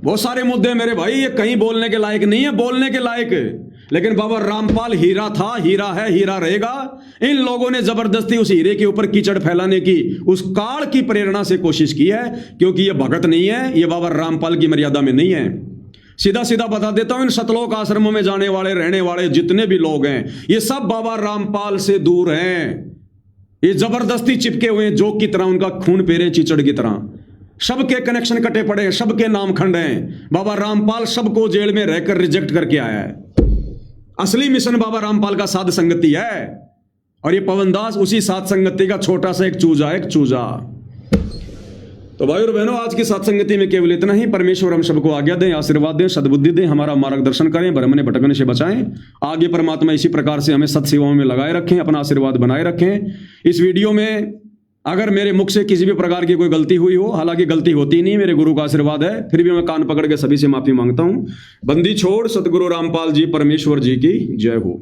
बहुत सारे मुद्दे मेरे भाई, ये कहीं बोलने के लायक नहीं है, बोलने के लायक। लेकिन बाबा रामपाल हीरा था, हीरा है, हीरा रहेगा। इन लोगों ने जबरदस्ती उस हीरे के ऊपर कीचड़ फैलाने की उस काल की प्रेरणा से कोशिश की है, क्योंकि ये भगत नहीं है, ये बाबा रामपाल की मर्यादा में नहीं है। सीधा सीधा बता देता हूं, इन सतलोक आश्रमों में जाने वाले रहने वाले जितने भी लोग हैं, ये सब बाबा रामपाल से दूर हैं। ये जबरदस्ती चिपके हुए हैं, जोक की तरह, उनका खून पेरे चीचड़ की तरह। सबके कनेक्शन कटे पड़े हैं, सबके नाम खंड हैं। बाबा रामपाल सबको जेल में रहकर रिजेक्ट करके आया है। असली मिशन बाबा रामपाल का साध संगति है, और ये पवन दास उसी साध संगति का छोटा सा एक चूजा। तो भाई और बहनों, आज की साध संगति में केवल इतना ही। परमेश्वर हम सबको आज्ञा दें, आशीर्वाद दें, सद्बुद्धि दें, हमारा मार्गदर्शन करें, भ्रमने भटकने से बचाएं। आगे परमात्मा इसी प्रकार से हमें सत सेवाओं में लगाए रखें, अपना आशीर्वाद बनाए रखें। इस वीडियो में अगर मेरे मुख से किसी भी प्रकार की कोई गलती हुई हो, हालांकि गलती होती नहीं, मेरे गुरु का आशीर्वाद है, फिर भी मैं कान पकड़ के सभी से माफी मांगता हूं। बंदी छोड़ सतगुरु रामपाल जी परमेश्वर जी की जय हो।